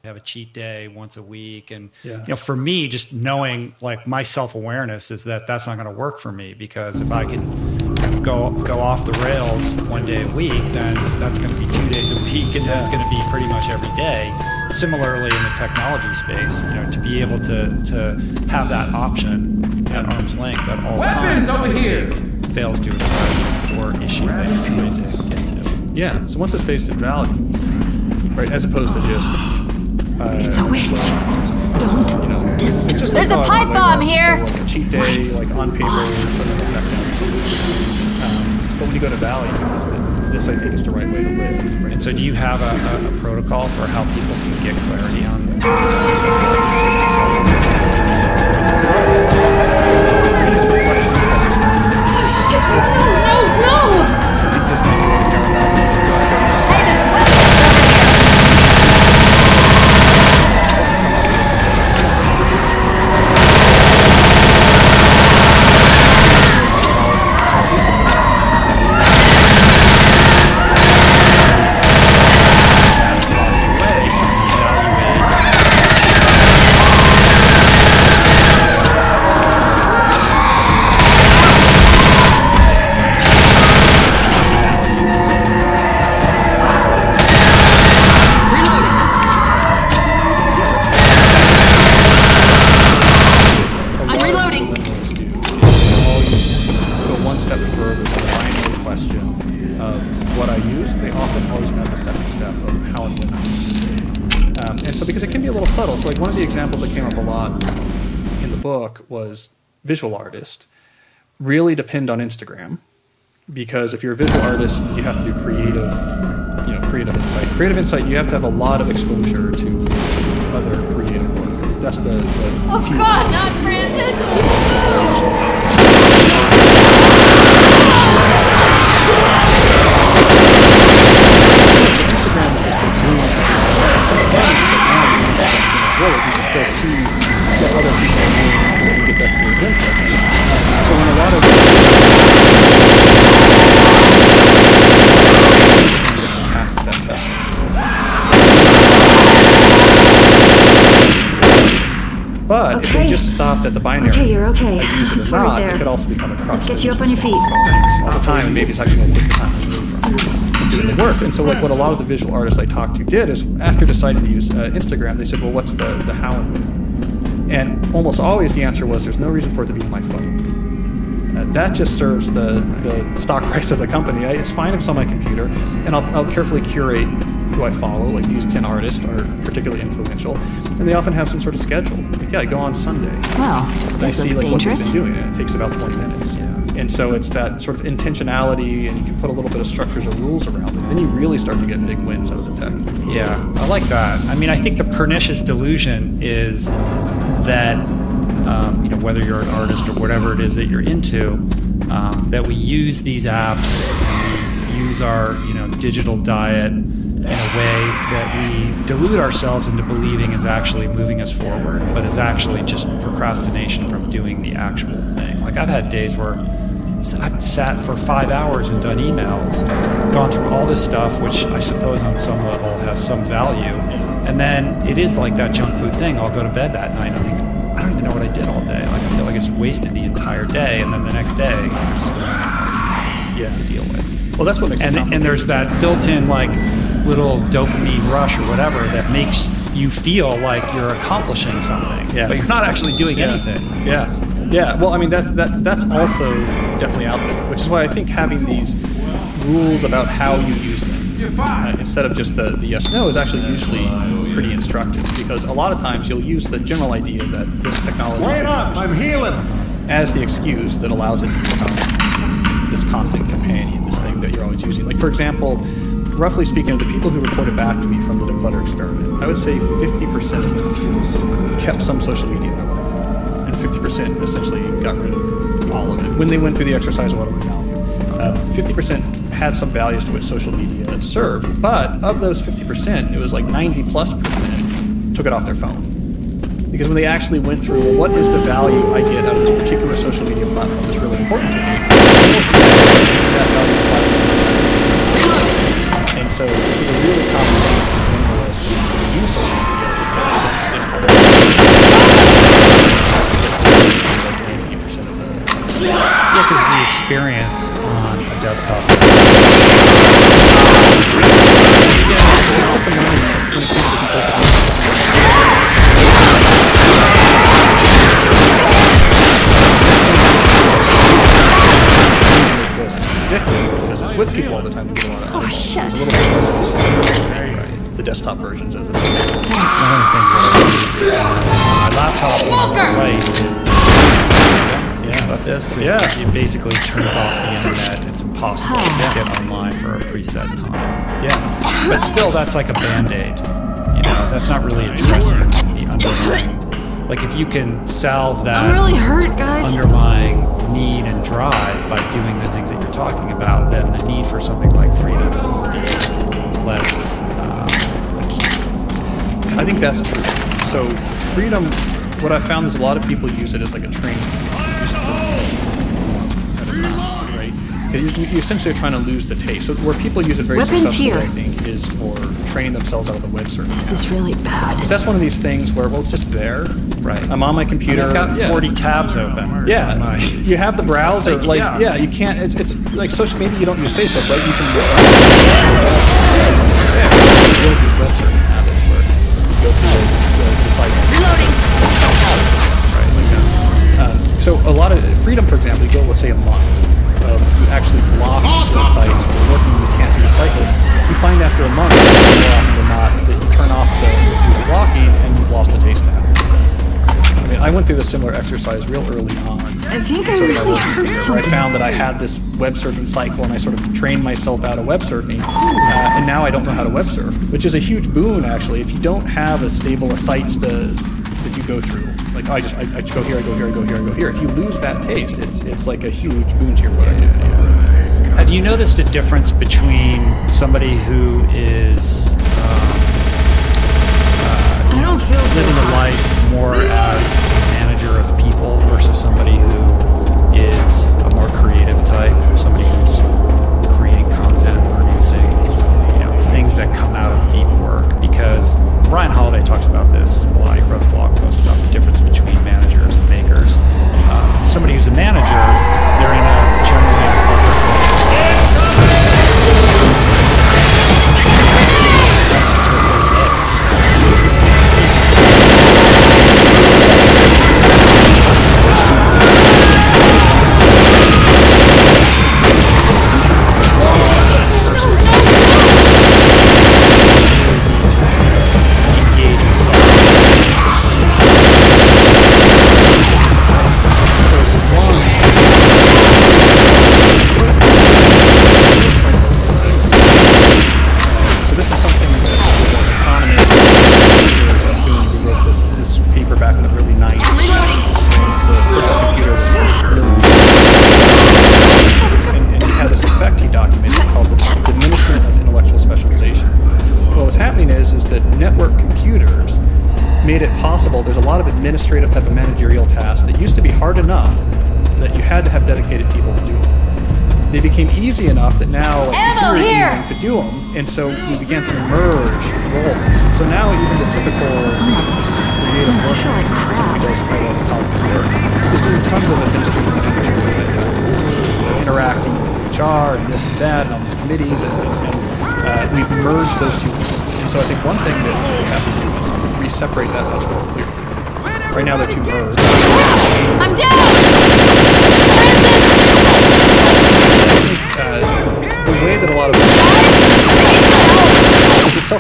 have a cheat day once a week. And, for me, just knowing like my self-awareness is that that's not going to work for me, because if I can go off the rails one day a week, then that's going to be 2 days a week, and then it's going to be pretty much every day. Similarly in the technology space, to be able to have that option at arm's length at all times, over here fails to address the core issue that you're trying to get to. Yeah, so once it's based in value, right, as opposed to just it's a witch. Don't disturb. There's a pipe bomb here. So like a cheat day, like on paper, something like that. But when you go to value, this I think is the right way to live. Right? And so, do you have a protocol for how people can get clarity on? No! Hey, there's weapons So like one of the examples that came up a lot in the book was visual artists really depend on Instagram, because if you're a visual artist, you have to do creative insight. Creative insight, you have to have a lot of exposure to other creative work. That's the Oh God, not Francis! you can still see what other people are doing and get that creative input. So in a lot of passes that test. But if they just stopped at the binary, okay, you're okay. like use it or not, it could also become a crux. Let's get you up on your feet. All the time, and maybe it's actually going to take time to move from doing the work. And so like what a lot of the visual artists I talked to did is, after deciding to use Instagram, they said, well, what's the how and when? And almost always the answer was, there's no reason for it to be on my phone. That just serves the stock price of the company. It's fine if it's on my computer, and I'll carefully curate who I follow. Like these 10 artists are particularly influential, and they often have some sort of schedule. Like, I go on Sunday. Well, this I see looks like dangerous. what they've been doing, and it takes about 20 minutes. Yeah. And so it's that sort of intentionality, and you can put a little bit of structures or rules around it. Then you really start to get big wins out of the tech. Yeah, I like that. I mean, I think the pernicious delusion is that, whether you're an artist or whatever it is that you're into, that we use these apps, and we use our, digital diet in a way that we delude ourselves into believing is actually moving us forward, but is actually just procrastination from doing the actual thing. Like, I've had days where I've sat for 5 hours and done emails, gone through all this stuff, which I suppose on some level has some value. And then it is like that junk food thing. I'll go to bed that night and I think, I don't even know what I did all day. Like, I feel like I just wasted the entire day. And then the next day, there's just to deal with. Well, that's what makes it and there's that built-in like little dopamine rush or whatever that makes you feel like you're accomplishing something, but you're not actually doing anything. Yeah. Well, I mean, that's also definitely out there, which is why I think having these rules about how you use them instead of just the yes no is actually usually pretty instructive, because a lot of times you'll use the general idea that this technology I'm healing as the excuse that allows it to become this constant companion, this thing that you're always using. Like, for example, roughly speaking, the people who reported back to me from the declutter experiment, I would say 50% of them kept some social media in their life, and 50% essentially got rid of all of it when they went through the exercise of what it would value. 50% had some values to which social media served, but of those 50%, it was like 90+% took it off their phone. Because when they actually went through, well, what is the value I get out of this particular social media platform that's really important to me? That value is. And so the really common thing in the list is the use Yeah, because the experience on a desktop. Because it's with people all the time. You get a lot of Oh, shit. It's a little bit less the desktop versions as it is. One of the things that I use my laptop on the right is about this. It basically turns off the internet. It's impossible to get online for a preset time. Yeah. But still, that's like a band-aid. You know, that's not really addressing the underlying. Like if you can salve that I'm really hurt, guys. underlying need and drive by doing the things that you're talking about, then the need for something like freedom will be less acute. I think that's true. So freedom, what I found is a lot of people use it as like a training. Right? You essentially are trying to lose the taste. So where people use it very successfully, I think, is for training themselves out of the web surfing. This is really bad. Because that's one of these things where, well, it's just there. Right. I'm on my computer. I've got 40 tabs open. Yeah. You have the browser. Like, you can't. It's like social. Maybe you don't use Facebook, but you can. Build these web surfing habits where you go through the site. Reloading. Right, like that. So a lot of freedom, for example, you go, let's say, a month of you actually block the sites or working you can't recycle. You find after a month, more often than not, that you turn off the blocking and you've lost a taste to habit. I mean, I went through this similar exercise real early on. I think I Sort of really hurt where I something. found that I had this web surfing cycle and I sort of trained myself out of web surfing, and now I don't know how to web surf, which is a huge boon actually if you don't have a stable of sites that you go through. Like I go here, I go here, I go here, I go here. If you lose that taste, it's like a huge boon to your productivity. Have you noticed a difference between somebody who is I don't feel so living a hot. life more as a manager of people versus somebody who is a more creative type, somebody who's creating content, producing, things that come out of deep work? Because Ryan Holiday talks about this a lot. He wrote a blog post about the difference between managers and makers. Somebody who's a manager, they're in a generally there's a lot of administrative type of managerial tasks that used to be hard enough that you had to have dedicated people to do them. They became easy enough that now anyone could do them, and so we began to merge roles. So now even the typical creative worker who does high-level work is doing tons of administrative managerial, interacting with HR and this and that and on these committees, and we've merged those two roles. And so I think one thing that we have to do is re-separate that much more clearly. Right now they're too merged. I'm down! The way that a lot of it's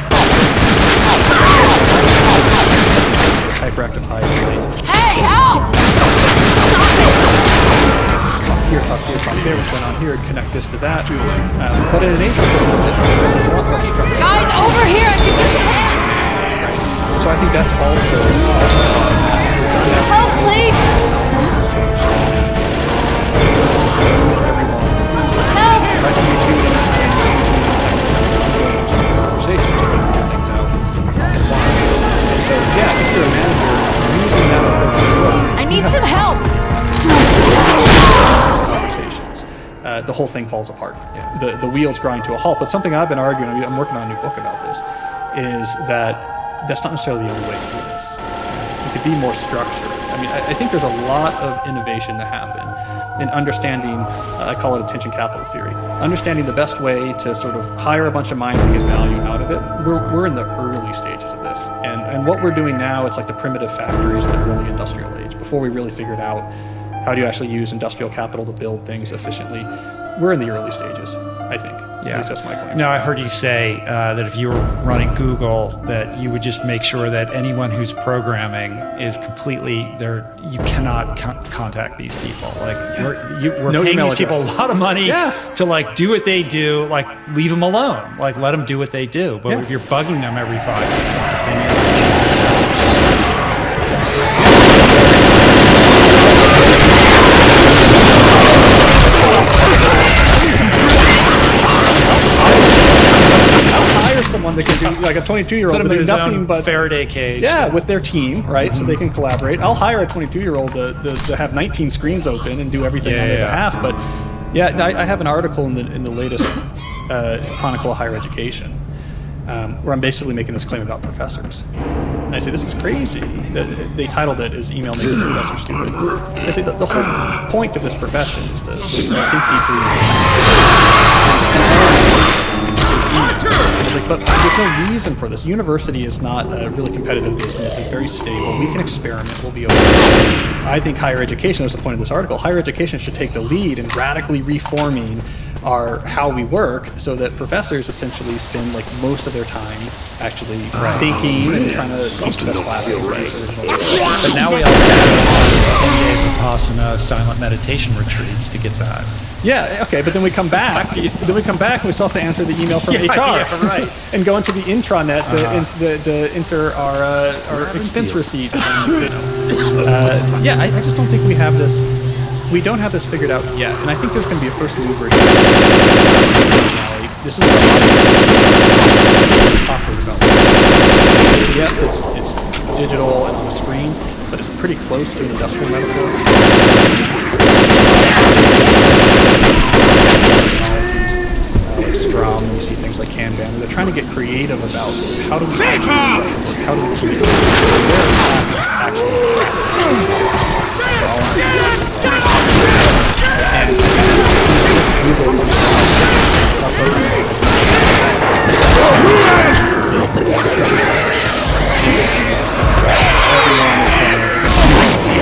hyperactive high. Hey, help! Stop it! Talk here, what's going on here, connect this to that. But in an age like this, there's a lot more structure. Guys, over here! I can use a hand! So I think that's also Help, please! Help! So yeah, if you're a manager, using that approach, I need some help! the whole thing falls apart. The wheels grind to a halt. But something I've been arguing, I'm working on a new book about this, is that that's not necessarily the only way to do this. It could be more structured. I mean, I think there's a lot of innovation to happen in understanding, I call it attention capital theory, understanding the best way to sort of hire a bunch of minds and get value out of it. We're in the early stages of this. And what we're doing now, it's like the primitive factories of the early industrial age, before we really figured out how do you actually use industrial capital to build things efficiently. We're in the early stages, I think. Yeah. At least that's my claim. No, I heard you say that if you were running Google, that you would just make sure that anyone who's programming is completely there. You cannot contact these people. Like we're No paying email these people a address. lot of money Yeah. to like do what they do. Like leave them alone. Like let them do what they do. But Yeah. if you're bugging them every 5 minutes, then Hire someone that can do, like a 22-year-old put to them in do his nothing own but Faraday cage. yeah, with their team, right? So they can collaborate. I'll hire a 22-year-old to have 19 screens open and do everything on their behalf. But yeah, I have an article in the latest Chronicle of Higher Education where I'm basically making this claim about professors. And I say, this is crazy. They titled it as Email Makes Professors Stupid. I say, the whole point of this profession is to think deeply. But there's no reason for this. University is not a really competitive business. It's very stable. We can experiment. We'll be okay. I think higher education, that's the point of this article, higher education should take the lead in radically reforming how we work, so that professors essentially spend like most of their time actually thinking and trying to teach the best classes. But now we also have 10-day Vipassana silent meditation retreats to get that. Yeah, okay, but then we come back. And we still have to answer the email from HR, yeah, right. and go into the intranet to enter our expense receipt. Yeah, I just don't think we have this. We don't have this figured out yet, and I think there's going to be a first mover. This is software development. Yes, it's digital and on a screen, but it's pretty close to an industrial metaphor. Like Scrum, you see things like Kanban, and they're trying to get creative about how do we how do we keep it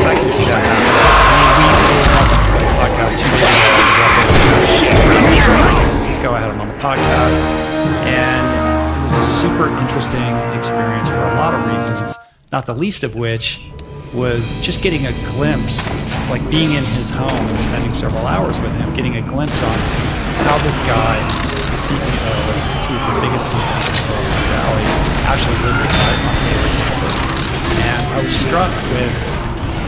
I can see that happening. Just go ahead, I'm on the podcast, and it was a super interesting experience for a lot of reasons, not the least of which was just getting a glimpse, like being in his home and spending several hours with him, getting a glimpse on how this guy, the CEO of two of the biggest companies in Silicon Valley, actually lives his life on a daily basis. And I was struck with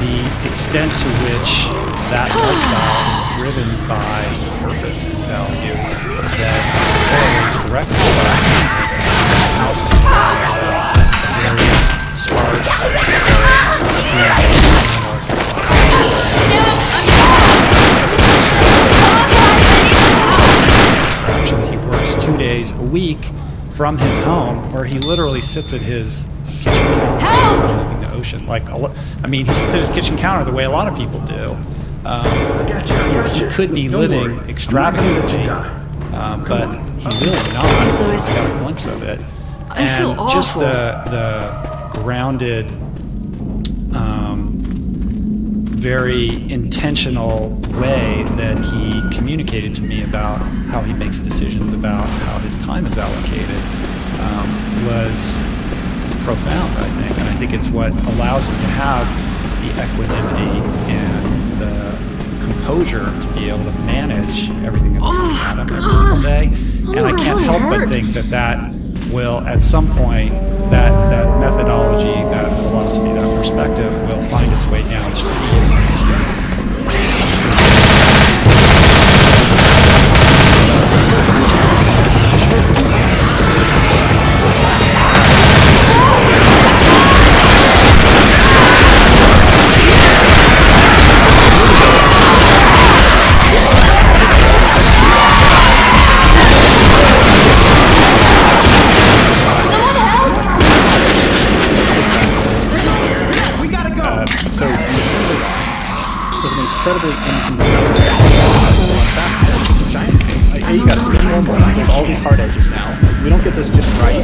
the extent to which that lifestyle is driven by purpose and value that correlates directly with what I see as a house of very sparse, he works 2 days a week from his home, where he literally sits at his kitchen counter overlooking the ocean. Like, I mean, he sits at his kitchen counter the way a lot of people do. He could be living extravagantly, but he's really not. I got a glimpse of it. I feel awful. Just the grounded, very intentional way that he communicated to me about how he makes decisions about how his time is allocated was profound, I think. And I think it's what allows him to have the equanimity and the composure to be able to manage everything that's going at him every single day. And I can't help but think that will, at some point, that methodology, that philosophy, that perspective will find its way downstream. It's a giant pain. Like, you got to spend more money. There's all these hard edges now. If we don't get this just right,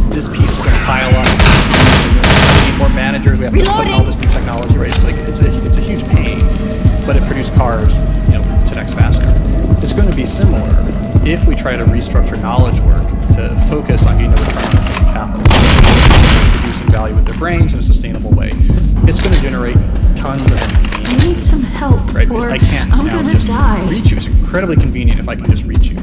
this piece is going to pile up. We need more managers. We have to put in all this new technology, right? It's like it's a huge pain, but it produced cars, 10x faster. It's going to be similar if we try to restructure knowledge work to focus on getting a return on human capital, producing value with their brains in a sustainable way. It's going to generate tons of inconvenience. I need some help, right? or I can't I'm now gonna just die. reach you. It's incredibly convenient if I can just reach you.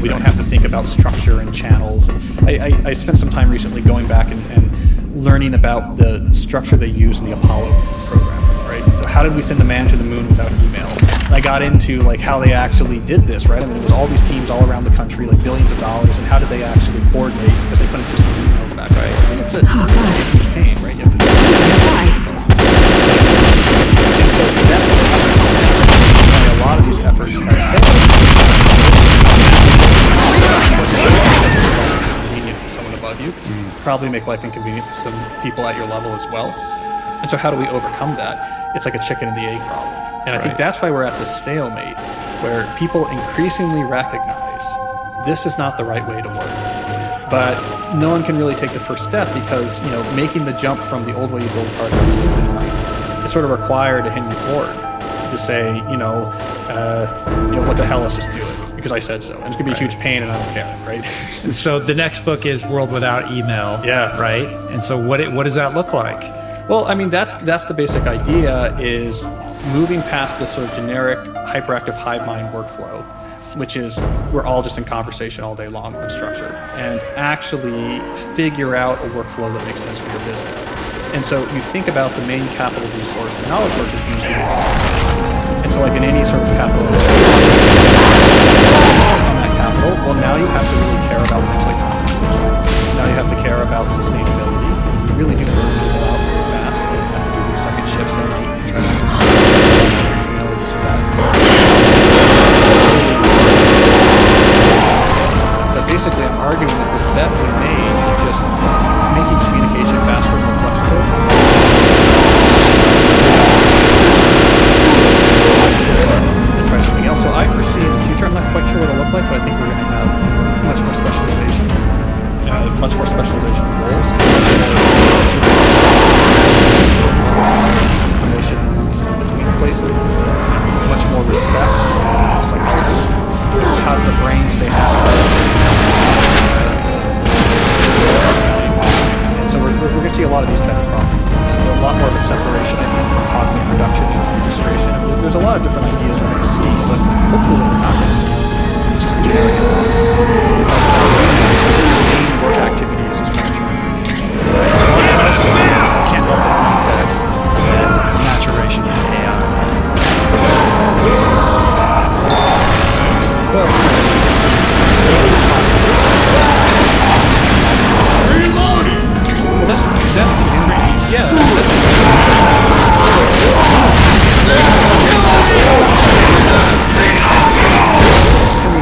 We don't have to think about structure and channels. I spent some time recently going back and learning about the structure they use in the Apollo program, right? So how did we send a man to the moon without email? I got into like how they actually did this, right? I mean, it was all these teams all around the country, like billions of dollars, and how did they actually coordinate? Because they couldn't just send emails back, right? I mean, it's a huge pain, right? You have to and so that's why a lot of these efforts have inconvenient for someone above you, probably make life inconvenient for some people at your level as well. And so how do we overcome that? It's like a chicken and the egg problem. And I think that's why we're at this stalemate, where people increasingly recognize this is not the right way to work. But no one can really take the first step because, making the jump from the old way you build cars isn't right. It's sort of required a Henry Ford to say, what the hell, let's just do it because I said so. And it's going to be a huge pain and I don't care, right? And so the next book is World Without Email. Yeah. Right? And so what does that look like? Well, I mean, that's the basic idea is moving past this sort of generic hyperactive hive mind workflow, which is we're all just in conversation all day long on structure, and actually figure out a workflow that makes sense for your business. And so you think about the main capital resource in knowledge work as being human capital. And so like in any sort of capital on that capital, well, now you have to really care about things like compensation. Now you have to care about sustainability. You really do burn people out very fast. You have to do these second shifts at night to try to this or that. But basically, I'm arguing that this bet we made is just making communication faster and more flexible. And try something else. So I foresee in the future, I'm not quite sure what it'll look like, but I think we're going to have much more specialization. Much more specialization in roles. Information between places. Much more respect. Psychology. So how does the brain stay happy? And so we're going to see a lot of these type of problems. A lot more of a separation, I think, from cognitive production and administration. I mean, there's a lot of different ideas we're going to see, but hopefully what we're not going to see. It's just generic work activities is changing. I can't help but think that maturation of AI is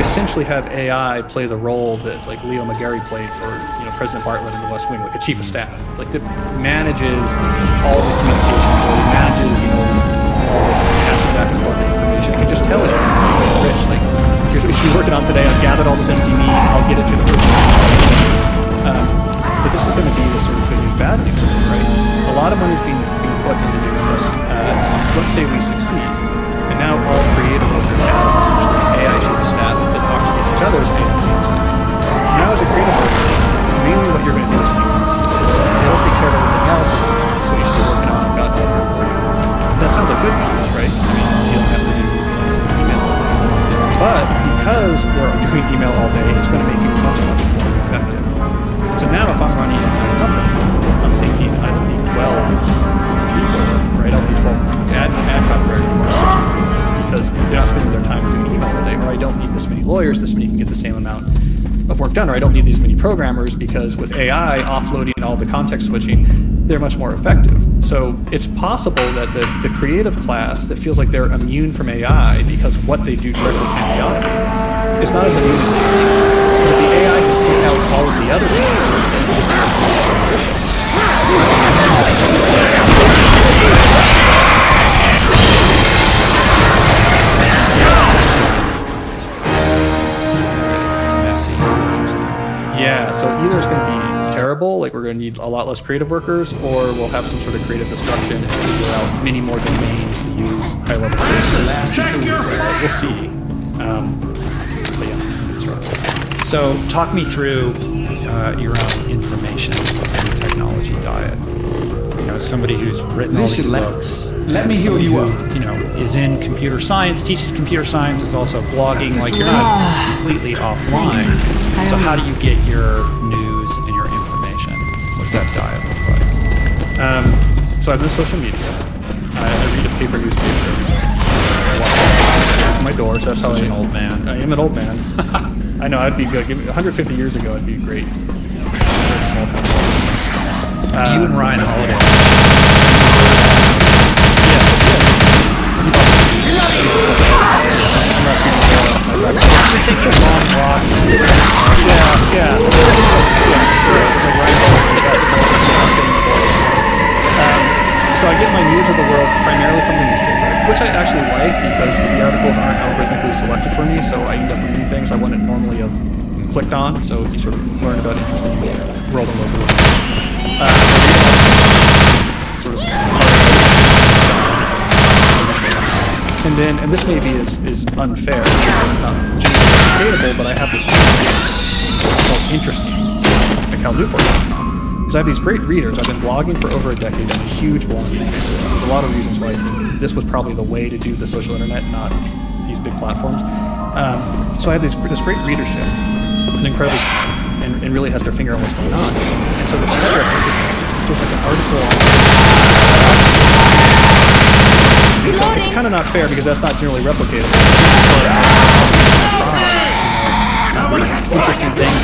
essentially have AI play the role that like Leo McGarry played for President Bartlett in the West Wing, like a chief of staff, like that manages all the communications, or manages all the passing back and forth of information. It can just tell it, Rich, like here's what you're working on today. I've gathered all the things you need. I'll get it to the person. But this is going to be the sort of good news, bad news, right? A lot of money is being put into doing this. Let's say we succeed, and now all creative workers have essentially AI chief of staff that talks to each other's AI chief of staff. Now as a creative worker, mainly what you're going to do is think. They'll take care of everything else. That's what you're still working on. I've got it here for you. That sounds like good news, right? I mean, you don't have to do email. But because we're doing email all day, it's going to make you much, much more effective. So now if I'm running a company, I'm thinking I don't need 12 people, right? I don't need 12 ad hoc or 6 people because they're not spending their time doing email all day, or I don't need this many lawyers, this many can get the same amount of work done, or I don't need these many programmers because with AI offloading all the context switching, they're much more effective. So it's possible that the creative class that feels like they're immune from AI because what they do directly can be automated is not as immune as they think. But if the AI can take out all of the other things, So either it's going to be terrible, like we're going to need a lot less creative workers, or we'll have some sort of creative destruction and figure out many more domains to use high-level services. We'll see. But yeah, that's right. So talk me through your own information and technology diet. You know, somebody who's written all these books. Let me heal you up. You know, is in computer science, teaches computer science, is also blogging. Like you're not completely offline. So how do you get your news and your information? What's that diet look like? So I'm in social media. I read a paper newspaper every day. I walk my doors. That's how Such an old man. I am an old man. I know. I'd be good. 150 years ago, I'd be great. You and Ryan Holiday. You're taking long walks. So I get my news of the world primarily from the newspaper, which I actually like because the articles aren't algorithmically selected for me, so I end up reading things I wouldn't normally have clicked on, so you sort of learn about interesting world and local events. And then, and this maybe is unfair, it's not genuinely debatable, but I have this called interesting at calnewport.com. Because I have these great readers. I've been blogging for over a decade. I'm a huge blogging fan. There's a lot of reasons why I think this was probably the way to do the social internet, not these big platforms. So I have this great readership, and incredibly smart, and really has their finger on what's going on. And so this address is just like an article. So it's kind of not fair because that's not generally replicatable. Interesting things.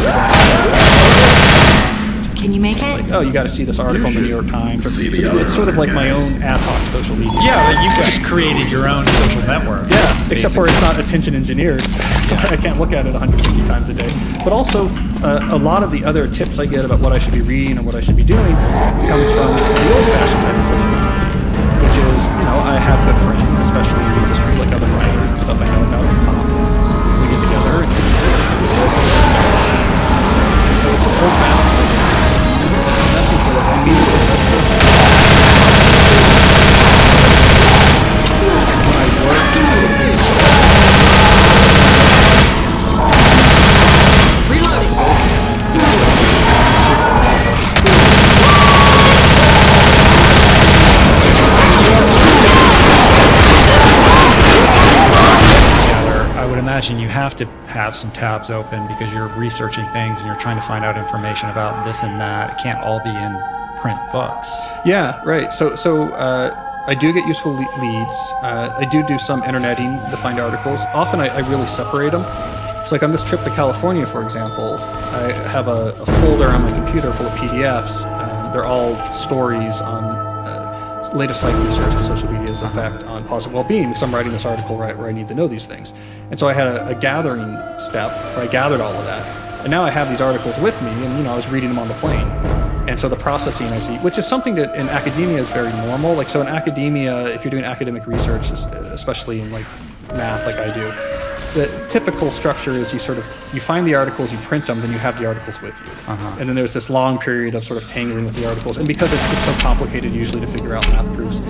Can you make it? Like, oh, you got to see this article in the New York Times. It's sort of like my own ad hoc social media. Yeah, but you just created your own social network. Yeah, except for it's not attention engineered, so I can't look at it 150 times a day. But also, a lot of the other tips I get about what I should be reading and what I should be doing comes from the old-fashioned type of social media, which is, you know, I have good friends, especially in the industry, like other writers and stuff I know about. We get together and so it's this whole balance of nothing for what I mean. When I work, Reloading. I would imagine you have to have some tabs open because you're researching things and you're trying to find out information about this and that. It can't all be in print books. Yeah, right. So I do get useful leads. I do some interneting to find articles. Often I really separate them. So like on this trip to California, for example, I have a folder on my computer full of PDFs. They're all stories on latest psych research and social media's effect on positive well-being, because I'm writing this article where I need to know these things. And so I had a gathering step where I gathered all of that. And now I have these articles with me, and, you know, I was reading them on the plane. And so the processing I see, which is something that in academia is very normal. Like, so in academia, if you're doing academic research, especially in like math like I do, the typical structure is you find the articles, you print them, then you have the articles with you. And then there's this long period of sort of tangling with the articles. And because it's so complicated usually to figure out math proofs,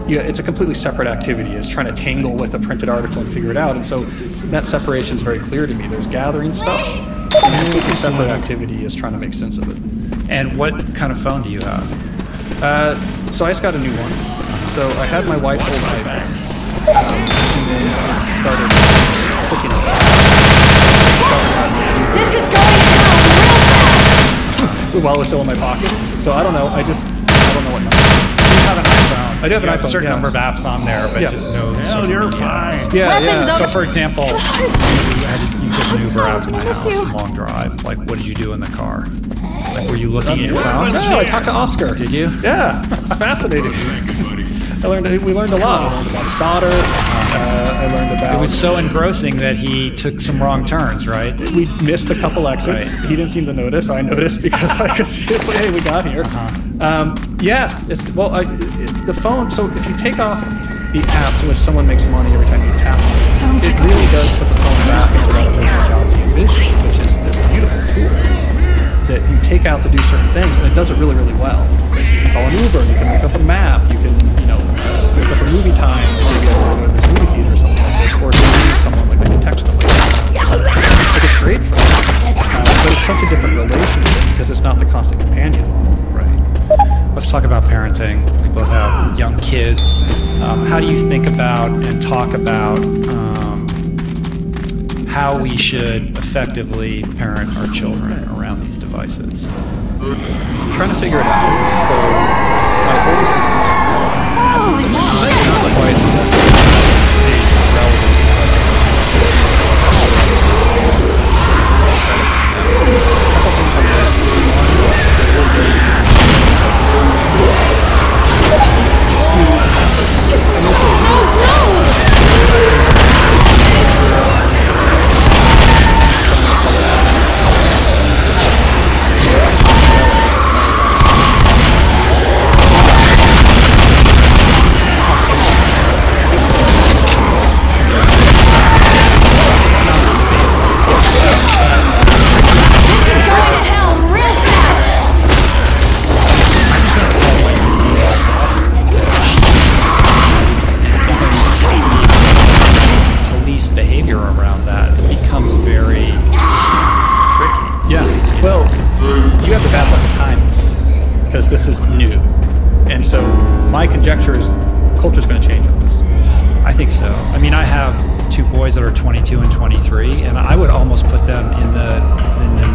it's a completely separate activity. It's trying to tangle with a printed article and figure it out. And so that separation is very clear to me. There's gathering stuff, and then the separate activity is trying to make sense of it. And what kind of phone do you have? So I just got a new one. So I had my wife's old iPhone. And then started cooking it. This is going to hell real fast! While it was still in my pocket. So I don't know. I don't know what number. You have an iPhone. I do have an you iPhone, a certain yeah. number of apps on there, but just no social you're media fine. apps. Yeah, Weapons yeah. So, over- for example, you took an Uber out to my I miss house, you. long drive. Like, what did you do in the car? Like, were you looking at your phone? No, I talked to Oscar. Did you? Yeah, it's fascinating. We learned a lot. I learned about his daughter. I learned about. It was so engrossing that he took some wrong turns, right? We missed a couple exits. Right. He didn't seem to notice. I noticed because I could see it. Hey, we got here. Yeah, the phone. So if you take off the apps in which someone makes money every time you tap it, Sounds it like a really witch. does put the phone back into that original job you envisioned, which is this beautiful tool that does it really, really well. Like, you can call an Uber, you can look up a map, you can, look up a movie time, maybe I go to this movie theater or something like this, or if you need someone, like I can text them. Like, it's great for them. But it's such a different relationship because it's not the constant companion. Right. Let's talk about parenting. We both have young kids. How do you think about and talk about how we should effectively parent our children around these devices? I'm trying to figure it out. So my oldest is 6. Holy shit! Not quite at that stage relevant. This is new, and so my conjecture is culture's going to change on this. I think so. I mean, I have 2 boys that are 22 and 23, and I would almost put them in the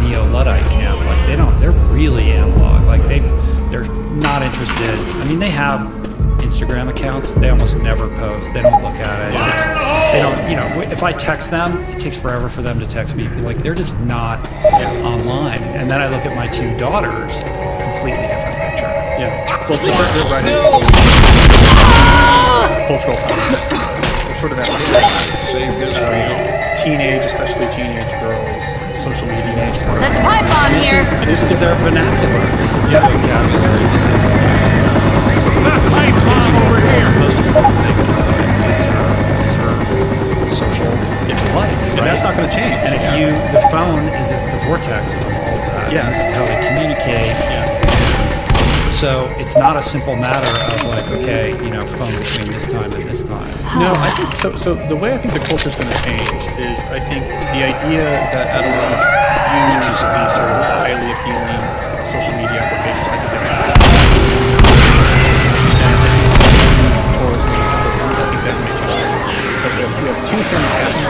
neo-Luddite camp. Like they're really analog. Like they're not interested. I mean, they have Instagram accounts. They almost never post. They don't look at it. They don't. If I text them, it takes forever for them to text me. Like they're just not online. And then I look at my 2 daughters, completely different picture. Yeah. Well, they're right. Cultural context. They're sort of at teenage, especially teenage girls, social media. There's a pipe bomb here. This is their vernacular. This is their vocabulary. This is pipe bomb over here. Most important thing is her social life. And that's not going to change. And if the phone is the vortex of all of that. Yeah. This is how they communicate. Yeah. So it's not a simple matter of like, okay, phone between this time and this time. No, I think so. So the way I think the culture is going to change is, I think the idea that adolescents use these sort of highly appealing social media applications, I think that's towards these simple ones. I think that makes sense. Because we have 2 things happening.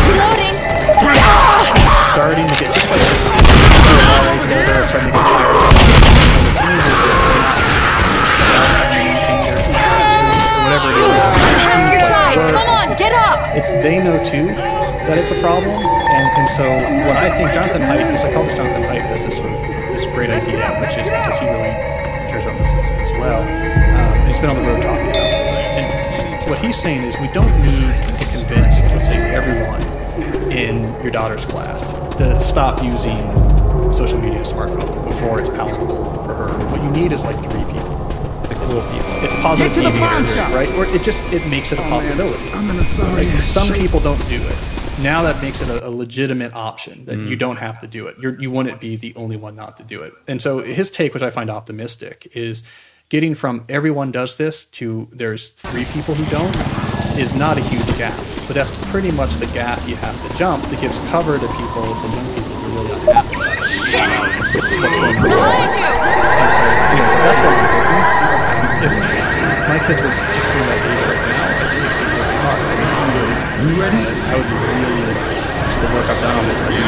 Reloading! Starting to get just like starting to get tired. Whatever it is. Half your size! Come on, get up! They know too that it's a problem, and so what I think Jonathan Haidt, the psychologist Jonathan Haidt, has this great idea, which is because he really cares about this as well. And he's been on the road talking about this. And what he's saying is we don't need to convince, let's say, everyone in your daughter's class to stop using social media and smartphone before it's palatable for her. What you need is like 3 people. The cool people. It's positive deviators, right? Or it makes it a possibility. I'm in a sorry Some people don't do it. Now that makes it a legitimate option that you don't have to do it. You wouldn't be the only one not to do it. And so his take, which I find optimistic, is getting from everyone does this to there's 3 people who don't is not a huge gap. But that's pretty much the gap you have to jump that gives cover to people, some young people who are really unhappy about what's going on. Behind you! And so, that's what I'm hoping. If my kids were just doing that age right now, I think it would be hard. You ready? I would be really the work I've done on this. I'd be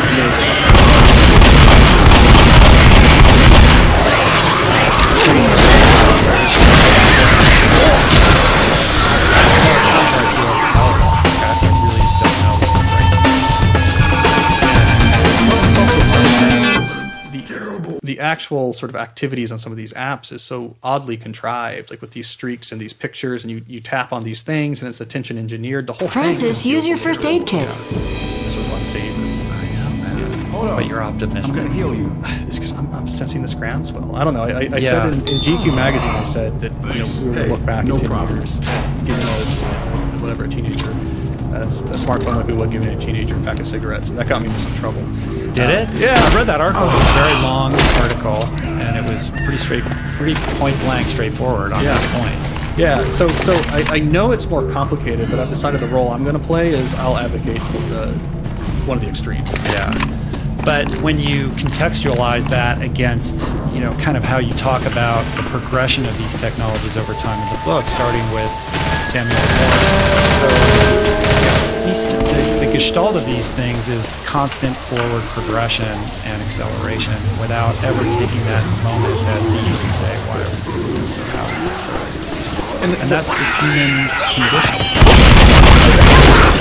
the actual sort of activities on some of these apps is so oddly contrived, like with these streaks and these pictures, and you tap on these things, and it's attention engineered. The whole Francis, thing use your first aid kit. sort of unsavory. But you're optimistic. I'm gonna heal you. It's because I'm sensing this groundswell. I don't know. I said in GQ magazine, I said that we were going to look back in 10 years, giving a teenager a smartphone like we would giving a teenager a pack of cigarettes. That got me in some trouble. Did it? Yeah, I read that article. It was a very long article, and it was pretty point blank straightforward on that point. Yeah, so I know it's more complicated, but I've decided the role I'm going to play is I'll advocate for one of the extremes. Yeah. But when you contextualize that against, kind of how you talk about the progression of these technologies over time in the book, starting with Samuel Morse, the gestalt of these things is constant forward progression and acceleration without ever taking that moment that you can say, why are we doing this, or how is this so? And that's the human condition.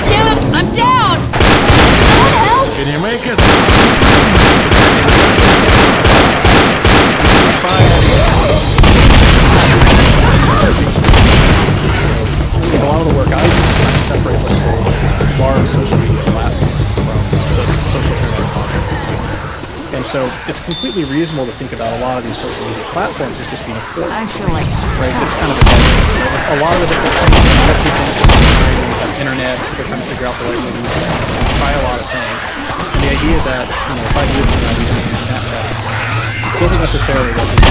Damn it! I'm down! Help! Can you make it? A lot of the work I do is trying to separate, let's say, large social media platforms from the social internet content. And so it's completely reasonable to think about a lot of these social media platforms as just being a fork. I feel like Right? It's kind of a lot of it they're trying to messy things on the internet, they're trying to figure out the right way to use it, try a lot of things. And the idea that, 5 years from now we don't use Snapchat doesn't necessarily represent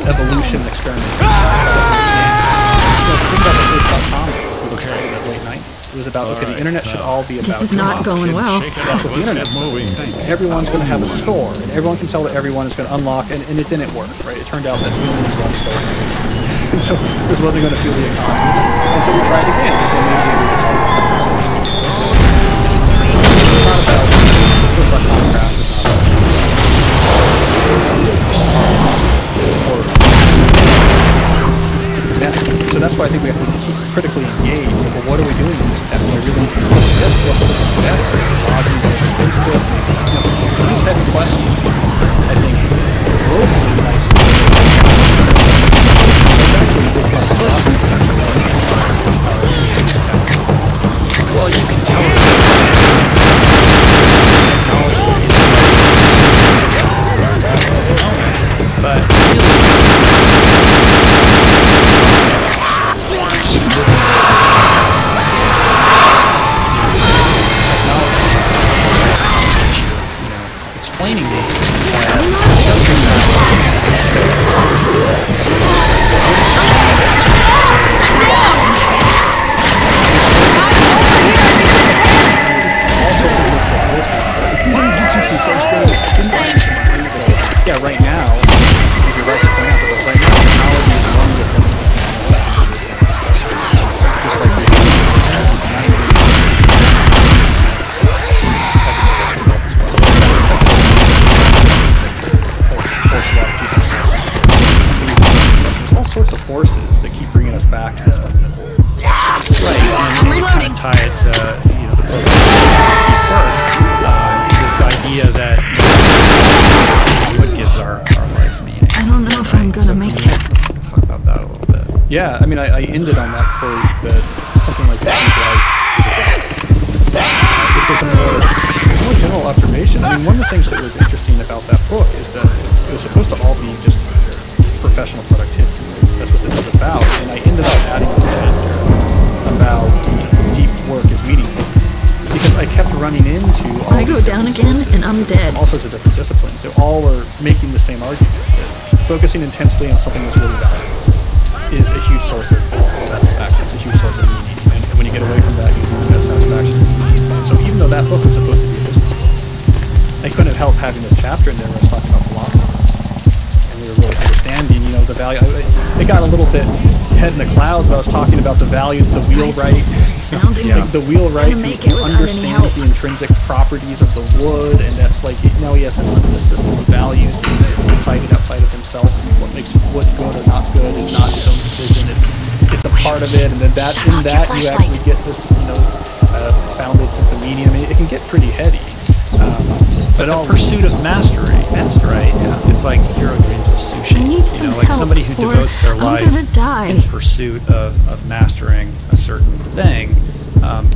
evolution experiment. Think about the first .com in the late 90s. It was about, the internet should all be about... this is not going well. That's what the internet moving. Everyone's going to have a store, and everyone can tell that everyone is going to unlock, and it didn't work, right? It turned out that we only need one store. And so this wasn't going to fuel the economy. And so we tried again, and maybe it's all about conversation. It's not about first.com crash. So that's why I think we have to keep critically engaged. Like, well, what are we doing with this tech? Are we really doing this? What's the better? Blogging, Facebook? These type of questions, I think, will be nice. Well, you can tell us but explaining these yeah, right now, if you're right to point out that right now, technology is one of the things just like there's all sorts of forces that keep bringing us back to this fundamental. right, and I'm reloading. Kind of tie it to the book this idea that what gives our life meaning. I don't know if I'm gonna make it. Let's talk about that a little bit. Yeah, I mean, I ended on that quote that something like that which was a more general observation. I mean, one of the things that was interesting about that book is that it was supposed to all be just professional productivity. That's what this is about. And I ended up adding this chapter about deep work is meaningful. Because I kept running into all I go down again and I'm dead. all sorts of different disciplines. They all were making the same argument that focusing intensely on something that's really valuable is a huge source of satisfaction. It's a huge source of meaning. And when you get away from that, you lose that satisfaction. And so even though that book was supposed to be a business book, I couldn't help having this chapter in there where I was talking about philosophy. And we were really understanding, the value. It got a little bit head in the clouds, but I was talking about the value of the wheelwright. The wheelwright who understands the intrinsic properties of the wood, and that's like, yes, it's under the system of values that's decided outside of himself. What makes wood good or not good is not his own decision. it's a part of it, and then that Shut in off your that you flashlight. actually get this, founded sense of meaning. I mean, it can get pretty heady. But the pursuit of mastery, right? Yeah. It's like Hero dreams of sushi. I need some like help, somebody who or devotes their I'm life gonna die. in pursuit of mastering a certain thing.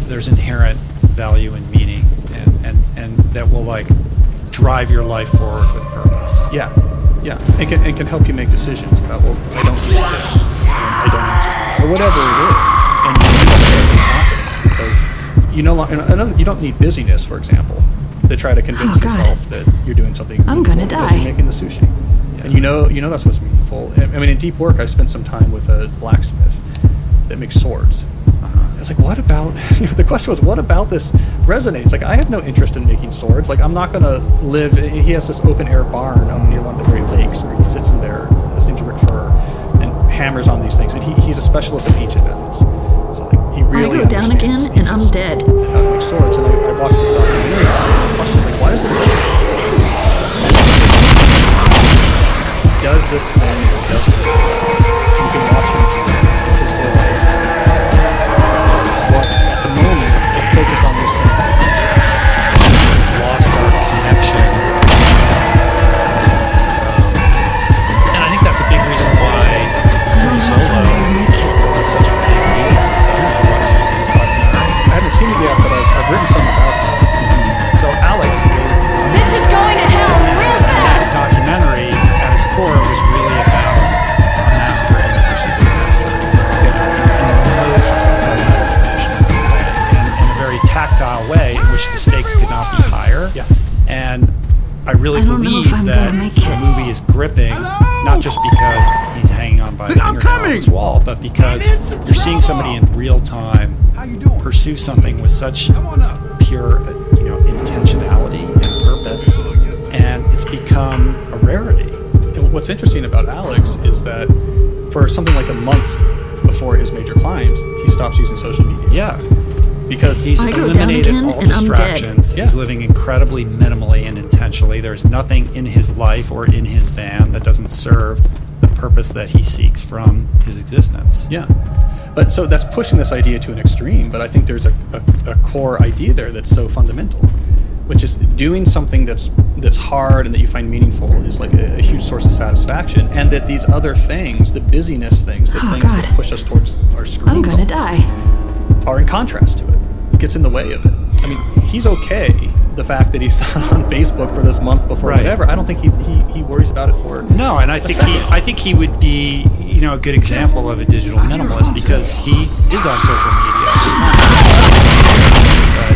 There's inherent value and meaning, and that will like drive your life forward with purpose. Yeah, yeah, and can help you make decisions about, well, I don't need this, I don't answer, or whatever it is, and you know because you don't need busyness, for example, to try to convince yourself that you're doing something. I'm gonna die. You're making the sushi, and you know that's what's meaningful. I mean, in deep work, I spent some time with a blacksmith that makes swords. It's like, what about, the question was, what about this resonates? Like, I have no interest in making swords. Like, I'm not going to live, he has this open air barn up near one of the Great Lakes where he sits in there, his name's Rick Furr, and hammers on these things. And he's a specialist in ancient methods. So, like, he really I go down again and I'm dead. And how to make swords. And I watched this documentary. The question was, like, why does it does this thing, does it? You can watch him do it. His whole life. At the moment, it's focused on this thing. Lost our connection. And I think that's a big reason why Free Solo is such a big deal. I haven't seen it yet, but I've written some about it. So Alex is This is going to hell real fast! documentary at its core was really about a master and the pursuit of mastery in the most fundamental tradition, and in a very tactile way in which the stakes could not be higher. Yeah. And I really I don't know believe if I'm that gonna make the it. movie is gripping, not just because he's hanging on by a I'm fingernail on coming! his wall, but because you're seeing somebody in real time pursue something with such pure, intentionality and purpose, and it's become a rarity. And what's interesting about Alex is that for something like a month before his major climbs, he stops using social media. Yeah, Because he's I go down eliminated again all and I'm dead. distractions. He's living incredibly minimally and intentionally. There's nothing in his life or in his van that doesn't serve the purpose that he seeks from his existence. Yeah. But so that's pushing this idea to an extreme, but I think there's a core idea there that's so fundamental, which is doing something that's hard and that you find meaningful is like a huge source of satisfaction, and that these other things, the busyness things, the things God. that push us towards our screens I'm gonna die. are in contrast to it. It gets in the way of it. I mean, he's okay, the fact that he's not on Facebook for this month before Right. whatever. I don't think he worries about it for No, and I think he would be a good example of a digital minimalist because he is on social media. But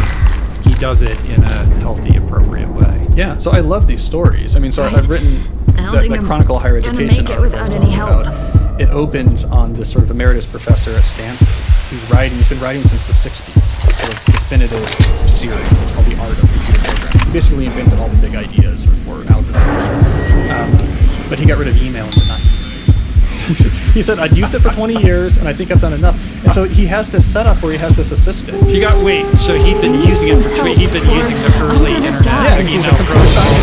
he does it in a healthy, appropriate way. Yeah, so I love these stories. I mean, so Guys, I've written I don't that think I'm Chronicle of Higher gonna Education make it without article any help. about- It opens on this sort of emeritus professor at Stanford who's been writing since the 60s, a sort of definitive series. It's called The Art of Computer Programming. He basically invented all the big ideas for algorithms. But he got rid of email in the 90s. He said, I'd used it for 20 years, and I think I've done enough. And so he has this setup where he has this assistant. So he'd been using it for he'd been using the early internet Yeah, he's email a computer protocol.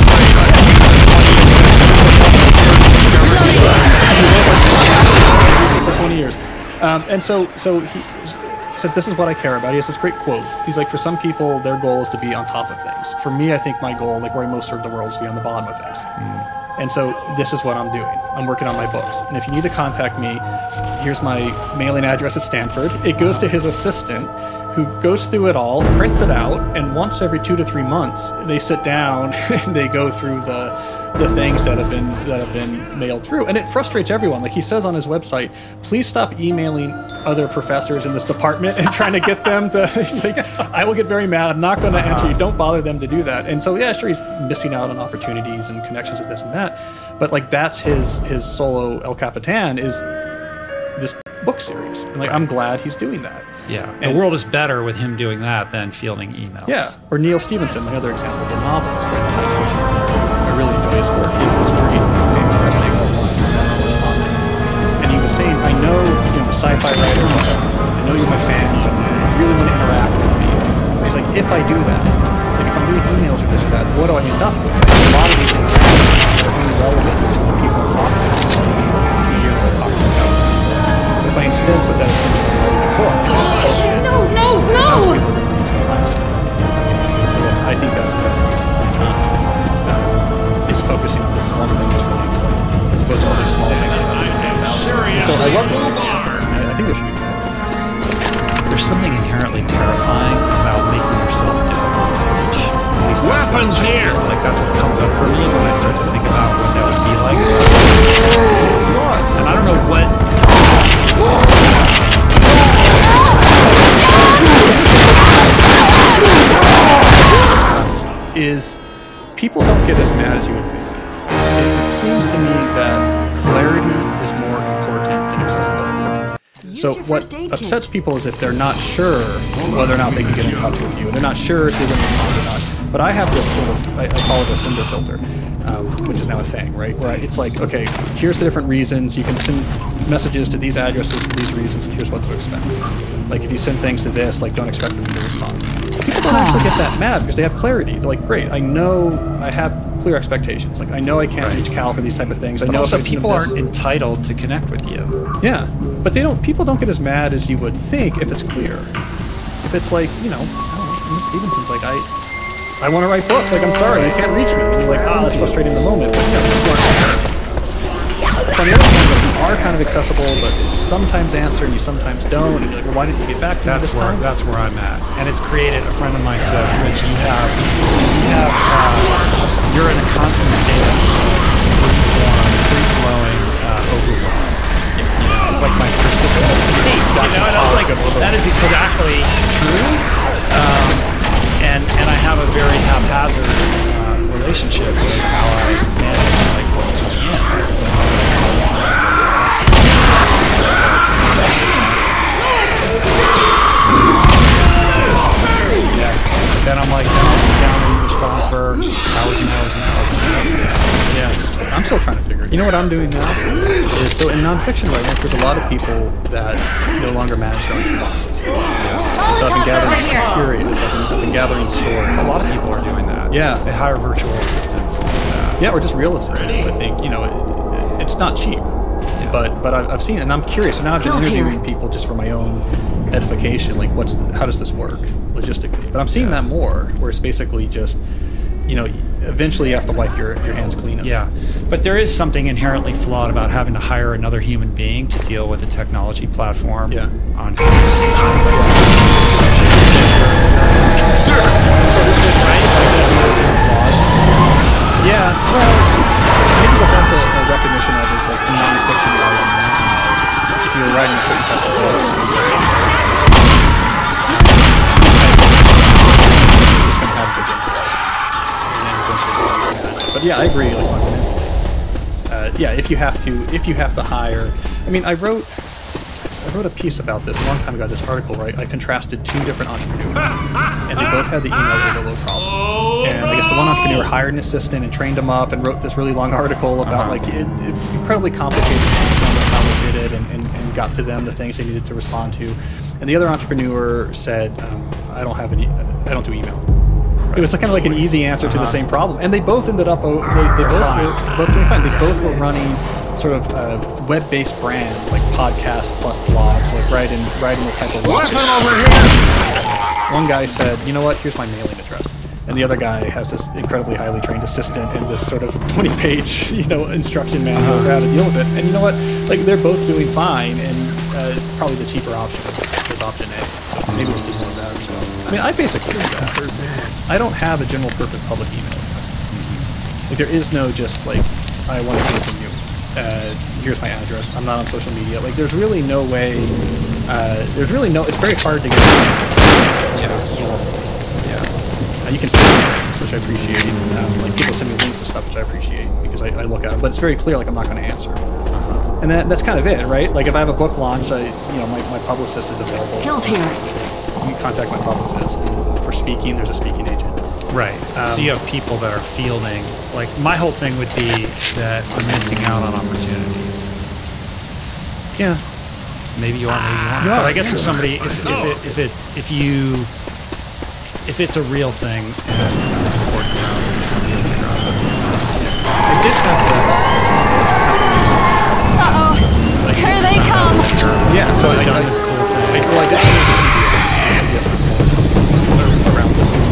For 20 years. And so he says, this is what I care about. He has this great quote. He's like, for some people, their goal is to be on top of things. For me, I think my goal, like where I most serve the world, is to be on the bottom of things. And so this is what I'm doing. I'm working on my books. And if you need to contact me, here's my mailing address at Stanford. It goes to his assistant, who goes through it all, prints it out, and once every 2 to 3 months, they sit down and they go through the things that have been mailed through. And it frustrates everyone. Like he says on his website, please stop emailing other professors in this department and trying to get them to, he's like, I will get very mad. I'm not going to answer you. Don't bother them to do that. And so, yeah, sure, he's missing out on opportunities and connections with this and that. But like that's his solo El Capitan is this book series. And like, I'm glad he's doing that. Yeah, the And- world is better with him doing that than fielding emails. Yeah, or Neil Stephenson, my other example, the novelist, right? The science fiction author. I really enjoy his work. He has this very famous essay called Novelist on it. And he was saying, I know, sci-fi writers and stuff. I know you're my fans. I really want to interact with me. And he's like, if I do that, like if I'm doing emails or this or that, what do I end up with? A lot of these things are only relevant to the people I'm talking to. 2 years I talked about. If I instead put that weapons here. Like that's what comes up for me when I start to think about what that would be like. And I don't know what. Is people don't get as mad as you would think. It seems to me that clarity is more important than accessibility. So what upsets people is if they're not sure whether or not they can get in touch with you. They're not sure if you're going to respond or not. But I have this sort of, I call it a cinder filter, which is now a thing, right? Where it's like, okay, here's the different reasons. You can send messages to these addresses for these reasons, and here's what to expect. Like if you send things to this, like don't expect them to respond. People don't actually get that mad because they have clarity. They're like, great, I know I have clear expectations. Like I know I can't reach Cal for these type of things. I know also people aren't entitled to connect with you. Yeah, but they don't. People don't get as mad as you would think if it's clear. If it's like, you know, I don't know, Stevenson's like, I want to write books. Like, I'm sorry, you can't reach me. And you're like, that's frustrating in the moment. But, on the other hand, if you are kind of accessible, but sometimes answer and you sometimes don't, and you're like, well, why didn't you get back to me this time? That's where I'm at. And it's created, a friend of mine says, Rich, you're in a constant state of free-flowing overwhelm. It's like my persistent state. And I was like, that is exactly true. And I have a very haphazard relationship with how I manage like what's coming in. Right? So yeah. Then I'm like, then I'll sit down and respond for hours and hours and hours. Yeah, I'm still trying to figure it. You know what I'm doing now? Is so in nonfiction writing, there's a lot of people that no longer manage their own responses. So I've been gathering curious. I've been gathering stories. A lot of people are doing that. Yeah. They hire virtual assistants. Yeah, or just real assistants. I think, you know, it's not cheap. Yeah. But I've seen it, and I'm curious. So now I've been interviewing people just for my own edification. Like, how does this work logistically? But I'm seeing that more, where it's basically just, you know, eventually you have to wipe your hands clean of it. Yeah, but there is something inherently flawed about having to hire another human being to deal with a technology platform on Yeah, well, maybe what that's a recognition of is like non-fiction writing. If you're writing a certain type of book, it's going to have good insight. But yeah, I agree. Like, yeah, if you have to hire. I mean, I wrote a piece about this a long time ago. This article, right? I contrasted two different entrepreneurs, and they both had the email overload problem. And I guess the one entrepreneur hired an assistant and trained him up and wrote this really long article about like it incredibly complicated system of how they did it and got to them the things they needed to respond to. And the other entrepreneur said, I don't do email. It was kind of like an easy answer to the same problem. And they both ended up, they both doing fine. They both were running sort of web-based brands like podcasts plus blogs, like writing the type of Weapon over here! One guy said, you know what, here's my mailing address. And the other guy has this incredibly highly trained assistant and this sort of 20-page, you know, instruction manual of how to deal with it. And you know what? Like, they're both doing fine, and probably the cheaper option is option A. So maybe this is one of that. So, I mean, I basically do that. I don't have a general purpose public email address. Like, there is no just like, I want to hear from you. Here's my address. I'm not on social media. Like, there's really no way. It's very hard to get. You can send me things, which I appreciate. Like, people send me links and stuff, which I appreciate because I look at them. But it's very clear, like, I'm not going to answer. And that's kind of it, right? Like, if I have a book launch, my publicist is available. Hill's here. You can contact my publicist. For speaking, there's a speaking agent. Right. So you have people that are fielding. Like, my whole thing would be that I'm missing out on opportunities. Yeah. Maybe you are, maybe you aren't. But I guess for somebody, if it's a real thing and it's important now, somebody will figure out. I did have Uh-oh. Here they come. Yeah, so I've done this cool thing. I did around this one.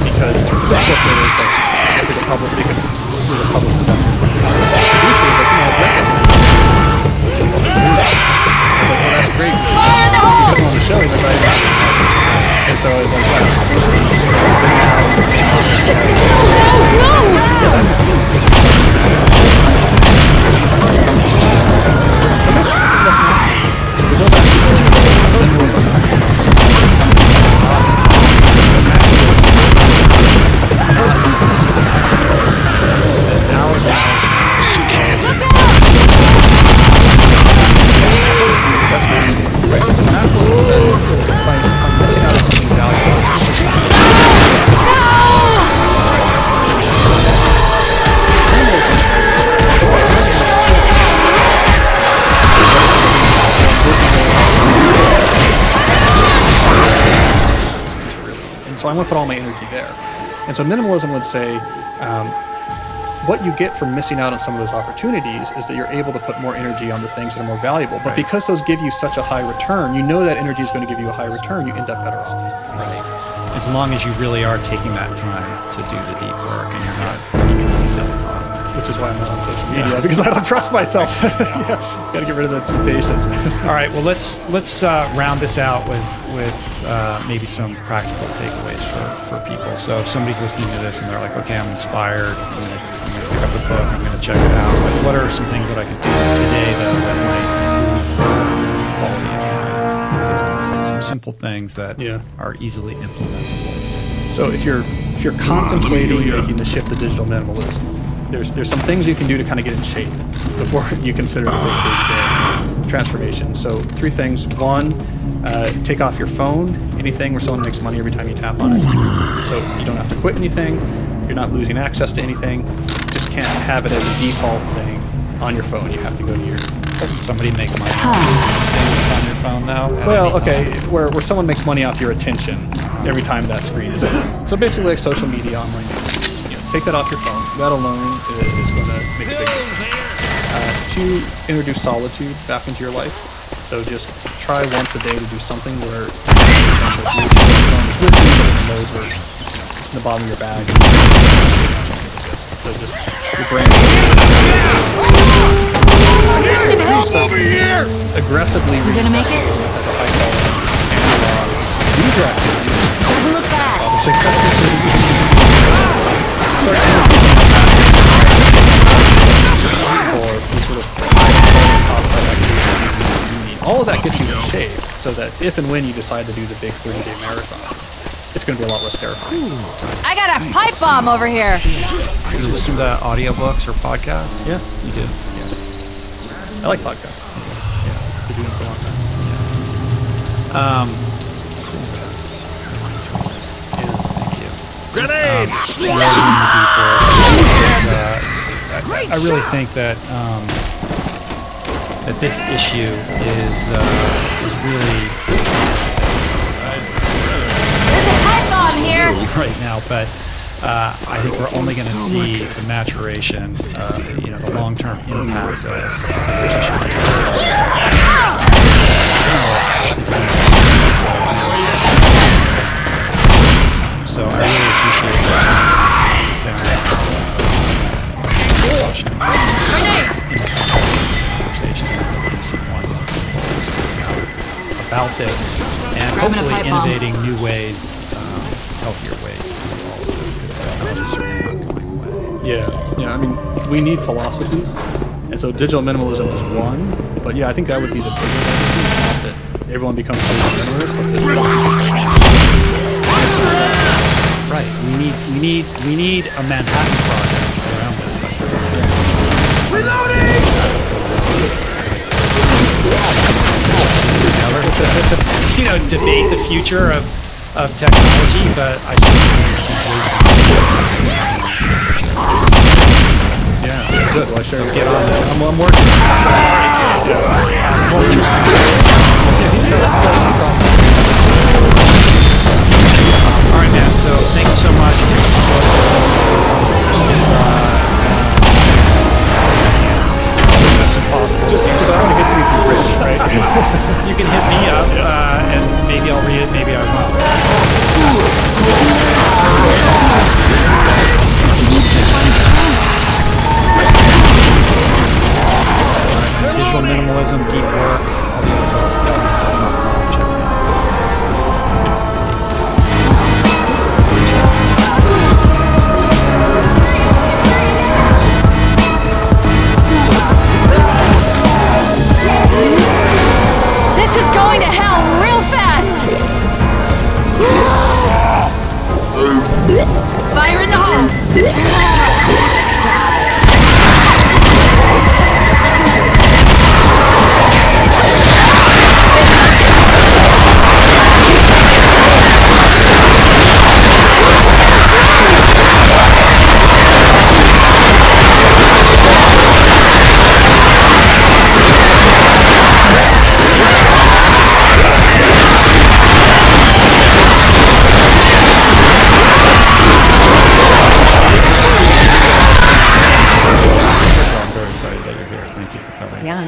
Because this book was like, after the public, they could do the public stuff. That's great. Fire in the hole! On the show, and so I was like, wow. energy there. And so minimalism would say, what you get from missing out on some of those opportunities is that you're able to put more energy on the things that are more valuable. But because those give you such a high return, you know that energy is going to give you a high return, you end up better off. Right. As long as you really are taking that time to do the deep work and you're not economic all the time. Which is why I'm not on social media, because I don't trust myself. Got to get rid of the temptations. All right, well, let's round this out with maybe some practical takeaways for people. So if somebody's listening to this and they're like, okay, I'm inspired, I'm going to pick up the book, I'm going to check it out. But what are some things that I could do today, though, that might improve the quality of my existence? Some simple things that are easily implementable. So if you're contemplating making the shift to digital minimalism, there's some things you can do to kind of get in shape before you consider the big transformation. So 3 things. 1, take off your phone, anything where someone makes money every time you tap on it. So you don't have to quit anything. You're not losing access to anything. You just can't have it as a default thing on your phone. You have to go to your... Doesn't somebody make money on your phone now? Well, okay, where someone makes money off your attention every time that screen is open. So basically like social media, online news. Take that off your phone. That alone is going to make a big difference. 2, introduce solitude back into your life. So just try once a day to do something where your phone is with you, but in mode where it's in the bottom of your bag. So just your brain. Help over here! Aggressively. You gonna make it? User activities. Doesn't look bad. All of that gets you in shape so that if and when you decide to do the big 30-day marathon, it's going to be a lot less terrifying. I got a pipe bomb over here. Do you listen to audiobooks or podcasts? Yeah. You do? I like podcasts. Yeah. Been doing it for a long time. Grenade! I really think that that this issue is really There's a pipe bomb here. right now, but I think we're only going to see the maturation, the long-term impact of the relationship. So I really appreciate the sound conversation with someone about this, and hopefully innovating new ways, healthier ways to do all of this, because technology is certainly not going away. Yeah. I mean, we need philosophies, and so digital minimalism is one. But yeah, I think that would be the bigger legacy. Not that everyone becomes digital minimalist, but right. We need a Manhattan Project around this. Reloading! Debate the future of technology, but I think good. Well, sure. So get on that. I'm working on that. More interesting. All right, man. So thank you so much. That's impossible. Just I want to get to be rich, right? You can hit me up, and maybe I'll read it. Maybe I won't. Digital minimalism, deep work, all the other books. Check it out. This is going to hell real fast. Fire in the hole.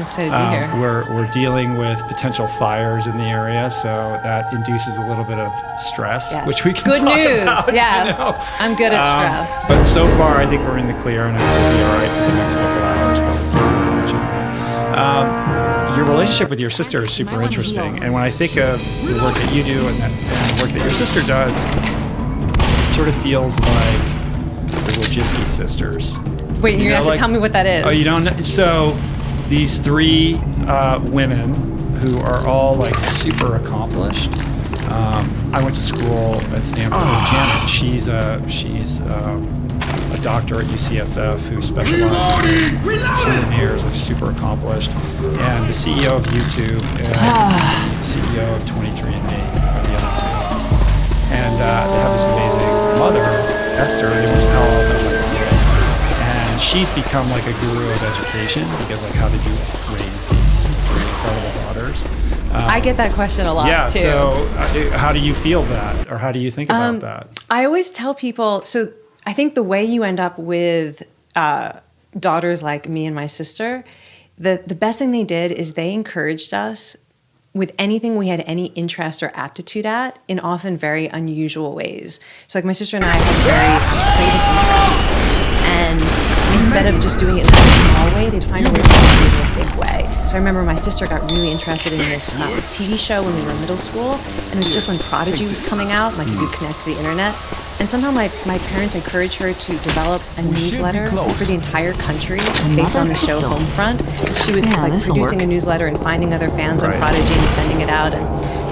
excited to be here. We're dealing with potential fires in the area, so that induces a little bit of stress, Yes. which we can Good talk news. about, Yes, you know? I'm good at stress. But so far, I think we're in the clear, and I think we'll be all right for the next couple hours. But we'll keep watching. Your relationship with your sister is super interesting, and when I think of the work that you do and the work that your sister does, it sort of feels like the Wojcicki sisters. Wait, you have to like- tell me what that is. Oh, you don't know? So these three women who are all like super accomplished. I went to school at Stanford with Janet. She's a doctor at UCSF who specializes in engineers, like super accomplished, and the CEO of YouTube and the CEO of 23andMe are the other two. And they have this amazing mother, Esther, who went to Palo Alto High School. And she's become like a guru of education because like how did you raise these three incredible daughters? I get that question a lot Yeah, too. so how do you feel that, or how do you think about that? I always tell people, so I think the way you end up with daughters like me and my sister, the best thing they did is they encouraged us with anything we had any interest or aptitude at in often very unusual ways. So like my sister and I had very creative interests. And instead of just doing it in a small way, they'd find a way to do it in a big way. So I remember my sister got really interested in this TV show when we were in middle school. And it was just when Prodigy was coming out, like you could connect to the internet. And somehow my parents encouraged her to develop a newsletter for the entire country based on the show Homefront. She was like producing a newsletter and finding other fans on Prodigy and sending it out. And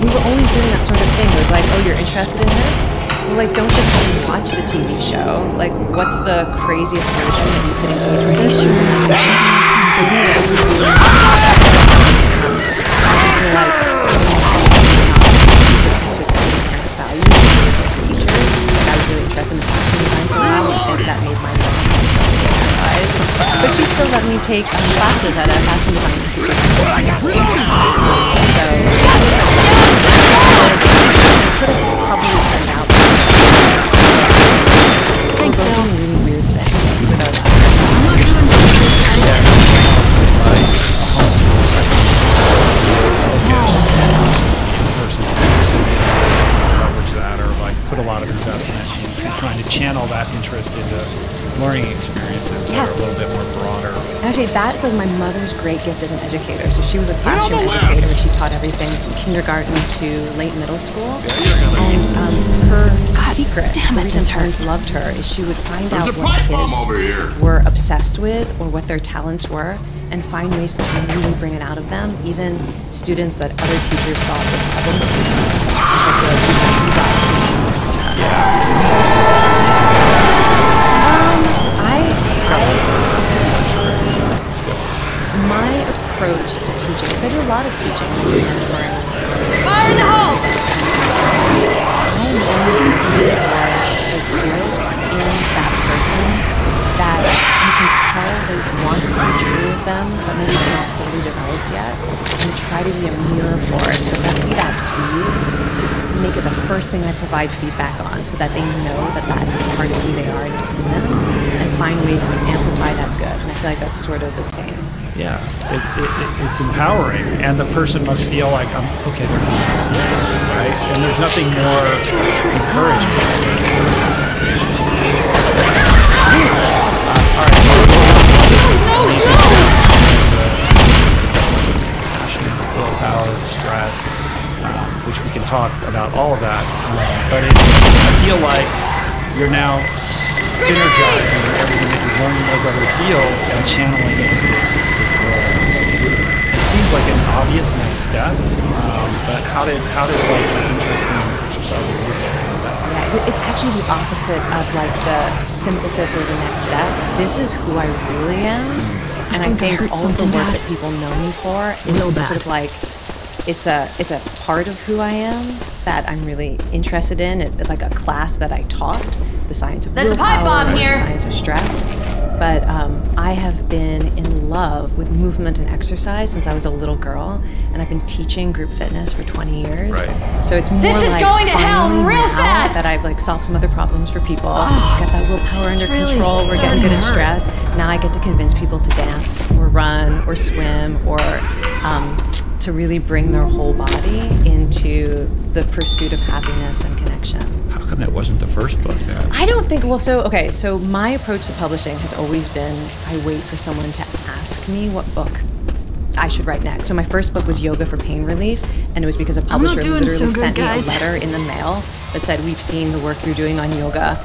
we were always doing that sort of thing. It was like, oh, you're interested in this? Well, like, don't just let me watch the TV show. Like, what's the craziest version that you could engage with? So we were always doing that. I feel like consistent with parents' values with teachers. I was really interested in fashion design for a while, and I think that made my mom eyes. But she still let me take classes at a fashion design institute. So I could have probably started out. Thanks, Bill. Doing really weird things without that. Leverage that, or like put a lot of investment into trying to channel that interest into learning experiences that are a little bit more broader. And actually, that's like my mother's great gift as an educator. So she was a classroom educator. She taught everything from kindergarten to late middle school. And her secret, the reason parents loved her, is she would find out what kids were obsessed with or what their talents were, and find ways to really bring it out of them. Even students that other teachers thought were problem students. My approach to teaching, because I do a lot of teaching. Fire in the hole! I am always looking for the good in that person that you can tell they want to be true with them, but maybe it's not fully developed yet, and try to be a mirror for it. So if I see that seed, to make it the first thing I provide feedback on, so that they know that that is part of who they are and it's in them, and find ways to amplify that good. And I feel like that's sort of the same. Yeah, it's empowering, and the person must feel like, okay, they're being received, right? And there's nothing more encouraging than that sensation. All right, passion, willpower, stress, which we can talk about all of that, but I feel like you're now synergizing everything that you've learned in those other fields and channeling it into this goal. It seems like an obvious next step, but how did like the interest in exercise come about? Yeah, it's actually the opposite of like the synthesis or the next step. This is who I really am, and I think all of the work that people know me for is sort of like it's a part of who I am, that I'm really interested in. It's like a class that I taught, the science of There's a willpower, pipe bomb here. the science of stress. But I have been in love with movement and exercise since I was a little girl, and I've been teaching group fitness for 20 years. Right. So it's more This is like going to hell finally real now fast. that I've like solved some other problems for people. Got that willpower this under is really control. We're getting starting good to at hurt. stress. Now I get to convince people to dance or run or swim or to really bring their whole body into the pursuit of happiness and connection. How come it wasn't the first book then? I don't think, well, so my approach to publishing has always been I wait for someone to ask me what book I should write next. So my first book was Yoga for Pain Relief, and it was because a publisher doing literally so good, sent me a guys. letter in the mail that said, we've seen the work you're doing on yoga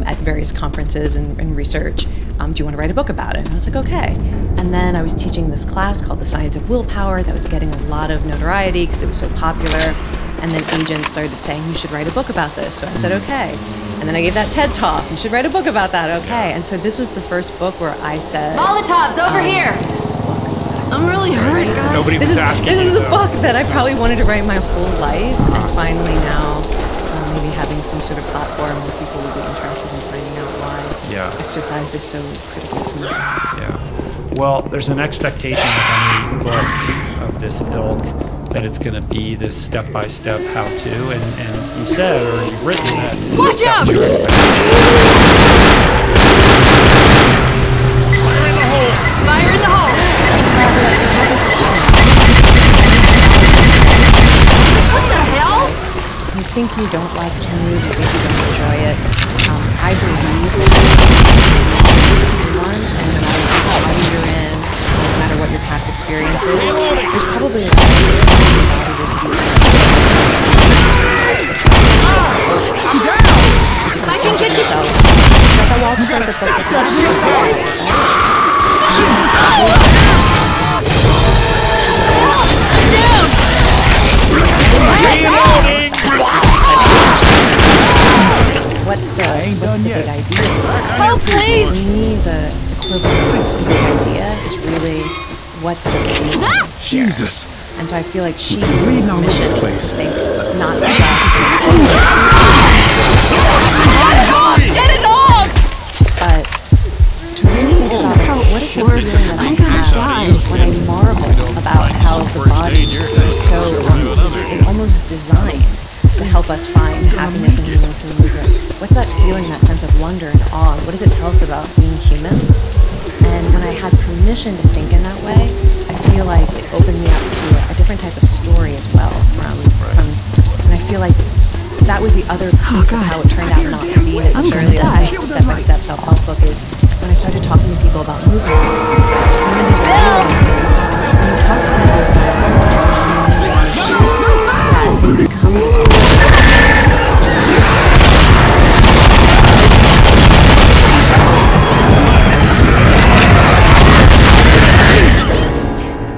at various conferences and research. Do you want to write a book about it? And I was like, okay. And then I was teaching this class called The Science of Willpower that was getting a lot of notoriety because it was so popular. And then agents started saying, you should write a book about this. So I said, okay. And then I gave that TED Talk. You should write a book about that. Okay. And so this was the first book where I said, Molotovs over here. I'm really hurt, guys. Nobody was asking this you, is the though. book that I probably wanted to write my whole life. And finally now, maybe having some sort of platform where people will be interested in finding out why exercise is so critical to me. Yeah. Well, there's an expectation with any book of this ilk that it's going to be this step-by-step how-to, and you said, or you've written that. Watch that out! was your expectation. Fire in the hole. What the hell? You think you don't like change, you think you don't enjoy it. I believe that everyone, and no matter what body you're in, no matter what your past experience is, there's probably a lot of things about it that If I can get you. you gotta stop that What's the big idea? Help, please. For me, the equivalent of the big idea is really what's the meaning. Jesus. And so I feel like she bleeding all over the mission place. to think not just Get it off! but to really think about what is the feeling that I have when I marvel about how the body is almost designed to help us find happiness and meaning through movement. What's that feeling, that sense of wonder and awe? What does it tell us about being human? And when I had permission to think in that way, I feel like it opened me up to a different type of story as well. And I feel like that was the other piece of how it turned out not to be necessarily a step-by-step self-help book is when I started talking to people about movement. One of these ideas is when you talk to people about that become this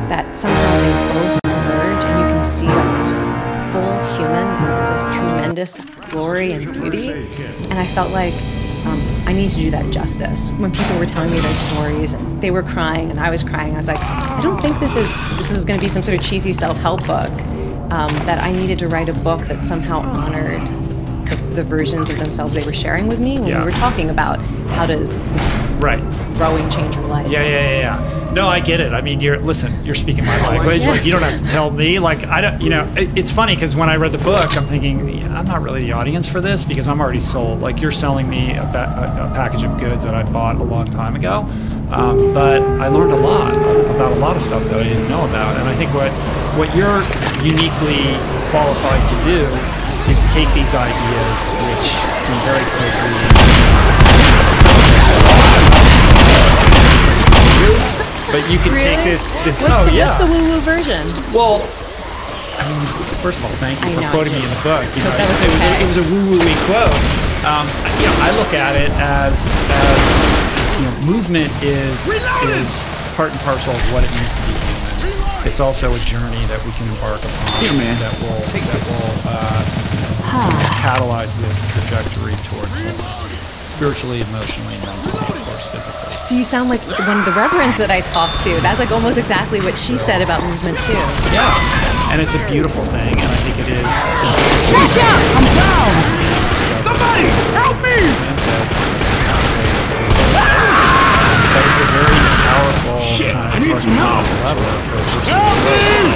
that somehow they both emerge and you can see this full human, this tremendous glory and beauty. And I felt like I need to do that justice. When people were telling me their stories and they were crying and I was crying, I was like, I don't think this is going to be some sort of cheesy self-help book. That I needed to write a book that somehow honored the versions of themselves they were sharing with me when we were talking about how does growing change your life. Yeah. No, I get it. I mean, you're speaking my language. Like, you don't have to tell me. Like, I don't. It's funny because when I read the book, I'm thinking I'm not really the audience for this because I'm already sold. Like, you're selling me a package of goods that I bought a long time ago. But I learned a lot about a lot of stuff that I didn't know about, and I think what you're uniquely qualified to do is take these ideas, which can very quickly. But you can take this. What's the woo-woo version? Well, I mean, first of all, thank you for quoting me in the book. It was a woo-woo-y quote. I look at it as movement is part and parcel of what it means to be human. It's also a journey that we can embark upon that will catalyze this trajectory toward wholeness, spiritually, emotionally, mentally, and of course, physically. So you sound like one of the reverends that I talked to. That's like almost exactly what she said about movement too. Yeah. and it's a beautiful thing, and I think it is. Stretch out! I'm down! Somebody help me! But it's a very powerful I need some help! lever for Help me!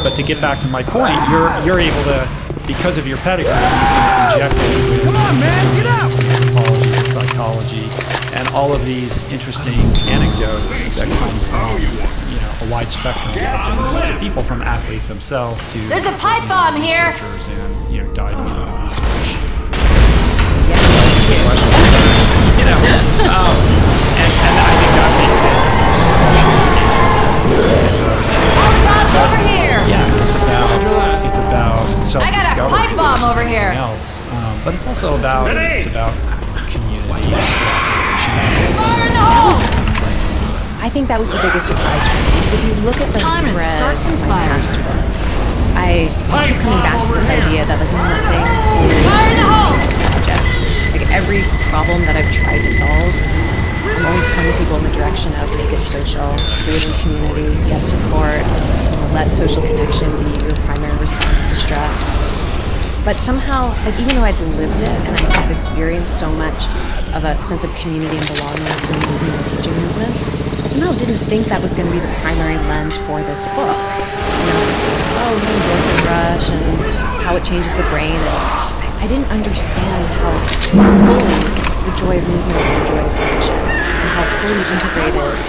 but to get back to my point, you're able to, because of your pedigree, you can inject it. Come on, man, get out! Anthropology, psychology, and all of these interesting anecdotes that come from a wide spectrum of different people, from athletes themselves to There's a pipe bomb here. researchers and diving into the research. And I think that makes it. Molotov's over here. Yeah, it's about self-discovery. I got a pipe bomb over here. Else, but it's also about community. Fire in the hole. I think that was the biggest surprise for me, because if you look at the Time to thread start some of my fires. past work, I keep coming back to this idea that like one thing is Fire in the hole. project. Like every problem that I've tried to solve, I'm always pointing people in the direction of make it social, do it in community, get support, let social connection be your primary response to stress. But somehow, like even though I'd lived it and I've experienced so much of a sense of community and belonging through the movement and teaching movement, I somehow didn't think that was going to be the primary lens for this book. And I was like, oh, the endorphin rush and how it changes the brain. And I didn't understand how fully the joy of movement is the joy of connection, and how fully integrated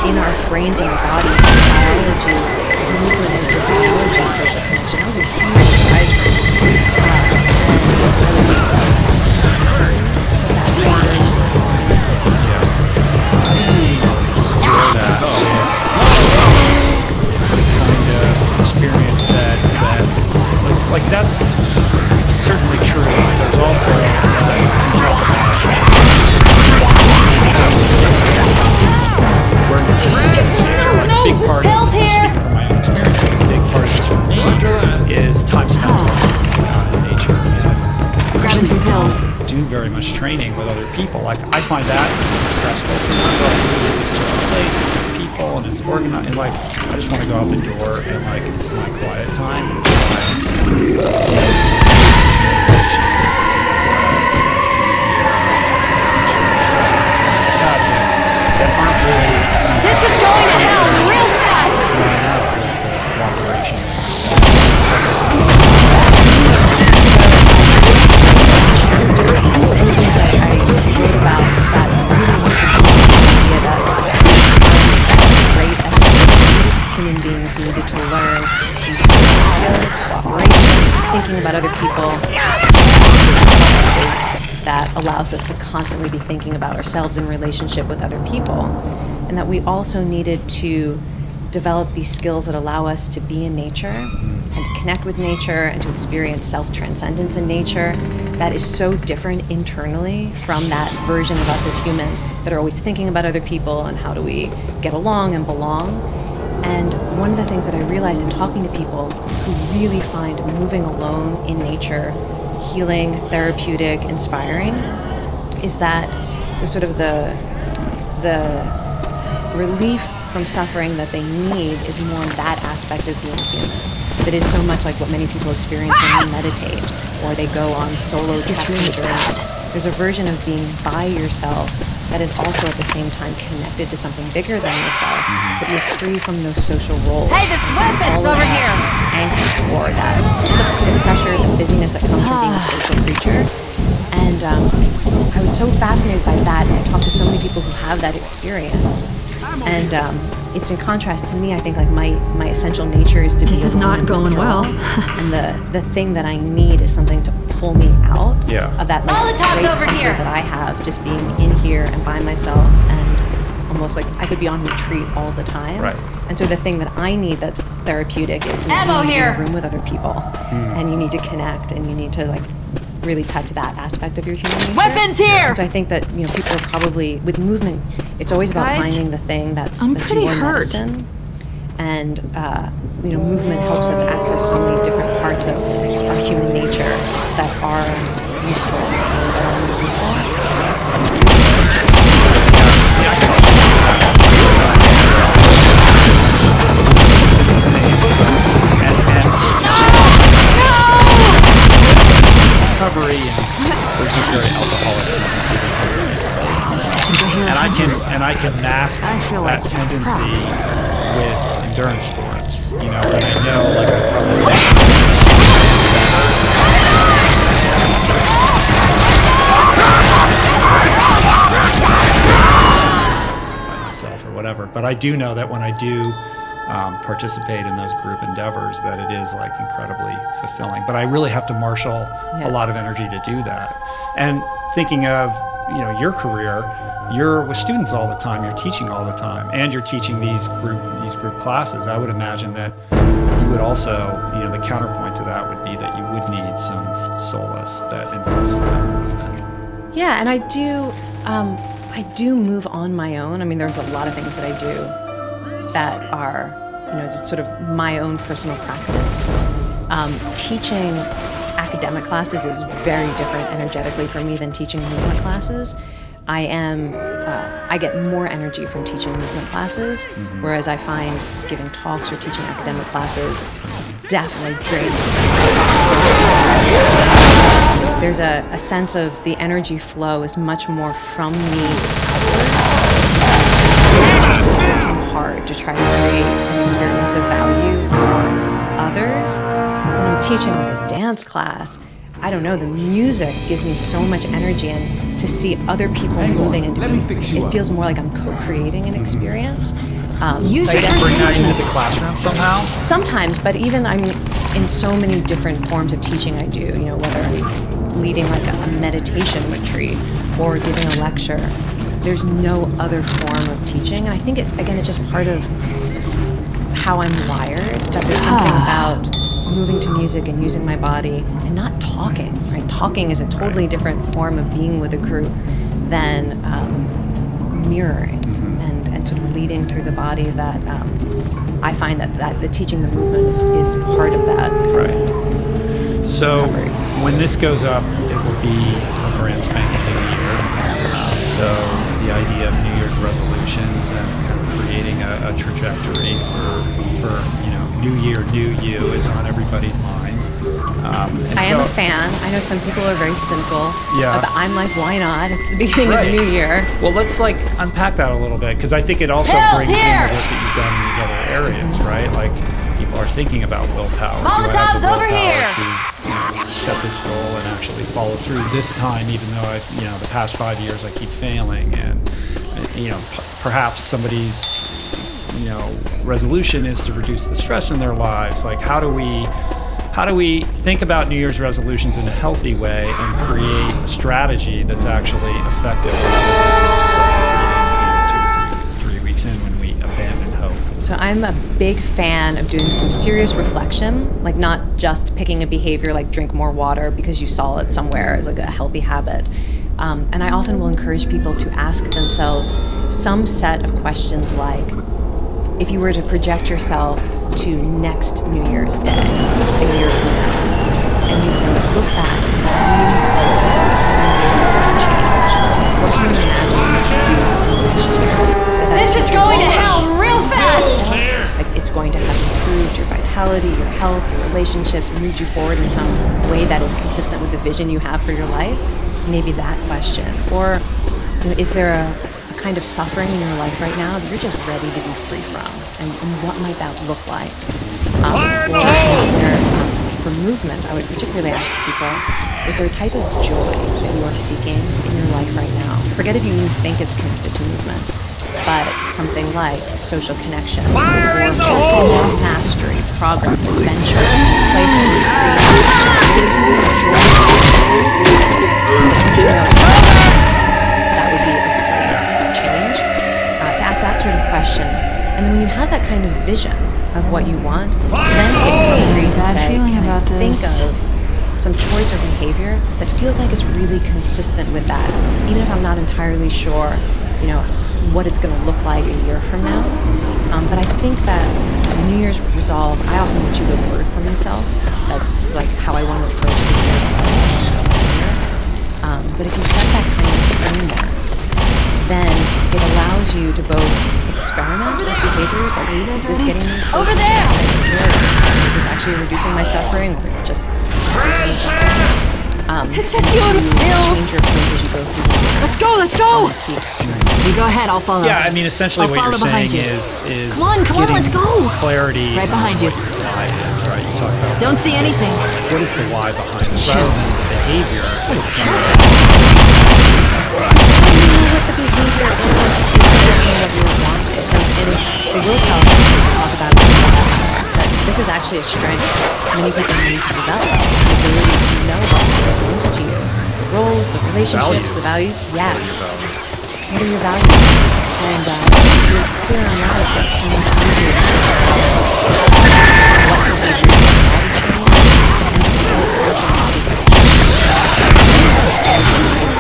in our brains and our bodies, biology, movement is the biology and social connection. That was a huge surprise for me. Experience that like that's certainly true. There's also where a big part of, speaking from my own experience, a big part of this for me is time spent in nature. And Grabbing some pills. do very much training with other people. Like I find that stressful. Sometimes I'll go to this certain place with people and it's organized, and like I just want to go out the door and like it's my quiet time. That aren't really This is going to hell real fast. cooperation. I wrote about that really idea that great activities human beings needed to learn these social skills, cooperation, thinking about other people, that allows us to constantly be thinking about ourselves in relationship with other people, and that we also needed to develop these skills that allow us to be in nature and to connect with nature and to experience self-transcendence in nature that is so different internally from that version of us as humans that are always thinking about other people and how do we get along and belong. And one of the things that I realized in talking to people who really find moving alone in nature healing, therapeutic, inspiring is that the sort of the relief from suffering that they need is more that aspect of being human. That is so much like what many people experience when they meditate or they go on solo testing journeys. There's a version of being by yourself that is also at the same time connected to something bigger than yourself, but you're free from those social roles. Hey, there's weapons over here. Angst or that the pressure, the busyness that comes from being a social creature. And I was so fascinated by that, and I talked to so many people who have that experience. And it's in contrast to me. I think like my essential nature is to be. This is not going well. And the thing that I need is something to pull me out of that like, Molotov's great over comfort here. that I have just being in here and by myself, and almost like I could be on retreat all the time. Right. And so the thing that I need that's therapeutic is Ammo you need to be here. in a room with other people, and you need to connect, and you need to like really touch that aspect of your human nature. Weapons here. So I think that people are probably with movement. It's always about Guys, finding the thing that's I'm that's pretty your hurt. medicine. And movement helps us access so many different parts of our human nature that are useful and that are meaningful. I can mask I feel that like tendency with endurance sports. You know, when I know like I probably by myself or whatever. But I do know that when I do participate in those group endeavors, that it is like incredibly fulfilling. But I really have to marshal a lot of energy to do that. And thinking of, you know, your career, you're with students all the time, you're teaching all the time, and you're teaching these group classes. I would imagine that you would also, you know, the counterpoint to that would be that you would need some solace that involves that movement. Yeah, and I do move on my own. I mean, there's a lot of things that I do that are, you know, just sort of my own personal practice. Teaching academic classes is very different energetically for me than teaching movement classes. I get more energy from teaching movement classes, whereas I find giving talks or teaching academic classes definitely drains me. There's a sense of the energy flow is much more from me outward. It's working hard to try to create an experience of value for others. When I'm teaching like a dance class, I don't know, the music gives me so much energy, and to see other people moving and it feels more like I'm co-creating an experience. So you can bring that into the classroom somehow? Sometimes, but even I'm in so many different forms of teaching I do, you know, whether I'm leading like a meditation retreat or giving a lecture, there's no other form of teaching. And I think it's just part of how I'm wired, that there's something about moving to music and using my body and not talking, right? Talking is a totally different form of being with a group than mirroring and sort of leading through the body. That I find that the teaching the movement is part of that. Right. So when this goes up, it will be a brand spanking new year. So the idea of New Year's resolutions and kind of creating a trajectory for you know, New Year, New You is on everybody's minds. I am a fan. I know some people are very cynical. Yeah. But I'm like, why not? It's the beginning of the new year. Well, let's like unpack that a little bit, because I think it also brings in the work that you've done in these other areas, right? Like people are thinking about willpower. Molotov's over here. To, you know, set this goal and actually follow through this time, even though the past 5 years I keep failing, and you know, perhaps somebody's resolution is to reduce the stress in their lives. Like how do we think about New Year's resolutions in a healthy way and create a strategy that's actually effective rather than self-defeating, 2 or 3 weeks in when we abandon hope? So I'm a big fan of doing some serious reflection, like not just picking a behavior like drink more water because you saw it somewhere as like a healthy habit. And I often will encourage people to ask themselves some set of questions like, if you were to project yourself to next New Year's Day, a year from now, and you can look back and what can you imagine you should do next year? This is going to hell real fast! Like it's going to have improved your vitality, your health, your relationships, moved you forward in some way that is consistent with the vision you have for your life. Maybe that question. Or is there a kind of suffering in your life right now that you're just ready to be free from? And what might that look like? For movement, I would particularly ask people, is there a type of joy that you are seeking in your life right now? Forget if you think it's connected to movement, but something like social connection, or mastery, progress, adventure, playfulness, that would be a great change. To ask that sort of question, and then when you have that kind of vision of what you want, then get concrete and say, think of some choice or behavior that feels like it's really consistent with that, even if I'm not entirely sure, what it's going to look like a year from now. But I think that New Year's resolve, I often would choose a word for myself. That's like how I want to approach the year. But if you set that kind of framework, then it allows you to both experiment with behaviors, like, is this getting me over there? Is this actually reducing my suffering, or just increasing my suffering? It's just you and Bill. Change your approach as you go through the year. Let's go! Keep You go ahead, I'll follow. Yeah, I mean, essentially I'll what you're follow behind saying you. is Come on, getting let's go. clarity Right behind on you. what your why is, right? You talk about Don't see anything. what is the why behind this, rather than the behavior. What the behavior is what you want. And the willpower we talk about it a lot, that this is actually a strength many people need to develop. The ability to know what matters most to you. The roles, the relationships, the values. Yes. What are your values? And if you're clear on that, it's so much easier to figure out what behaviors your body change and what actions to take.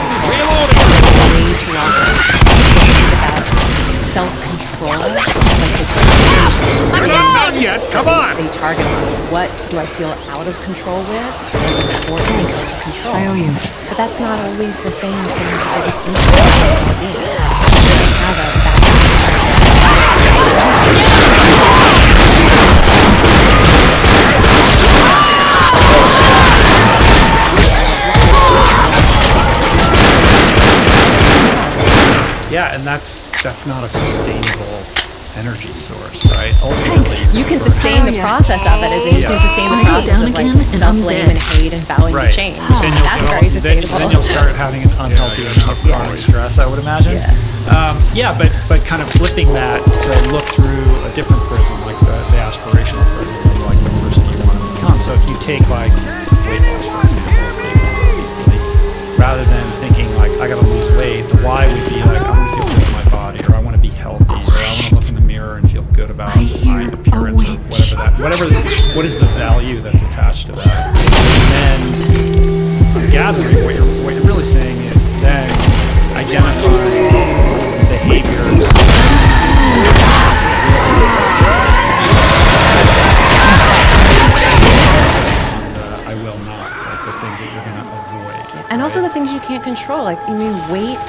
Way too often think about self-control. I'm not yet. Come on. They target what do I feel out of control with, or self-control. I owe you. But that's not always the thing that's going to have the biggest impact on your well-being. They have a Yeah, and that's not a sustainable energy source, right? Ultimately, you can sustain the process of it, as in you can sustain the I go process down of like again and I'm self-blame dead. and hate and vowing right. to change. Then you'll That's get very all- sustainable. Then you'll start having an unhealthy amount of chronic stress, I would imagine. Yeah. But kind of flipping that to look through a different prism, like the aspirational prism of like the person you want to become. So if you take like weight loss, for example, obesity, rather than thinking like I got to lose weight, the why would be like I want to feel good in my body, or I want to be healthy, or I want to look in the mirror and feel good about my appearance, or what is the value that's attached to that. And then I'm gathering what you're really saying is then identifying behaviors. I will nots, like the things that you're going to avoid. And also the things you can't control. Like, I mean, weight,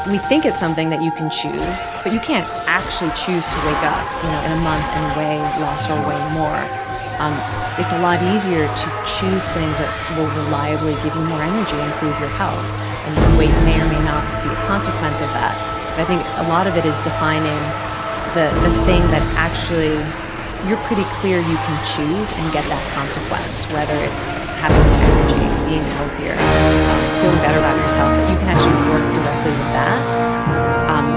we think it's something that you can choose, but you can't actually choose to wake up, in a month and weigh less or weigh more. It's a lot easier to choose things that will reliably give you more energy, improve your health. And your weight may or may not be a consequence of that. But I think a lot of it is defining the thing that actually you're pretty clear you can choose and get that consequence, whether it's having more energy, being healthier, feeling better about yourself, that you can actually work directly with that,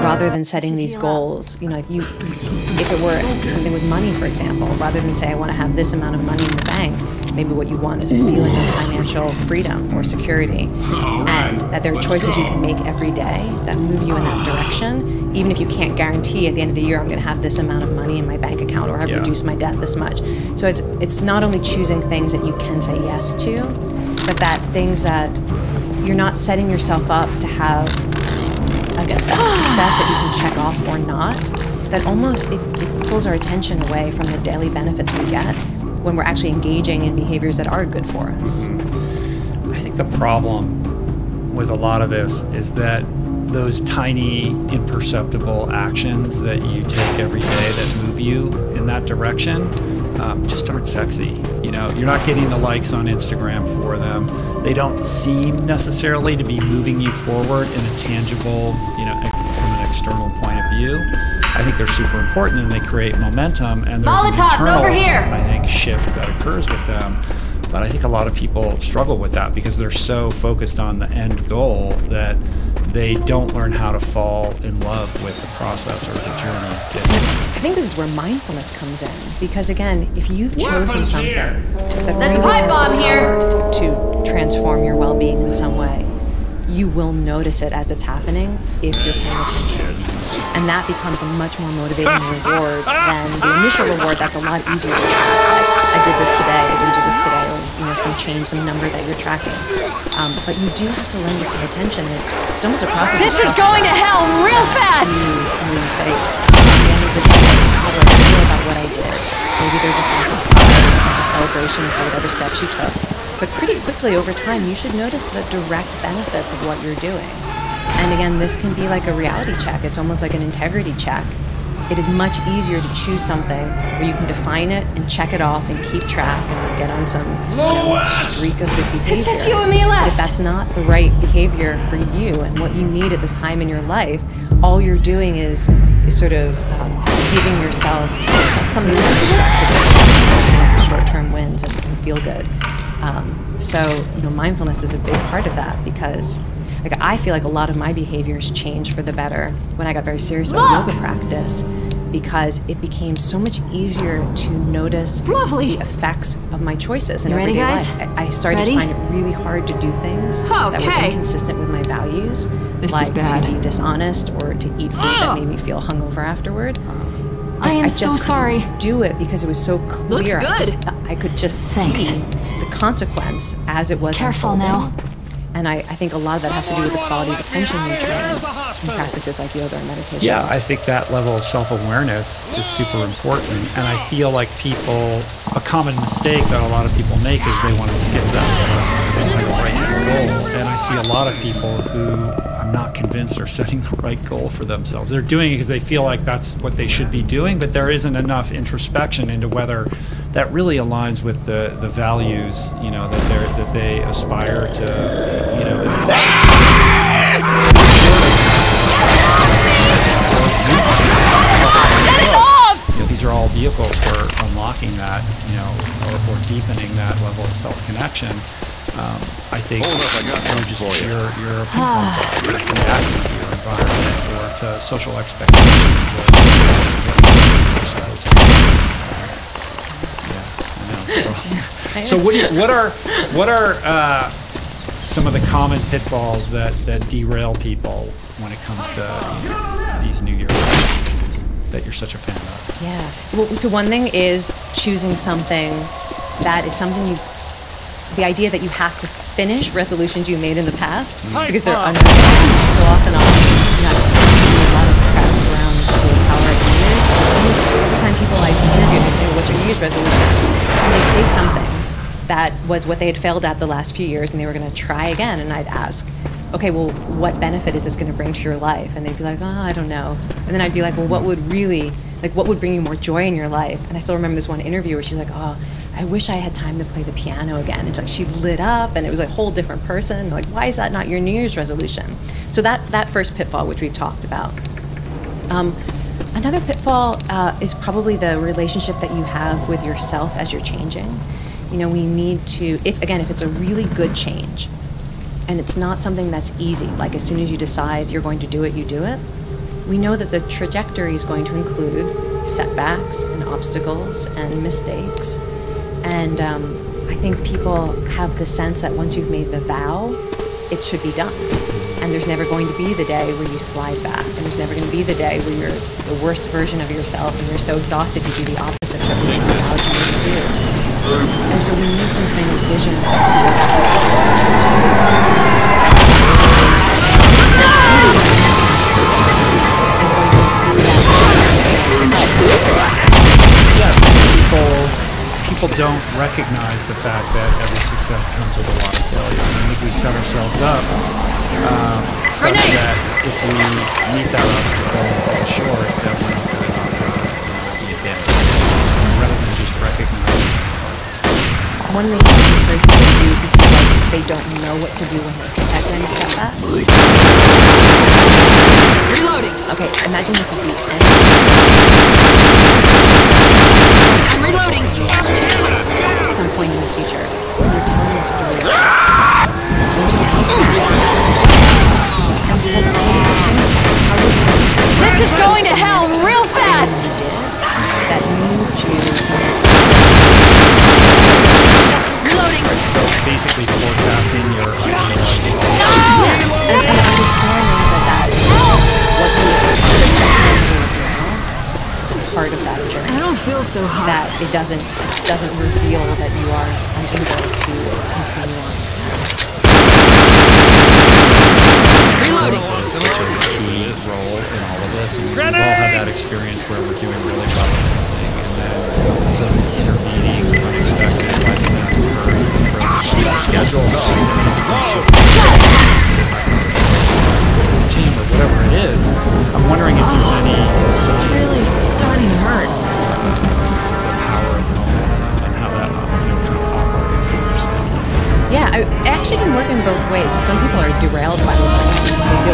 rather than setting these goals. If it were something with money, for example, rather than say, I want to have this amount of money in the bank, maybe what you want is a feeling of financial freedom or security, and that there are choices you can make every day that move you in that direction, even if you can't guarantee at the end of the year I'm going to have this amount of money in my bank account or have reduced my debt this much. So it's not only choosing things that you can say yes to, but that things that you're not setting yourself up to have a success that you can check off or not, that almost it pulls our attention away from the daily benefits we get when we're actually engaging in behaviors that are good for us. I think the problem with a lot of this is that those tiny, imperceptible actions that you take every day that move you in that direction just aren't sexy. You're not getting the likes on Instagram for them. They don't seem necessarily to be moving you forward in a tangible, from an external point of view. I think they're super important and they create momentum, and there's an Molotovs internal, over here. I think, shift that occurs with them. But I think a lot of people struggle with that because they're so focused on the end goal that they don't learn how to fall in love with the process or the journey of getting there. I think this is where mindfulness comes in, because again, if you've chosen something that There's a really pipe has bomb the here. power to transform your well-being in some way, you will notice it as it's happening if you're paying attention. And that becomes a much more motivating reward than the initial reward that's a lot easier to track. Like, I did this today, I didn't do this today, or some change, some number that you're tracking. But you do have to learn to pay attention. It's almost a process. This is going to hell real fast! And you say, at the end of the day, how do I feel about what I did? Maybe there's a sense of pride, a sense of celebration for whatever steps you took. But pretty quickly over time, you should notice the direct benefits of what you're doing. And again, this can be like a reality check. It's almost like an integrity check. it is much easier to choose something where you can define it and check it off and keep track and get on some streak of good behavior. It's just you and me But left. if that's not the right behavior for you and what you need at this time in your life, all you're doing is sort of giving yourself something that's short-term wins and feel good. So mindfulness is a big part of that, because I feel like a lot of my behaviors changed for the better when I got very serious about yoga practice, because it became so much easier to notice the effects of my choices in You ready, everyday guys? life. I started to find it really hard to do things that were Okay. inconsistent with my values, This like is bad. to be dishonest or to eat food that made me feel hungover afterward. I am just so couldn't sorry. do it because it was so clear. Looks good. I could just Thanks. see the consequence as it was Careful unfolding. now. And I think a lot of that has to do with the quality of attention you train in practices like yoga and meditation. Yeah, I think that level of self-awareness is super important. And I feel like a common mistake that a lot of people make is they want to skip that right goal. And I see a lot of people who I'm not convinced are setting the right goal for themselves. They're doing it because they feel like that's what they should be doing, but there isn't enough introspection into whether that really aligns with the values, that they aspire to, these are all vehicles for unlocking that, or deepening that level of self-connection. I think you're a ping pong ball. You're reacting to your environment or to social expectations. So what are some of the common pitfalls that derail people when it comes to these New Year's resolutions that you're such a fan of? Yeah. Well, so one thing is choosing something that is something the idea that you have to finish resolutions you made in the past because they're unrealistic. So often I'll see a lot of press around willpower ideas. Every time people I interview, they say, "What's your New Year's resolution?" And they say something that was what they had failed at the last few years and they were going to try again. And I'd ask, okay, well, what benefit is this going to bring to your life? And they'd be like, oh, I don't know. And then I'd be like, well, what would bring you more joy in your life? And I still remember this one interview where she's like, oh, I wish I had time to play the piano again. It's like she lit up and it was a whole different person. Like, why is that not your New Year's resolution? So that first pitfall, which we've talked about. Another pitfall is probably the relationship that you have with yourself as you're changing. We need to, if it's a really good change, and it's not something that's easy, like as soon as you decide you're going to do it, you do it, we know that the trajectory is going to include setbacks and obstacles and mistakes. And I think people have the sense that once you've made the vow, it should be done. And there's never going to be the day where you slide back. And there's never going to be the day where you're the worst version of yourself and you're so exhausted to do the opposite of what you allowed you to do. And so we need some kind of vision People don't recognize the fact that every success comes with a lot of failure. I think we set ourselves up such that if we meet that obstacle and fall short, that we're not going to be again. Rather than just recognize it. One thing I encourage people to do because they don't know what to do when they hit that kind of setback. Reloading. Okay, imagine this is the end. I'm reloading. At some point in the future, when you're telling a story. This is going to hell real fast. That moved you. Reloading. So basically forecasting your ideas. And understanding that what you is a part of that journey. I don't feel so hot. That it doesn't reveal that you are unable to continue on. Reloading. It's such a key role in all of this. And we've all had that experience where we're doing really well at something, and then some intervening, unexpected life event occurs and throws our schedule. Gym or whatever it is. I'm wondering if there's any. This is really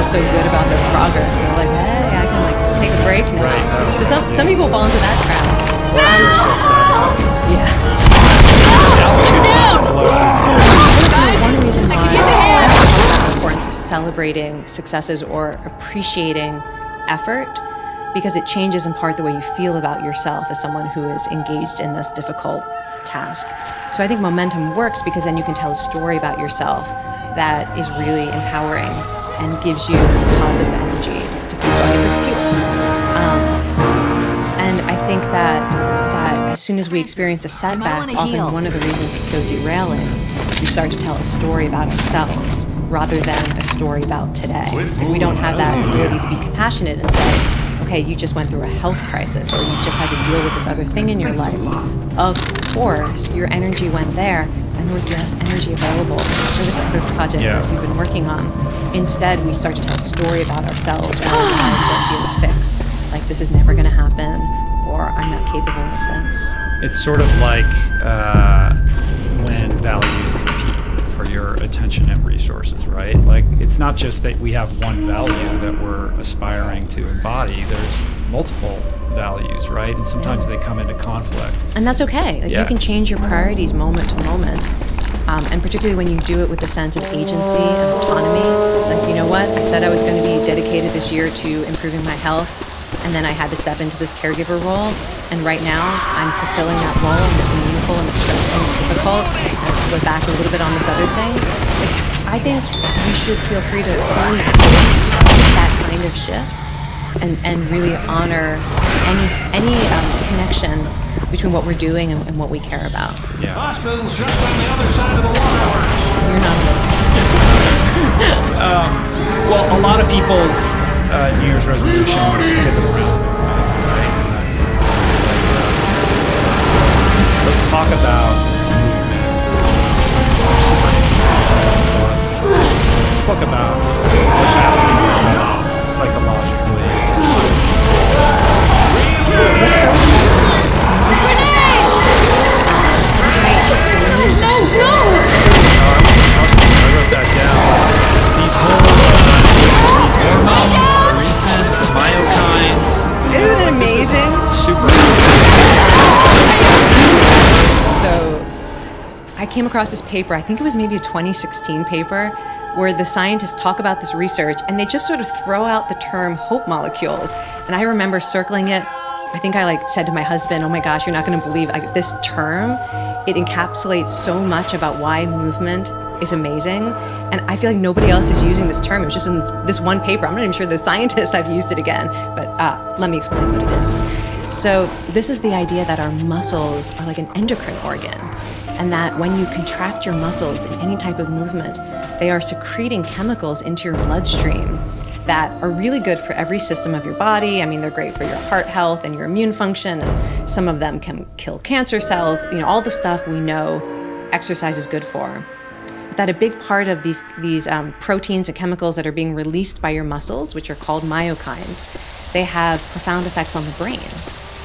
so good about their progress. They're like, hey, I can like take a break now. Right. So some people fall into that trap. You're so sad. Yeah. Guys, One reason I why could use a hand. I talk about the importance of celebrating successes or appreciating effort, because it changes in part the way you feel about yourself as someone who is engaged in this difficult task. So I think momentum works because then you can tell a story about yourself that is really empowering and gives you positive energy to keep going. It's like fuel. And I think that as soon as we experience a setback, wanna often heal. one of the reasons it's so derailing is we start to tell a story about ourselves rather than a story about today. Like, we don't have that ability to be compassionate and say, okay, you just went through a health crisis, or you just had to deal with this other thing in your life. Of course, your energy went there, and there was less energy available for this other project that we've been working on. Instead, we start to tell a story about ourselves or our lives that feels fixed. Like, this is never going to happen, or I'm not capable of this. It's sort of like when values compete for your attention and resources, right? Like, it's not just that we have one value that we're aspiring to embody. There's multiple values, right? And sometimes they come into conflict. And that's okay. Like, you can change your priorities moment to moment. And particularly when you do it with a sense of agency and autonomy. Like, you know what? I said I was going to be dedicated this year to improving my health, and then I had to step into this caregiver role. And right now, I'm fulfilling that role, and it's meaningful, and it's stressful, and it's difficult. I've slid back a little bit on this other thing. Like, I think we should feel free to fully embrace that kind of shift and really honor any connection between what we're doing and what we care about. Yeah. Hospital's just on the other side of the water. You're not Well, a lot of people's New Year's resolutions pivot around movement, right? And that's let's talk about movement. Let's talk about what's happening with us psychologically. Let's start with No! I wrote that down. These hormones, recent myokines. Isn't it amazing? Super. So I came across this paper, I think it was maybe a 2016 paper, where the scientists talk about this research and they just sort of throw out the term hope molecules. And I remember circling it. I think I said to my husband, oh my gosh, you're not going to believe this term. It encapsulates so much about why movement is amazing. And I feel like nobody else is using this term. It was just in this one paper. I'm not even sure the scientists have used it again, but let me explain what it is. So this is the idea that our muscles are like an endocrine organ, and that when you contract your muscles in any type of movement, they are secreting chemicals into your bloodstream that are really good for every system of your body. I mean, they're great for your heart health and your immune function, and some of them can kill cancer cells, all the stuff we know exercise is good for. But that a big part of these proteins and chemicals that are being released by your muscles, which are called myokines, they have profound effects on the brain.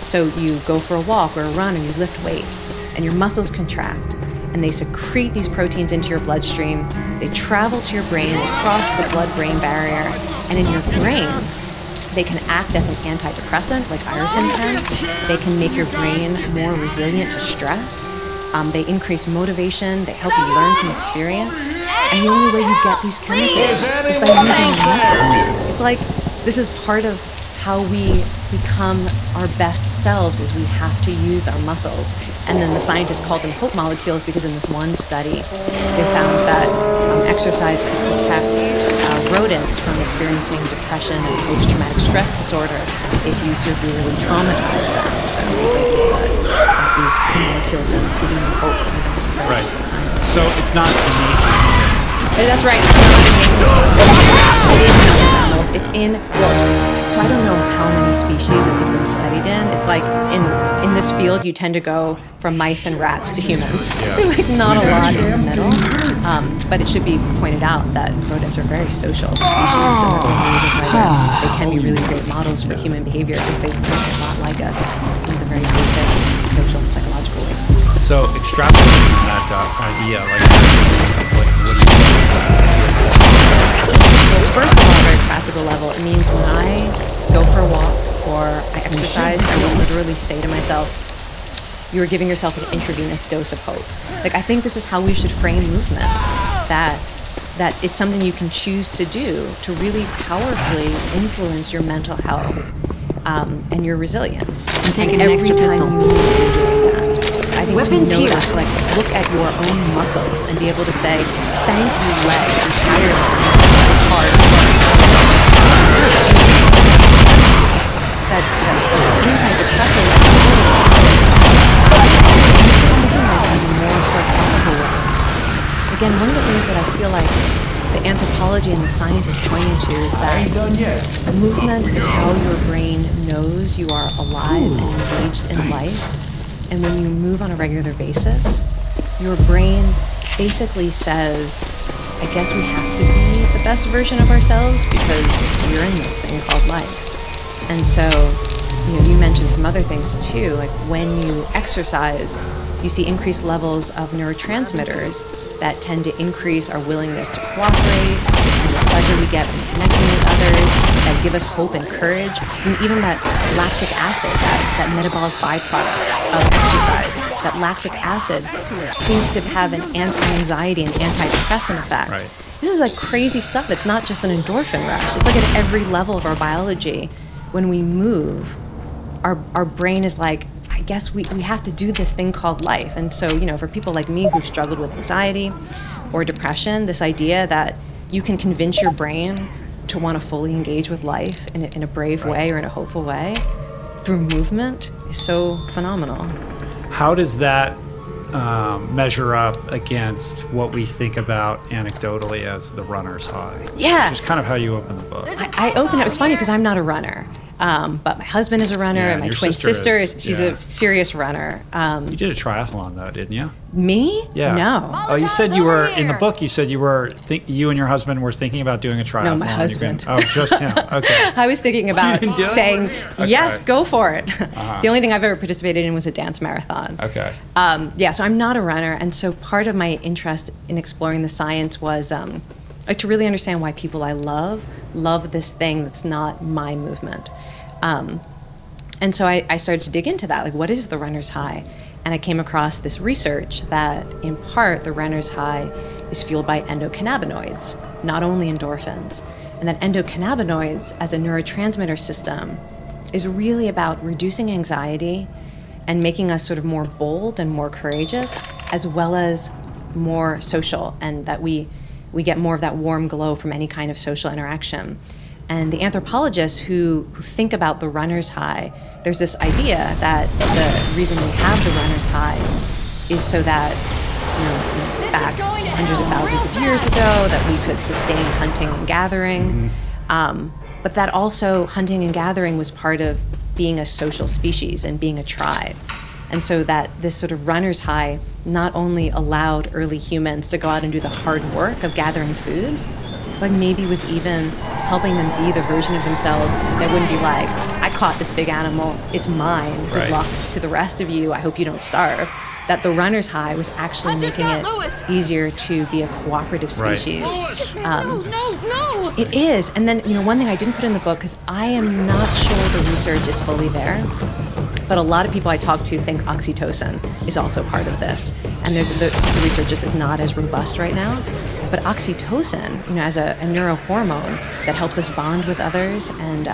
So you go for a walk or a run, or you lift weights, and your muscles contract, and they secrete these proteins into your bloodstream. They travel to your brain, they cross the blood-brain barrier, and in your brain, they can act as an antidepressant, like irisin can. They can make your brain more resilient to stress. They increase motivation. They help you learn from experience. And the only way you get these chemicals is by using your muscles. It's like this is part of how we become our best selves, is we have to use our muscles. And then the scientists called them hope molecules because in this one study, they found that exercise could protect rodents from experiencing depression and post-traumatic stress disorder if you severely traumatize them. So these molecules are giving them hope. Right. So it's not innate. That's right. It's in, so I don't know how many species this has been studied in. It's like in this field, you tend to go from mice and rats to humans. There's not a lot in the middle. But it should be pointed out that rodents are very social species. And one reason why they can be really great models for human behavior because they look a lot like us. Some of the very basic social and psychological ways. So extrapolating that idea, what do you think? Well, first of all, very practical level, it means when I go for a walk or I exercise, I will literally say to myself, you are giving yourself an intravenous dose of hope. Like, I think this is how we should frame movement, that it's something you can choose to do to really powerfully influence your mental health and your resilience. I'm taking an Every extra time pistol. you move, you're doing that. I think Weapons to know here. that, to like look at your own muscles and be able to say, thank you, legs, I'm tired of this hard that antidepressant more philosophical way. Again, one of the things that I feel like the anthropology and the science is pointing to is that movement is how your brain knows you are alive and engaged in life. And when you move on a regular basis, your brain basically says, I guess we have to be the best version of ourselves because we're in this thing called life. And so, you mentioned some other things too, like when you exercise, you see increased levels of neurotransmitters that tend to increase our willingness to cooperate and the pleasure we get from connecting with others, that give us hope and courage, and even that lactic acid, that metabolic byproduct of exercise. That lactic acid seems to have an anti-anxiety and antidepressant effect. Right. This is like crazy stuff. It's not just an endorphin rush. It's like at every level of our biology. When we move, our brain is like, I guess we have to do this thing called life. And so, for people like me who've struggled with anxiety or depression, this idea that you can convince your brain to want to fully engage with life in a brave way or in a hopeful way through movement is so phenomenal. How does that measure up against what we think about anecdotally as the runner's high? Yeah. Which is kind of how you open the book. I opened it. It was funny because I'm not a runner. But my husband is a runner, Yeah, and my your twin sister sister, is, she's yeah. a serious runner. You did a triathlon though, didn't you? Me? Yeah. No. Oh, you said you were over in the here. book. You said you and your husband were thinking about doing a triathlon. No, my You've husband. Oh, just him. Okay. I was thinking about didn't do it? saying, yes, Okay. go for it. The only thing I've ever participated in was a dance marathon. Okay. So I'm not a runner. And so part of my interest in exploring the science was like to really understand why people I love this thing that's not my movement. And so I started to dig into that, like what is the runner's high? And I came across this research that in part the runner's high is fueled by endocannabinoids, not only endorphins. And that endocannabinoids as a neurotransmitter system is really about reducing anxiety and making us sort of more bold and more courageous, as well as more social, and that we get more of that warm glow from any kind of social interaction. And the anthropologists who think about the runner's high, there's this idea that the reason we have the runner's high is so that, back hundreds of thousands of years ago, that we could sustain hunting and gathering. But that also hunting and gathering was part of being a social species and being a tribe. And so that this sort of runner's high not only allowed early humans to go out and do the hard work of gathering food, but maybe was even helping them be the version of themselves that wouldn't be like, I caught this big animal, it's mine, good Right. luck to the rest of you, I hope you don't starve. That the runner's high was actually making it easier to be a cooperative Right. species. No! It is. And then, one thing I didn't put in the book, because I am not sure the research is fully there, but a lot of people I talk to think oxytocin is also part of this. And the research just is not as robust right now. But oxytocin, as a neurohormone that helps us bond with others and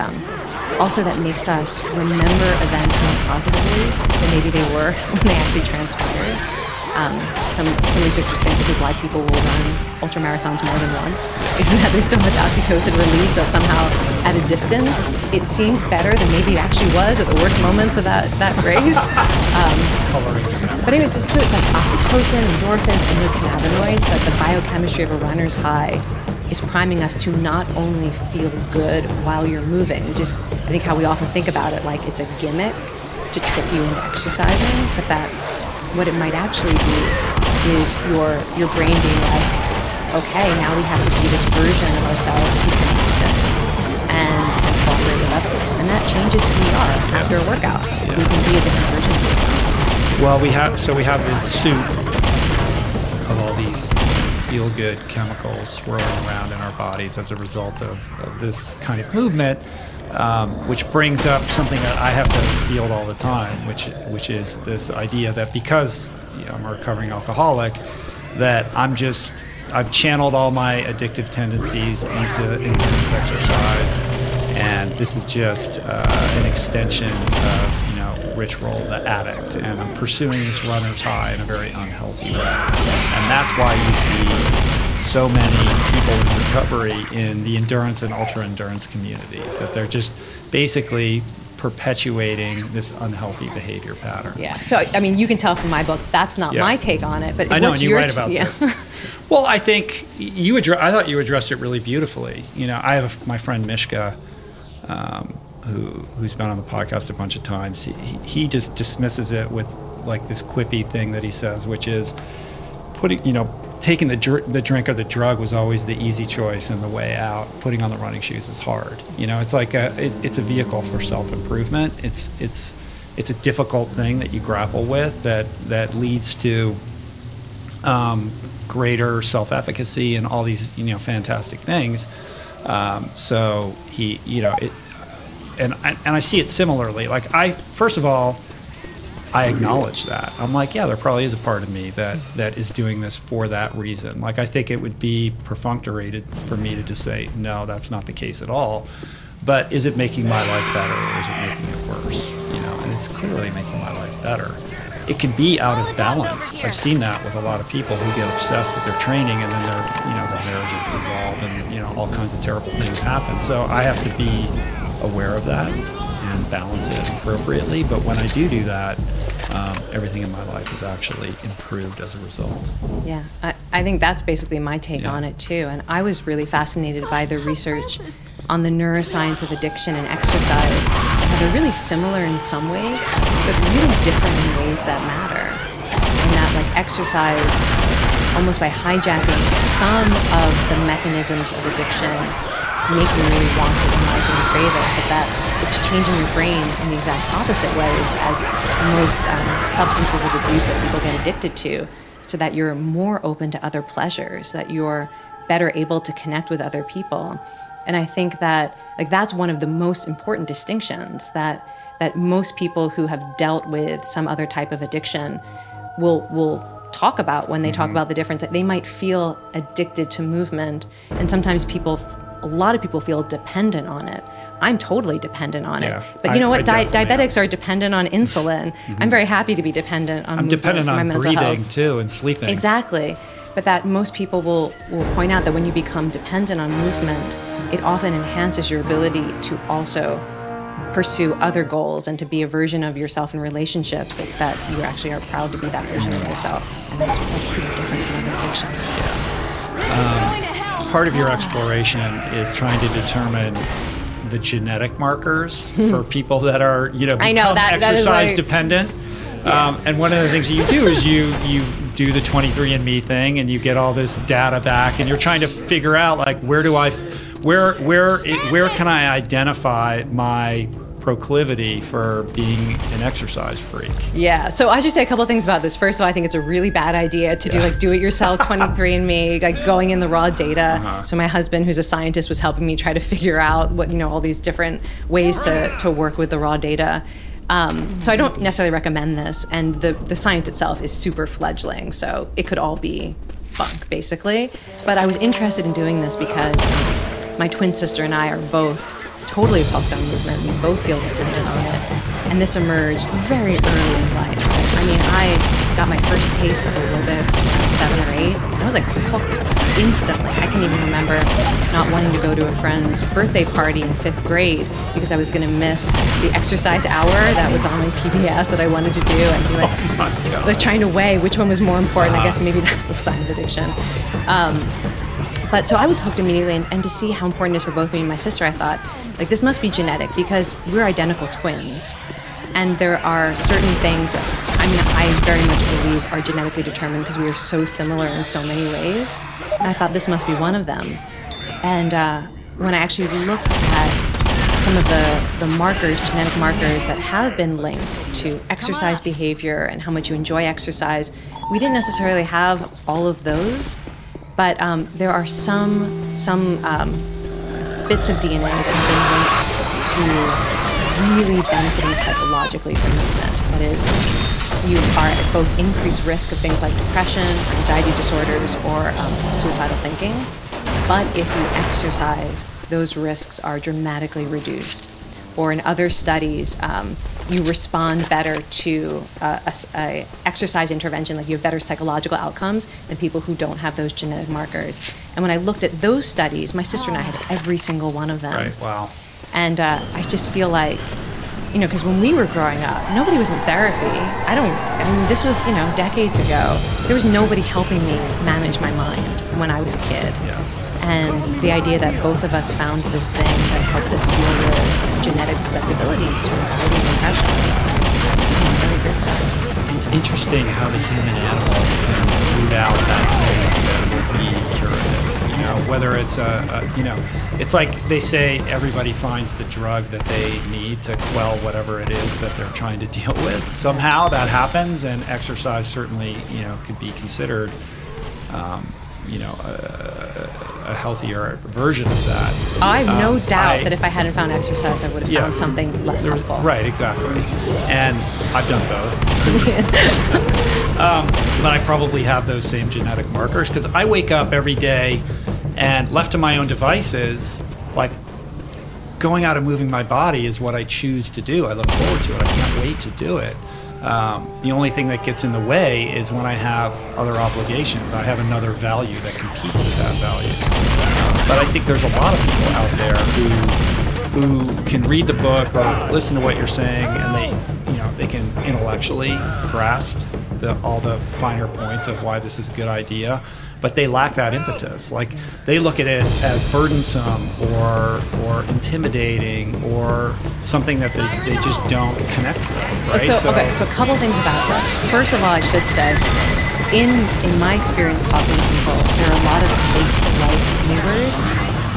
also that makes us remember events more positively than maybe they were when they actually transpired. Some researchers think this is why people will run ultramarathons more than once, is that there's so much oxytocin released that somehow at a distance it seems better than maybe it actually was at the worst moments of that race. But anyways, so like oxytocin, endorphins, endocannabinoids, that the biochemistry of a runner's high is priming us to not only feel good while you're moving, which is I think how we often think about it, like it's a gimmick to trick you into exercising, but that what it might actually be is your brain being like, okay, now we have to be this version of ourselves who can persist and cooperate with others. And that changes who we are after a workout. We can be a different version of ourselves. Well, we have this soup of all these feel-good chemicals swirling around in our bodies as a result of this kind of movement, which brings up something that I have to field all the time, which is this idea that because I'm a recovering alcoholic, that I've channeled all my addictive tendencies into endurance exercise, and this is just an extension of Rich Roll, the addict, and I'm pursuing this runner's high in a very unhealthy way. And that's why you see so many people in recovery in the endurance and ultra-endurance communities, that they're just basically perpetuating this unhealthy behavior pattern. Yeah. So, I mean, you can tell from my book, that's not my take on it, but I know, what's and you your write about this. Well, I think I thought you addressed it really beautifully. I have my friend Mishka, who's been on the podcast a bunch of times. He just dismisses it with like this quippy thing that he says, which is taking the drink or the drug was always the easy choice, and the way out, putting on the running shoes, is hard. It's like it's a vehicle for self-improvement. It's a difficult thing that you grapple with that leads to greater self-efficacy and all these fantastic things. So he and I see it similarly. Like first of all, I acknowledge that. I'm like, yeah, there probably is a part of me that is doing this for that reason. Like, I think it would be perfunctory for me to just say, no, that's not the case at all. But is it making my life better, or is it making it worse? And it's clearly making my life better. It can be out of balance. I've seen that with a lot of people who get obsessed with their training, and then their marriages dissolve, and all kinds of terrible things happen. So I have to be aware of that and balance it appropriately. But when I do that, everything in my life is actually improved as a result. Yeah, I think that's basically my take on it too. And I was really fascinated by the research on the neuroscience of addiction and exercise. How they're really similar in some ways, but really different in ways that matter. And that, like, exercise, almost by hijacking some of the mechanisms of addiction, make you really want it and like it and crave it, but that it's changing your brain in the exact opposite ways as most substances of abuse that people get addicted to, so that you're more open to other pleasures, that you're better able to connect with other people. And I think that, like, that's one of the most important distinctions that most people who have dealt with some other type of addiction will talk about when they talk about the difference. They might feel addicted to movement, and sometimes a lot of people feel dependent on it. I'm totally dependent on it. But you know what? Diabetics are dependent on insulin. I'm very happy to be dependent on movement. I'm dependent on my mental breathing health. too, and sleeping. Exactly. But that most people will point out that when you become dependent on movement, it often enhances your ability to also pursue other goals and to be a version of yourself in relationships that you actually are proud to be that version of yourself. And that's pretty different from other addictions. Part of your exploration is trying to determine the genetic markers for people that are, become exercise dependent. And one of the things that you do is you do the 23andMe thing, and you get all this data back, and you're trying to figure out, like, where can I identify my proclivity for being an exercise freak? Yeah, so I should say a couple of things about this. First of all, I think it's a really bad idea to do it yourself 23andMe, like going in the raw data. So my husband, who's a scientist, was helping me try to figure out what, all these different ways to work with the raw data. So I don't necessarily recommend this, and the science itself is super fledgling, so it could all be bunk, basically. But I was interested in doing this because my twin sister and I are both totally hooked on movement. We both feel dependent on it. And this emerged very early in life. I mean, I got my first taste of aerobics when I was 7 or 8. And I was like hooked instantly. I can even remember not wanting to go to a friend's birthday party in 5th grade because I was going to miss the exercise hour that was on like PBS that I wanted to do. And be like trying to weigh which one was more important. I guess maybe that's a sign of addiction. But so I was hooked immediately, and to see how important it is for both me and my sister, I thought, like, this must be genetic because we're identical twins. And there are certain things, I very much believe are genetically determined because we are so similar in so many ways. And I thought this must be one of them. And when I actually looked at some of the markers, genetic markers that have been linked to exercise behavior and how much you enjoy exercise, we didn't necessarily have all of those. But there are some bits of DNA that have been linked to really benefiting psychologically from movement. That is, you are at both increased risk of things like depression, anxiety disorders, or suicidal thinking. But if you exercise, those risks are dramatically reduced. Or in other studies, you respond better to a exercise intervention, like you have better psychological outcomes than people who don't have those genetic markers. And when I looked at those studies, my sister and I had every single one of them. Right, wow. And I just feel like, because when we were growing up, nobody was in therapy. I mean, this was, decades ago. There was nobody helping me manage my mind when I was a kid. Yeah. And the idea that both of us found this thing that helped us deal with genetic susceptibilities to anxiety and depression. I'm really grateful. It's interesting how the human animal can root out that thing that would be curative. Whether it's it's like they say everybody finds the drug that they need to quell whatever it is that they're trying to deal with. Somehow that happens, and exercise certainly, could be considered, a healthier version of that. I have no doubt that if I hadn't found exercise, I would have found something less helpful. Right, exactly. And I've done both. But I probably have those same genetic markers because I wake up every day and left to my own devices, like going out and moving my body is what I choose to do. I look forward to it. I can't wait to do it. The only thing that gets in the way is when I have other obligations. I have another value that competes with that value. But I think there's a lot of people out there who can read the book or listen to what you're saying, and they can intellectually grasp all the finer points of why this is a good idea, but they lack that impetus. Like, they look at it as burdensome or intimidating or something that they just don't connect with, right? So a couple things about this. First of all, I should say, in my experience talking to people, there are a lot of late life movers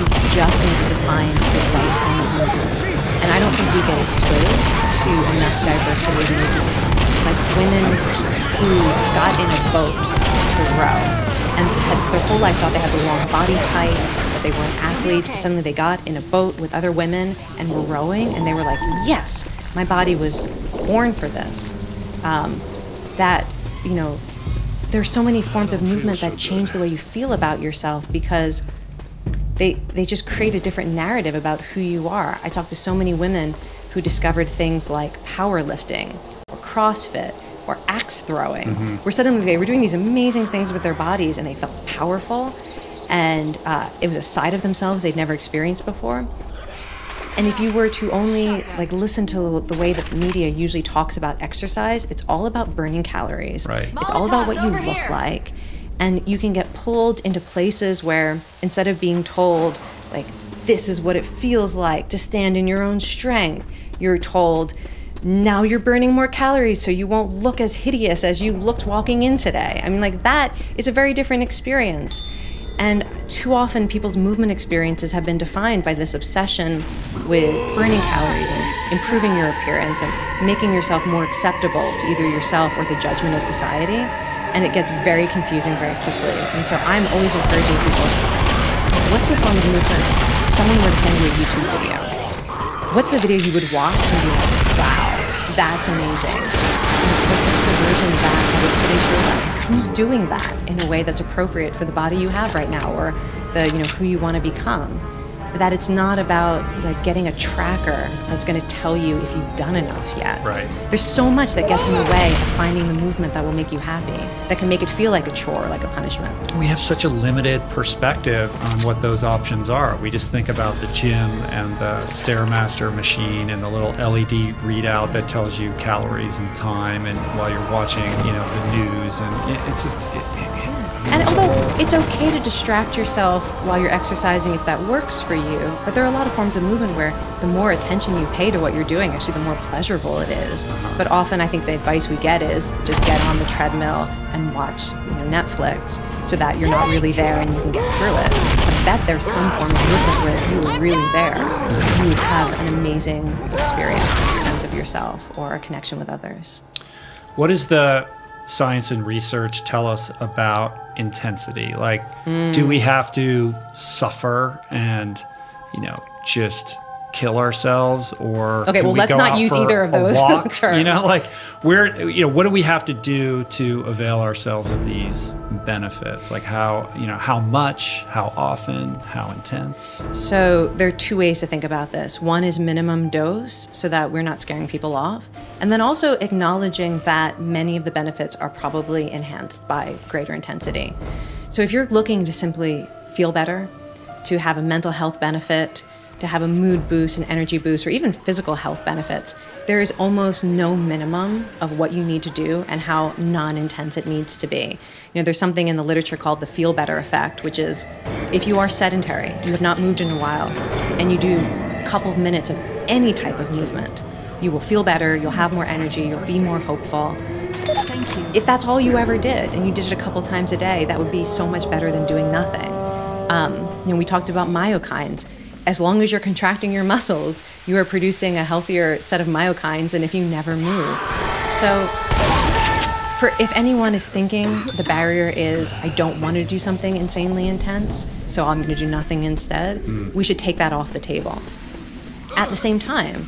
who just need to find the right kind of movement. And I don't think we get exposed to enough diversity in movement. Like women who got in a boat to row and had their whole life thought they had the wrong body type, that they weren't athletes, but suddenly they got in a boat with other women and were rowing, and they were like, yes, my body was born for this. There's so many forms of movement that change the way you feel about yourself because they just create a different narrative about who you are. I talked to so many women who discovered things like powerlifting or CrossFit or axe throwing, where suddenly they were doing these amazing things with their bodies and they felt powerful, and it was a side of themselves they'd never experienced before. And if you were to only listen to the way that the media usually talks about exercise, it's all about burning calories. Right. It's all about what you look like. And you can get pulled into places where instead of being told, this is what it feels like to stand in your own strength, you're told, now you're burning more calories so you won't look as hideous as you looked walking in today. I mean, that is a very different experience. And too often people's movement experiences have been defined by this obsession with burning calories and improving your appearance and making yourself more acceptable to either yourself or the judgment of society. And it gets very confusing very quickly. And so I'm always encouraging people, what's the form of movement? If someone were to send you a YouTube video, what's the video you would watch and be like, wow, that's amazing? What's the version of that you would put into your life? Who's doing that in a way that's appropriate for the body you have right now or who you want to become? That it's not about getting a tracker that's going to tell you if you've done enough yet. Right. There's so much that gets in the way of finding the movement that will make you happy, that can make it feel like a chore, like a punishment. We have such a limited perspective on what those options are. We just think about the gym and the Stairmaster machine and the little LED readout that tells you calories and time, and while you're watching, the news, and it's just. And although it's okay to distract yourself while you're exercising if that works for you, but there are a lot of forms of movement where the more attention you pay to what you're doing, actually the more pleasurable it is. But often I think the advice we get is just get on the treadmill and watch Netflix so that you're not really there and you can get through it. But I bet there's some form of movement where if you were really there, you would have an amazing experience, a sense of yourself, or a connection with others. What is the science and research tell us about intensity? Like, do we have to suffer and, just kill ourselves, or okay, can well, we let's go not out use for either of a those walk? terms. Like, what do we have to do to avail ourselves of these benefits? Like, how much, how often, how intense? So there are two ways to think about this. One is minimum dose, so that we're not scaring people off. And then also acknowledging that many of the benefits are probably enhanced by greater intensity. So if you're looking to simply feel better, to have a mental health benefit, to have a mood boost, an energy boost, or even physical health benefits, there is almost no minimum of what you need to do and how non-intense it needs to be. There's something in the literature called the feel better effect, which is if you are sedentary, you have not moved in a while, and you do a couple of minutes of any type of movement, you will feel better, you'll have more energy, you'll be more hopeful. Thank you. If that's all you ever did, and you did it a couple times a day, that would be so much better than doing nothing. We talked about myokines. As long as you're contracting your muscles, you are producing a healthier set of myokines than if you never move. So if anyone is thinking the barrier is, I don't want to do something insanely intense, so I'm going to do nothing instead, we should take that off the table. At the same time,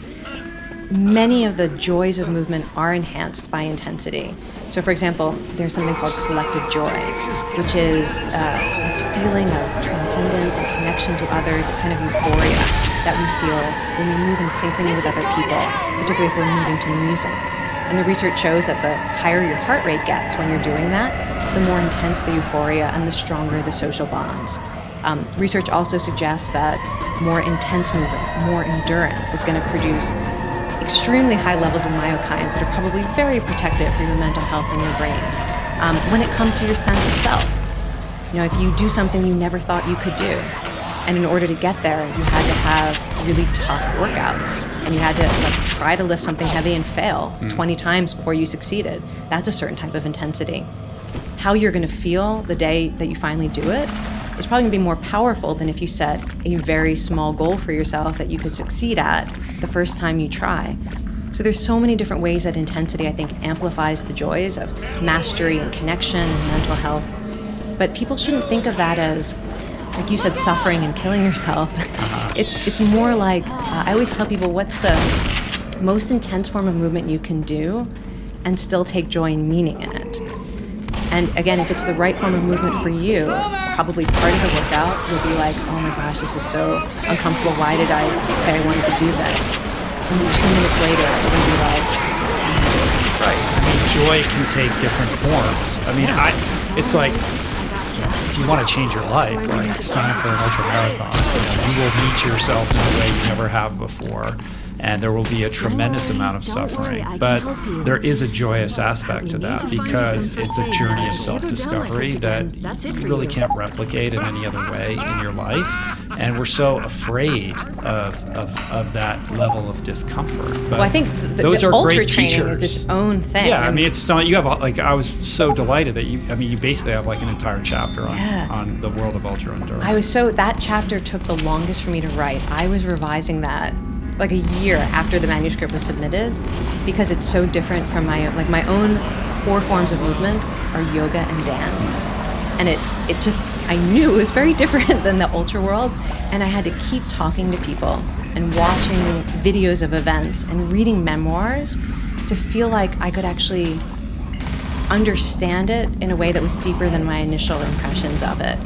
many of the joys of movement are enhanced by intensity. So for example, there's something called collective joy, which is this feeling of transcendence and connection to others, a kind of euphoria that we feel when we move in synchrony with other people, particularly if we're moving to music. And the research shows that the higher your heart rate gets when you're doing that, the more intense the euphoria and the stronger the social bonds. Research also suggests that more intense movement, more endurance is going to produce extremely high levels of myokines that are probably very protective for your mental health and your brain. When it comes to your sense of self, if you do something you never thought you could do, and in order to get there, you had to have really tough workouts, and you had to try to lift something heavy and fail 20 times before you succeeded. That's a certain type of intensity. How you're going to feel the day that you finally do it is probably going to be more powerful than if you set a very small goal for yourself that you could succeed at the first time you try. So there's so many different ways that intensity, I think, amplifies the joys of mastery and connection and mental health. But people shouldn't think of that as, like you said, suffering and killing yourself. It's more like, I always tell people, what's the most intense form of movement you can do and still take joy and meaning in it? And again, if it's the right form of movement for you, probably part of the workout will be like, oh my gosh, this is so uncomfortable. Why did I say I wanted to do this? And then 2 minutes later, it'll be like, right. Joy can take different forms. It's like, if you want to change your life, like sign up for an ultra marathon. You will meet yourself in a way you never have before. And there will be a tremendous amount of suffering, but there is a joyous aspect to that because it's a journey of self-discovery that you really can't replicate in any other way in your life. And we're so afraid of that level of discomfort. But well, I think those the are ultra great training teachers. is its own thing. Yeah, it's not, you have I was so delighted that you basically have like an entire chapter on the world of ultra endurance. That chapter took the longest for me to write. I was revising that like a year after the manuscript was submitted because it's so different from my own core forms of movement are yoga and dance. And it just, I knew it was very different than the ultra world, and I had to keep talking to people and watching videos of events and reading memoirs to feel like I could actually understand it in a way that was deeper than my initial impressions of it.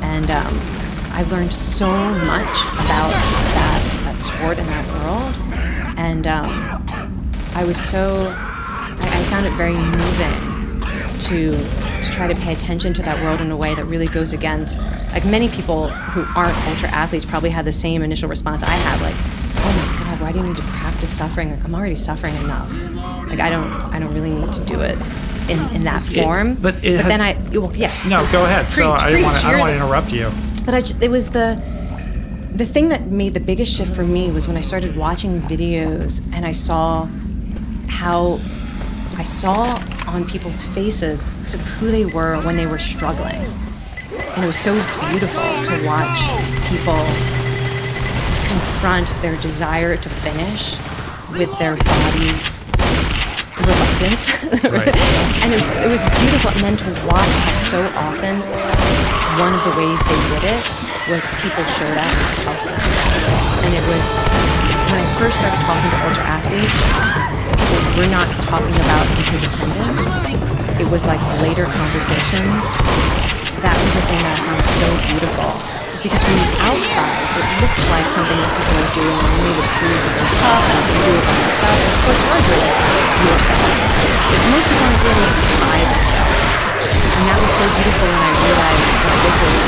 And I learned so much about that sport and that world, and I found it very moving to try to pay attention to that world in a way that really goes against, like many people who aren't ultra athletes probably had the same initial response I had, like, oh my God, why do you need to practice suffering? Like, I'm already suffering enough. Like, I don't really need to do it in that form. Go ahead. So I don't want to interrupt you. But it was the thing that made the biggest shift for me was when I started watching videos and I saw on people's faces sort of who they were when they were struggling. And it was so beautiful to watch people confront their desire to finish with their bodies reluctance. Right. And it was beautiful. And then to watch how so often one of the ways they did it was people showed up to help them. And it was, when I first started talking to ultra athletes, we're not talking about interdependence. It was like later conversations. That was the thing that I found so beautiful. It's because from the outside, it looks like something that people are doing only to prove that they're tough and I can do it by myself. And of course, you're doing it yourself. But most people aren't doing it by themselves. And that was so beautiful when I realized that this is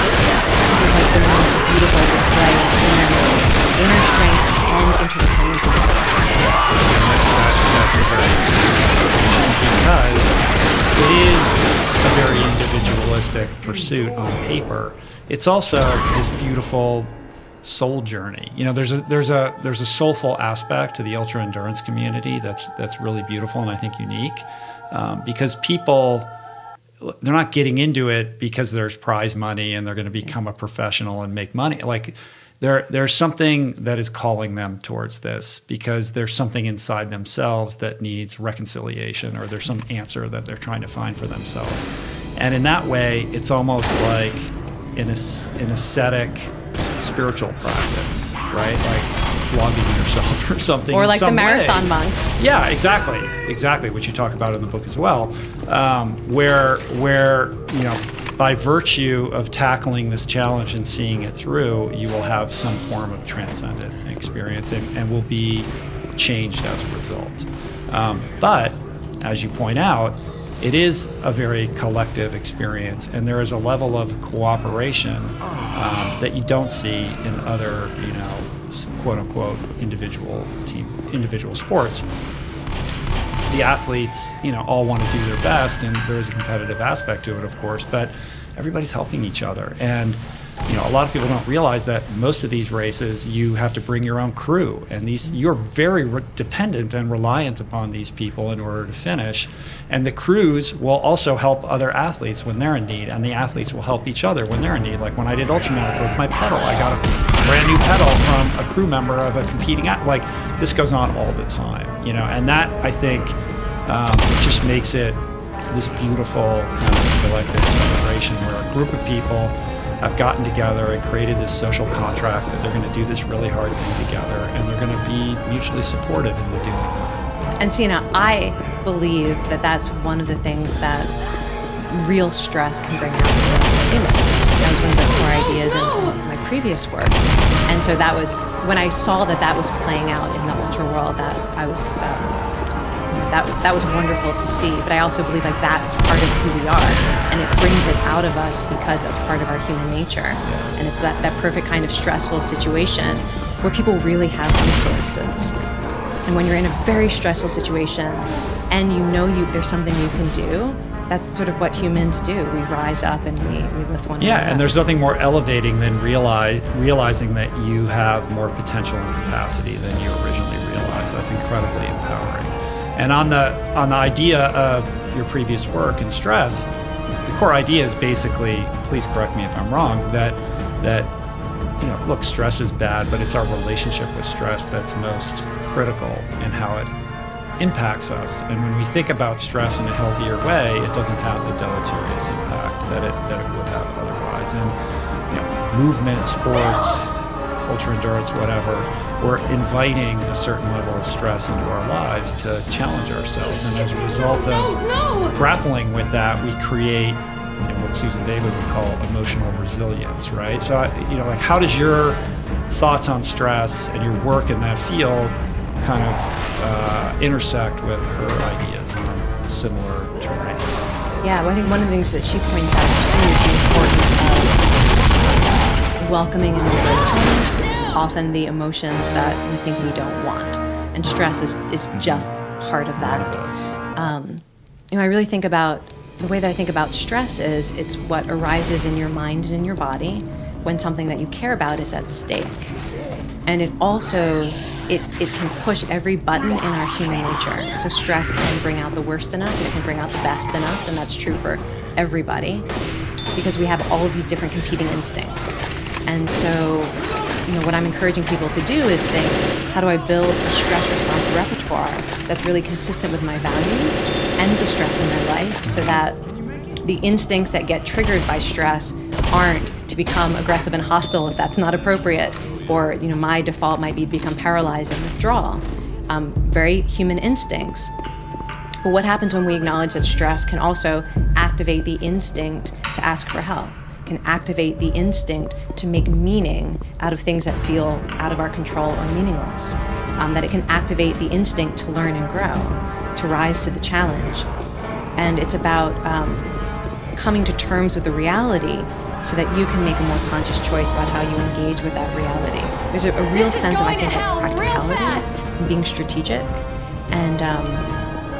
like the most beautiful display of inner strength and interdependence at the same time. That's a very significant because it is a very individualistic pursuit on paper. It's also this beautiful soul journey. You know, there's a soulful aspect to the ultra endurance community that's really beautiful and I think unique, because people, they're not getting into it because there's prize money and they're going to become a professional and make money. Like there's something that is calling them towards this because there's something inside themselves that needs reconciliation, or there's some answer that they're trying to find for themselves. And in that way, it's almost like an ascetic spiritual practice, right? Like flogging yourself or something. Or in like the some marathon way. monks. Yeah, exactly, which you talk about in the book as well, where you know, by virtue of tackling this challenge and seeing it through, you will have some form of transcendent experience and will be changed as a result. But as you point out, it is a very collective experience, and there is a level of cooperation that you don't see in other, you know, quote unquote individual sports. The athletes, you know, all want to do their best, and there is a competitive aspect to it, of course, but everybody's helping each other. And you know, a lot of people don't realize that most of these races, you have to bring your own crew, and you're very dependent and reliant upon these people in order to finish. And the crews will also help other athletes when they're in need, and the athletes will help each other when they're in need. Like when I did ultramarathon with my pedal, I got a brand new pedal from a crew member of a competing athlete. Like this goes on all the time, you know, and that I think just makes it this beautiful kind of collective celebration where a group of people have gotten together and created this social contract that they're going to do this really hard thing together, and they're going to be mutually supportive in the doing of it. And Sienna, I believe that that's one of the things that real stress can bring out in us as humans. That was one of the core ideas in my previous work. And so that was, when I saw that was playing out in the ultra world, that I was, that was wonderful to see. But I also believe like that's part of who we are, and it brings it out of us because that's part of our human nature. And it's that perfect kind of stressful situation where people really have resources. And when you're in a very stressful situation and you know there's something you can do, that's sort of what humans do. We rise up and we lift one another Yeah, up. and there's nothing more elevating than realizing that you have more potential and capacity than you originally realized. That's incredibly empowering. And on the idea of your previous work and stress, the core idea is basically, please correct me if I'm wrong, that you know, look, stress is bad, but it's our relationship with stress that's most critical in how it impacts us. And when we think about stress in a healthier way, it doesn't have the deleterious impact that it would have otherwise. And you know, movement, sports, ultra endurance, whatever, we're inviting a certain level of stress into our lives to challenge ourselves. And as a result of grappling with that, we create, you know, what Susan David would call emotional resilience, right? So, you know, like, how does your thoughts on stress and your work in that field kind of intersect with her ideas on similar terrain? Yeah, well, I think one of the things that she points out too is the importance of welcoming and embracing often the emotions that we think we don't want. And stress is just part of that. One of those. You know, I really think about, the way that I think about stress is it's what arises in your mind and in your body when something that you care about is at stake. And it also, it can push every button in our human nature. So stress can bring out the worst in us, and it can bring out the best in us, and that's true for everybody because we have all of these different competing instincts. And so what I'm encouraging people to do is think, how do I build a stress response repertoire that's really consistent with my values and the stress in my life, so that the instincts that get triggered by stress aren't to become aggressive and hostile if that's not appropriate, or my default might be to become paralyzed and withdraw. Very human instincts. But what happens when we acknowledge that stress can also activate the instinct to ask for help, can activate the instinct to make meaning out of things that feel out of our control or meaningless, that it can activate the instinct to learn and grow, to rise to the challenge. And it's about coming to terms with the reality so that you can make a more conscious choice about how you engage with that reality. There's a real sense of, I think, practicality and being strategic. And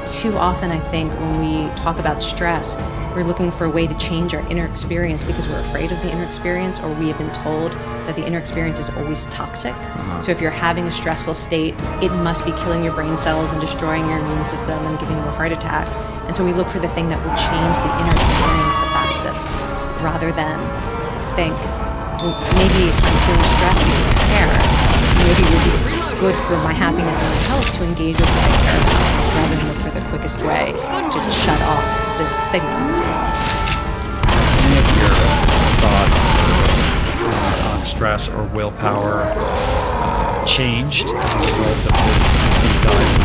too often, I think, when we talk about stress, we're looking for a way to change our inner experience because we're afraid of the inner experience, or we have been told that the inner experience is always toxic. So if you're having a stressful state, it must be killing your brain cells and destroying your immune system and giving you a heart attack. And so we look for the thing that will change the inner experience the fastest, rather than think, well, maybe I'm feeling stressed because I care. Maybe it would be good for my happiness and my health to engage with what I care about, rather than look for the quickest way to shut off this signal. Any of your thoughts on stress or willpower changed as a result of this deep dive?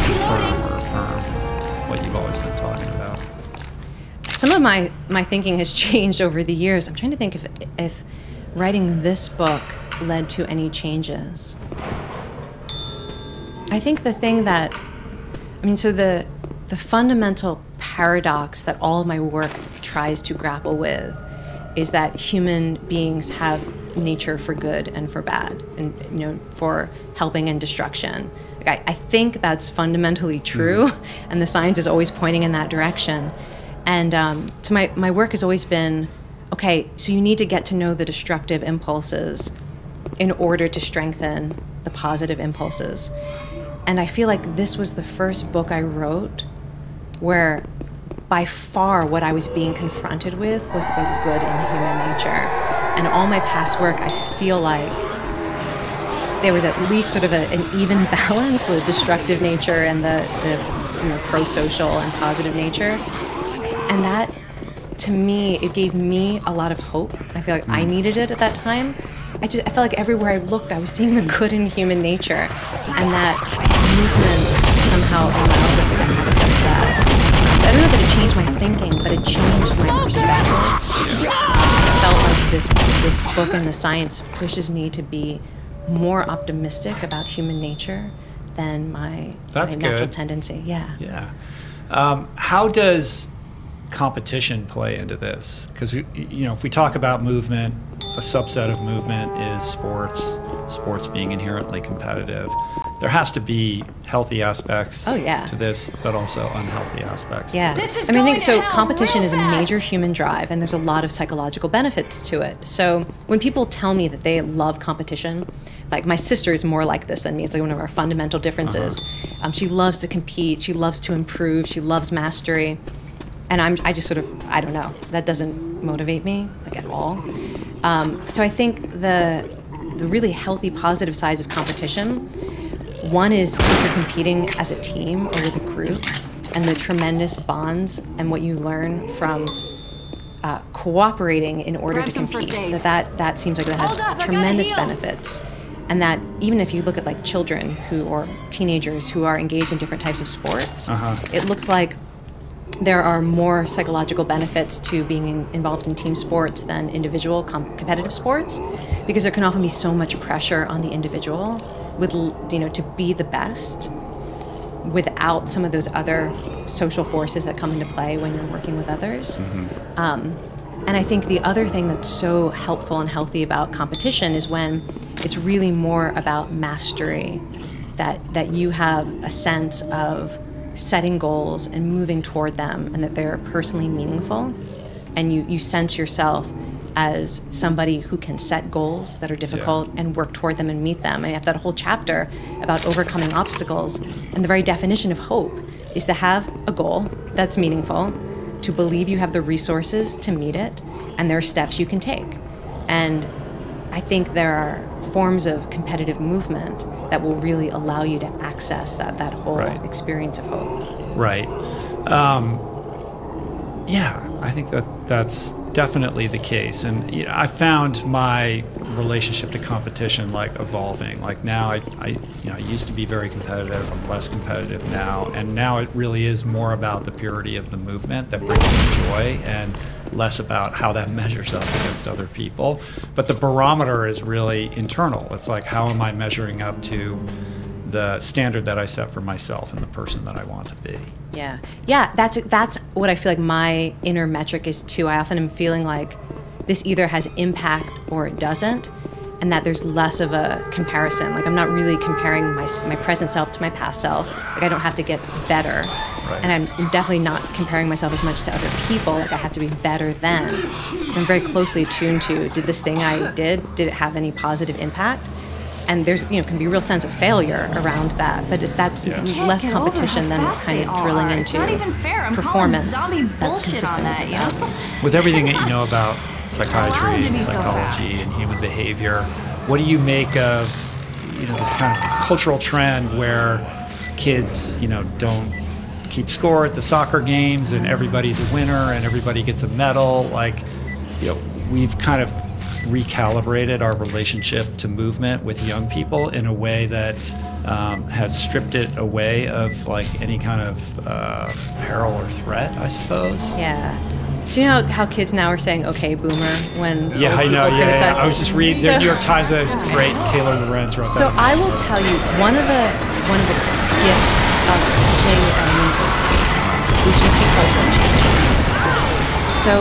Confirm or affirm what you've always been talking about? Some of my thinking has changed over the years. I'm trying to think if writing this book led to any changes. I think the thing that, so the fundamental paradox that all of my work tries to grapple with is that human beings have nature for good and for bad, and for helping and destruction. I think that's fundamentally true, and the science is always pointing in that direction. And so my work has always been, okay, so you need to get to know the destructive impulses in order to strengthen the positive impulses. And I feel like this was the first book I wrote where by far what I was being confronted with was the good in human nature. And all my past work, I feel like there was at least sort of an even balance, the destructive nature and the pro-social and positive nature. And that, to me, it gave me a lot of hope. I feel like I needed it at that time. I felt like everywhere I looked, I was seeing the good in human nature, and that movement somehow allows us to access that. So I don't know that it changed my thinking, but it changed my perspective. I felt like this book and the science pushes me to be more optimistic about human nature than my natural tendency. Yeah. How does competition play into this? Because if we talk about movement, a subset of movement is sports being inherently competitive. There has to be healthy aspects to this, but also unhealthy aspects. Yeah. I think so. Competition is a major human drive, and there's a lot of psychological benefits to it. So when people tell me that they love competition, like my sister is more like this than me. It's like one of our fundamental differences. She loves to compete. She loves to improve. She loves mastery. And I just sort of, I don't know, that doesn't motivate me, like, at all. So I think the really healthy, positive sides of competition, one is if you're competing as a team or with a group, and the tremendous bonds and what you learn from cooperating in order to compete. That seems like that has tremendous benefits. And that even if you look at like children or teenagers who are engaged in different types of sports, it looks like there are more psychological benefits to being involved in team sports than individual competitive sports, because there can often be so much pressure on the individual to be the best without some of those other social forces that come into play when you're working with others. And I think the other thing that's so helpful and healthy about competition is when it's really more about mastery, that you have a sense of setting goals and moving toward them, and that they're personally meaningful, and you sense yourself as somebody who can set goals that are difficult and work toward them and meet them. And you have that whole chapter about overcoming obstacles, and the very definition of hope is to have a goal that's meaningful, to believe you have the resources to meet it, and there are steps you can take. And I think there are forms of competitive movement that will really allow you to access that whole experience of hope. Right. Yeah, I think that's definitely the case. And I found my relationship to competition like evolving. Like now I used to be very competitive. I'm less competitive now. And now it really is more about the purity of the movement that brings me joy and less about how that measures up against other people. But the barometer is really internal. It's like, how am I measuring up to the standard that I set for myself and the person that I want to be? Yeah. That's what I feel like my inner metric is too. I often am feeling like this either has impact or it doesn't, and that there's less of a comparison. Like I'm not really comparing my present self to my past self. Like I don't have to get better. Right. And I'm definitely not comparing myself as much to other people. Like I have to be better than. I'm very closely attuned to, did this thing I did it have any positive impact? And there's, can be a real sense of failure around that, but that's less competition than this kind of drilling into performance. Zombie bullshit on that, you know? With everything that you know about psychiatry and psychology and human behavior, what do you make of, this kind of cultural trend where kids, don't keep score at the soccer games and everybody's a winner and everybody gets a medal? Like, we've kind of recalibrated our relationship to movement with young people in a way that has stripped it away of like any kind of peril or threat, I suppose. Yeah. Do you know how kids now are saying "Okay, Boomer" when old people criticize? I was just reading the New York Times. It's great. Taylor Lorenz wrote that. So I will tell you one of the gifts of teaching at university is you see cultural changes. So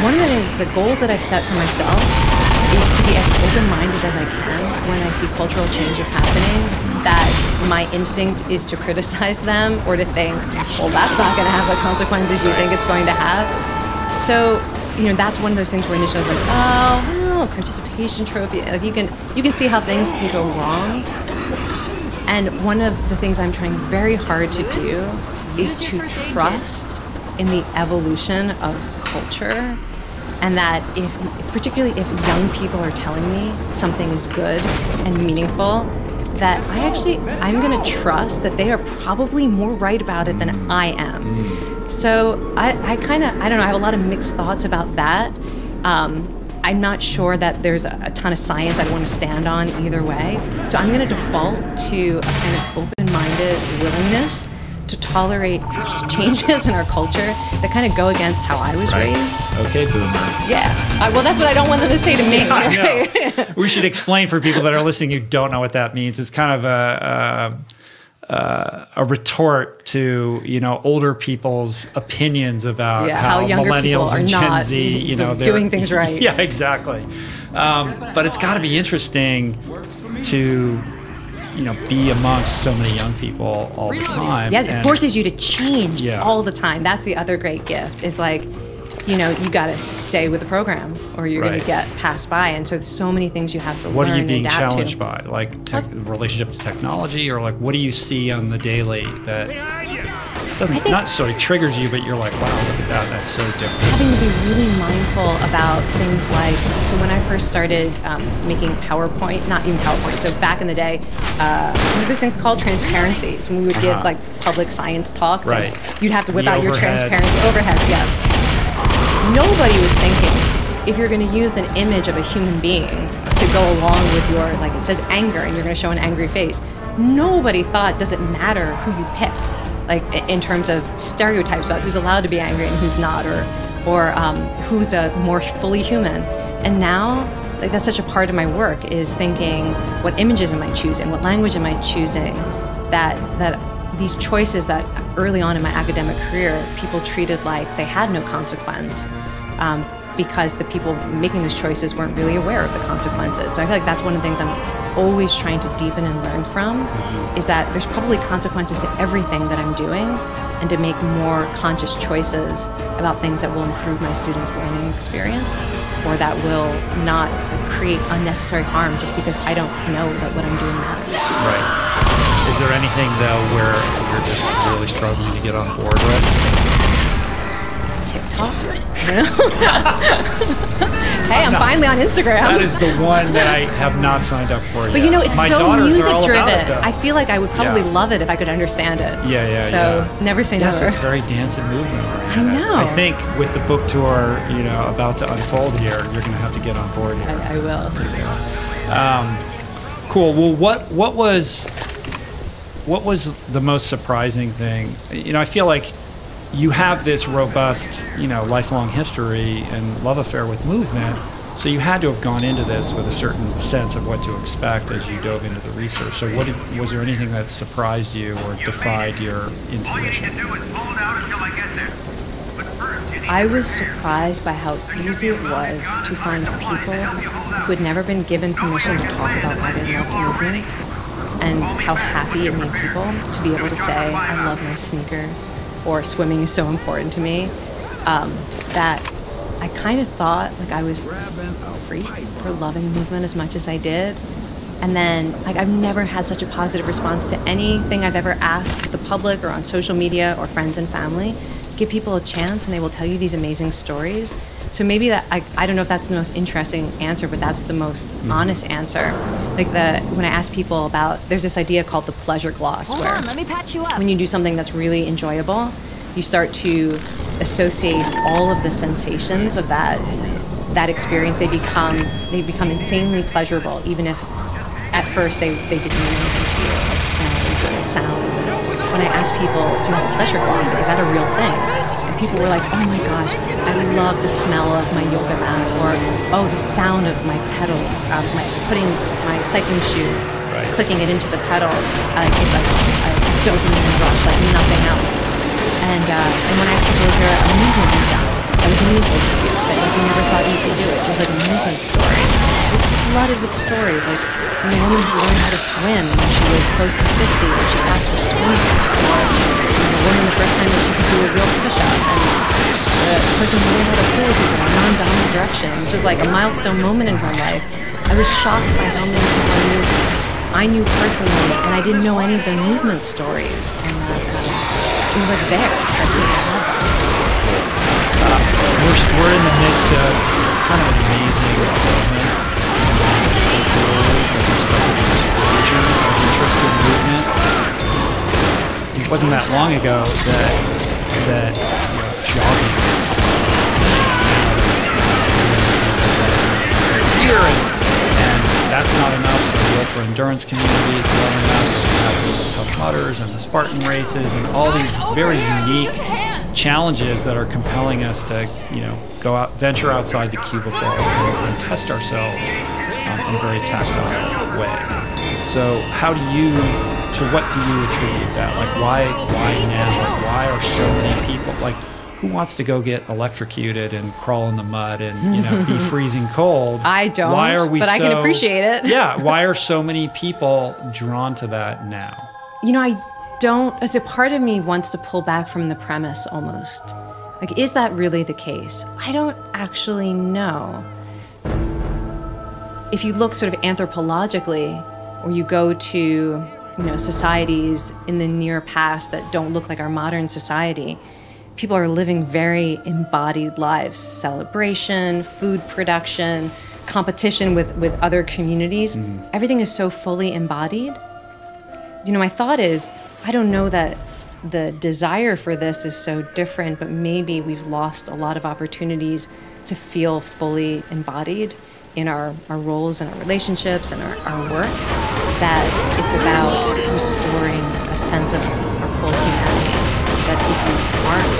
one of the goals that I've set for myself is to be as open-minded as I can when I see cultural changes happening, that my instinct is to criticize them or to think, well, that's not going to have the consequences you think it's going to have. So, that's one of those things where initially I was like, oh, participation trophy. Like you can see how things can go wrong. And one of the things I'm trying very hard to do is to trust in the evolution of culture, and that particularly if young people are telling me something is good and meaningful, that I'm going to trust that they are probably more right about it than I am. So I don't know, I have a lot of mixed thoughts about that. I'm not sure that there's a ton of science I want to stand on either way. So I'm going to default to a kind of open-minded willingness to tolerate changes in our culture that kind of go against how I was raised. Okay, Boomer. Yeah. Well, that's what I don't want them to say to me. I know. We should explain for people that are listening who don't know what that means. It's kind of a retort to older people's opinions about how millennials and Gen Z, they're doing things right. Yeah, exactly. But it's got to be interesting to be amongst so many young people all the time. Yes, it forces you to change all the time. That's the other great gift, is like, you got to stay with the program or you're going to get passed by. And so there's so many things you have to What learn are you being and adapt challenged to. by? Like relationship to technology, or like what do you see on the daily that doesn't not necessarily triggers you, but you're like, wow, look at that, that's so different. Having to be really mindful about things like, so when I first started making PowerPoint, not even PowerPoint, so back in the day, one of those things called transparencies, when we would give like public science talks, and you'd have to whip out your transparency overheads, yes. Nobody was thinking, if you're going to use an image of a human being to go along with your, like it says anger, and you're going to show an angry face, nobody thought, does it matter who you pick? Like in terms of stereotypes about who's allowed to be angry and who's not, or who's a more fully human. And now, like that's such a part of my work, is thinking, what images am I choosing? What language am I choosing? That these choices that early on in my academic career, people treated like they had no consequence, because the people making those choices weren't really aware of the consequences. So I feel like that's one of the things I'm always trying to deepen and learn from, is that there's probably consequences to everything that I'm doing, and to make more conscious choices about things that will improve my students' learning experience, or that will not create unnecessary harm just because I don't know that what I'm doing matters. Right. Is there anything though where you're just really struggling to get on board with? TikTok. Hey, I'm finally on Instagram. That is the one that I have not signed up for yet. But you know, it's My so daughters are all music about driven. it, though. I feel like I would probably Yeah. love it if I could understand it. Yeah. So never say Yes, never. it's very dance and movement oriented. I know. I think with the book tour, about to unfold here, you're going to have to get on board here. I will. Cool. Well, what was the most surprising thing? I feel like you have this robust, lifelong history and love affair with movement. So you had to have gone into this with a certain sense of what to expect as you dove into the research. So was there anything that surprised you or defied your intuition? I was surprised by how easy it was to find people who had never been given permission to talk about why they loved movement, and how happy it made people to be able to say, I love my sneakers, or swimming is so important to me, that I kind of thought like I was a freak for loving movement as much as I did. And then I've never had such a positive response to anything I've ever asked the public or on social media or friends and family. Give people a chance and they will tell you these amazing stories. So maybe that, I don't know if that's the most interesting answer, but that's the most honest answer. Like when I ask people about, there's this idea called the pleasure gloss. Hold where on, let me patch you up. when you do something that's really enjoyable, you start to associate all of the sensations of that experience. They become insanely pleasurable, even if at first they didn't mean anything to you, like smells and sounds. And when I asked people, do you have a pleasure gloss? Is that a real thing? And people were like, oh my gosh, I love the smell of my yoga mat, or oh, the sound of my pedals, putting my cycling shoe, clicking it into the pedal is like a dopamine rush, like nothing else. And when I asked people, is there a movement you've done that was meaningful to you, that you never thought you could do it? Do you have like a movement story? It was flooded with stories, like a woman who learned how to swim when she was close to 50 and she passed her swim test. A woman the first time that she could do a real push-up, and the person who learned how to pull people in a non-dominant direction. This was like a milestone moment in her life. I was shocked by how many people I knew personally, and I didn't know any of their movement stories. And it was like there. That people had them. We're in the midst of kind of an amazing moment with respect to the explosion of interest in movement. It wasn't that long ago that jogging was here, and that's not enough. So the ultra endurance community is growing up. We have these Tough Mudders and the Spartan races and all these very unique challenges that are compelling us to, go out, venture outside the cubicle and test ourselves in a very tactile way. So to what do you attribute that? Like, why now? Like, why are so many people, like, who wants to go get electrocuted and crawl in the mud and, be freezing cold? I don't, why are we but I can appreciate it. Yeah, why are so many people drawn to that now? I don't, as a part of me wants to pull back from the premise almost. Like, is that really the case? I don't actually know. If you look sort of anthropologically, or you go to, societies in the near past that don't look like our modern society, people are living very embodied lives. Celebration, food production, competition with other communities. Everything is so fully embodied. My thought is, I don't know that the desire for this is so different, but maybe we've lost a lot of opportunities to feel fully embodied in our roles and our relationships and our work, that it's about restoring a sense of our full humanity. That if you aren't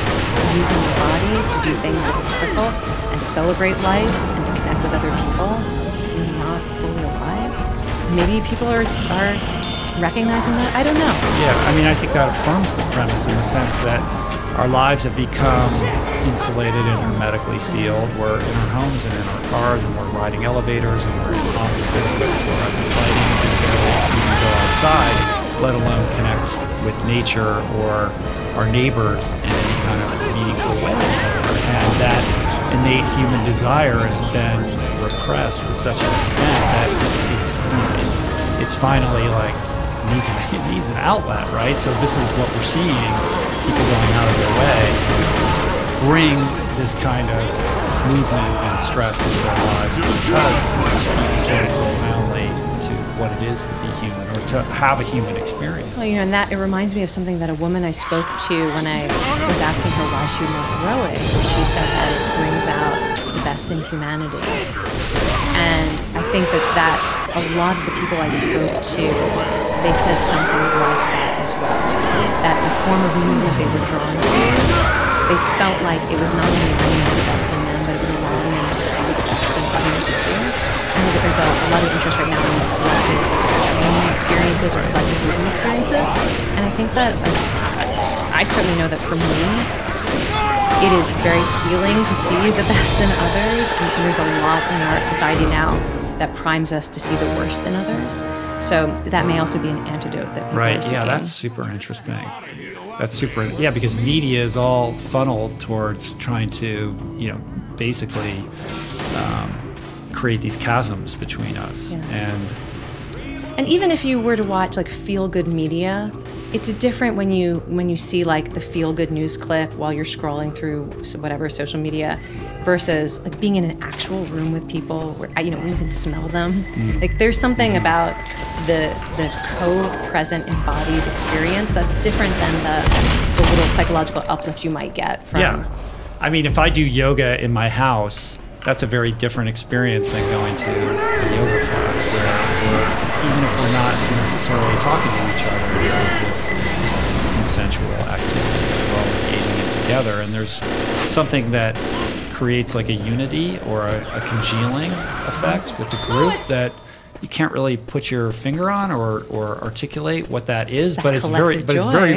using your body to do things that are difficult and to celebrate life and to connect with other people, you're not fully alive. Maybe people are recognizing that? I don't know. Yeah, I think that affirms the premise in the sense that our lives have become insulated and hermetically sealed. We're in our homes and in our cars, and we're riding elevators, and we're in offices with fluorescent lighting, and barely even go outside, let alone connect with nature or our neighbors in any kind of meaningful way. And that innate human desire has been repressed to such an extent that it's finally like it needs an outlet, right? So this is what we're seeing, people going out of their way bring this kind of movement and stress into their lives because it speaks so profoundly to what it is to be human or to have a human experience. Well, and that it reminds me of something that a woman I spoke to when I was asking her why she would make heroic. She said that it brings out the best in humanity. And I think that a lot of the people I spoke to, they said something like that as well. That the form of movement they were drawn to, they felt like it was not only bringing out the best in them, but it was allowing them to see the best in others too. I know that there's a lot of interest right now in these collective training experiences or collective movement experiences. And I think that, I certainly know that for me, it is very healing to see the best in others. And there's a lot in our society now that primes us to see the worst in others. So that may also be an antidote that people are seeking. Yeah, that's super interesting. Because media is all funneled towards trying to, basically create these chasms between us. Yeah. And even if you were to watch like feel-good media, it's different when you see like the feel-good news clip while you're scrolling through whatever social media versus like being in an actual room with people where when you can smell them. Like there's something about the co-present embodied experience that's different than the little psychological uplift you might get from. Yeah. I mean, if I do yoga in my house, that's a very different experience than going to a yoga class where even if we're not necessarily talking to each other, there's this consensual activity that we're all engaging in together. And there's something that creates like a unity or a congealing effect with the group that you can't really put your finger on or articulate what that is, but it's very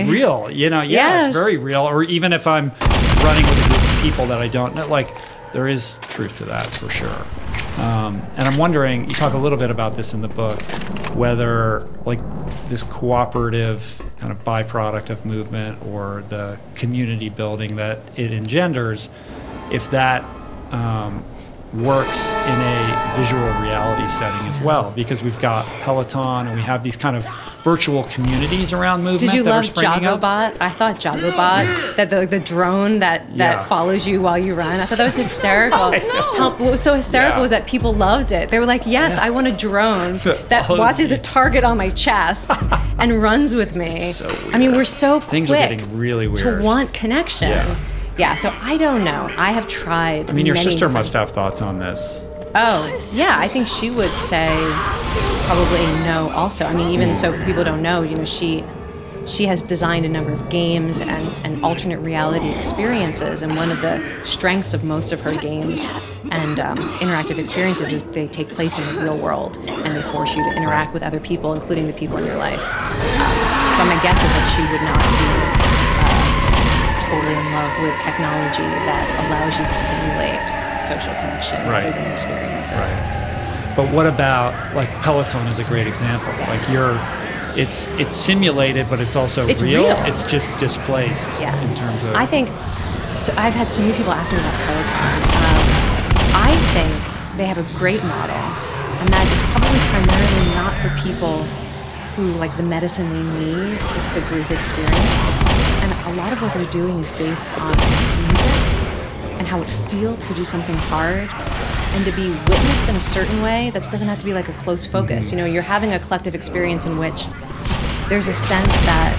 real. Yes. It's very real. Or even if I'm running with a group of people that I don't know, like there is truth to that for sure. And I'm wondering, you talk a little bit about this in the book, whether like this cooperative kind of byproduct of movement or the community building that it engenders, if that works in a visual reality setting as well, because we've got Peloton and we have these kind of virtual communities around movement. Did you that love are springing up. Jogobot? I thought Jogobot, that the drone that follows you while you run. I thought that was hysterical. What was so hysterical was that people loved it. They were like, yes, I want a drone that watches the target on my chest and runs with me. So weird. I mean, we're so Things quick are getting really weird. to want connection. Yeah. So I don't know. I have tried. I mean, your many sister different- must have thoughts on this. Oh, yeah, I think she would say probably no also. I mean, even so people don't know, she has designed a number of games and alternate reality experiences, and one of the strengths of most of her games and interactive experiences is they take place in the real world, and they force you to interact with other people, including the people in your life. So my guess is that she would not be totally in love with technology that allows you to simulate social connection rather than experience it. Right. But what about like Peloton is a great example. Like it's simulated, but it's also real. It's just displaced in terms of. I think so. I've had so many people ask me about Peloton. I think they have a great model, and that it's probably primarily not for people who like the medicine they need is the group experience. And a lot of what they're doing is based on music and how it feels to do something hard and to be witnessed in a certain way that doesn't have to be like a close focus. You're having a collective experience in which there's a sense that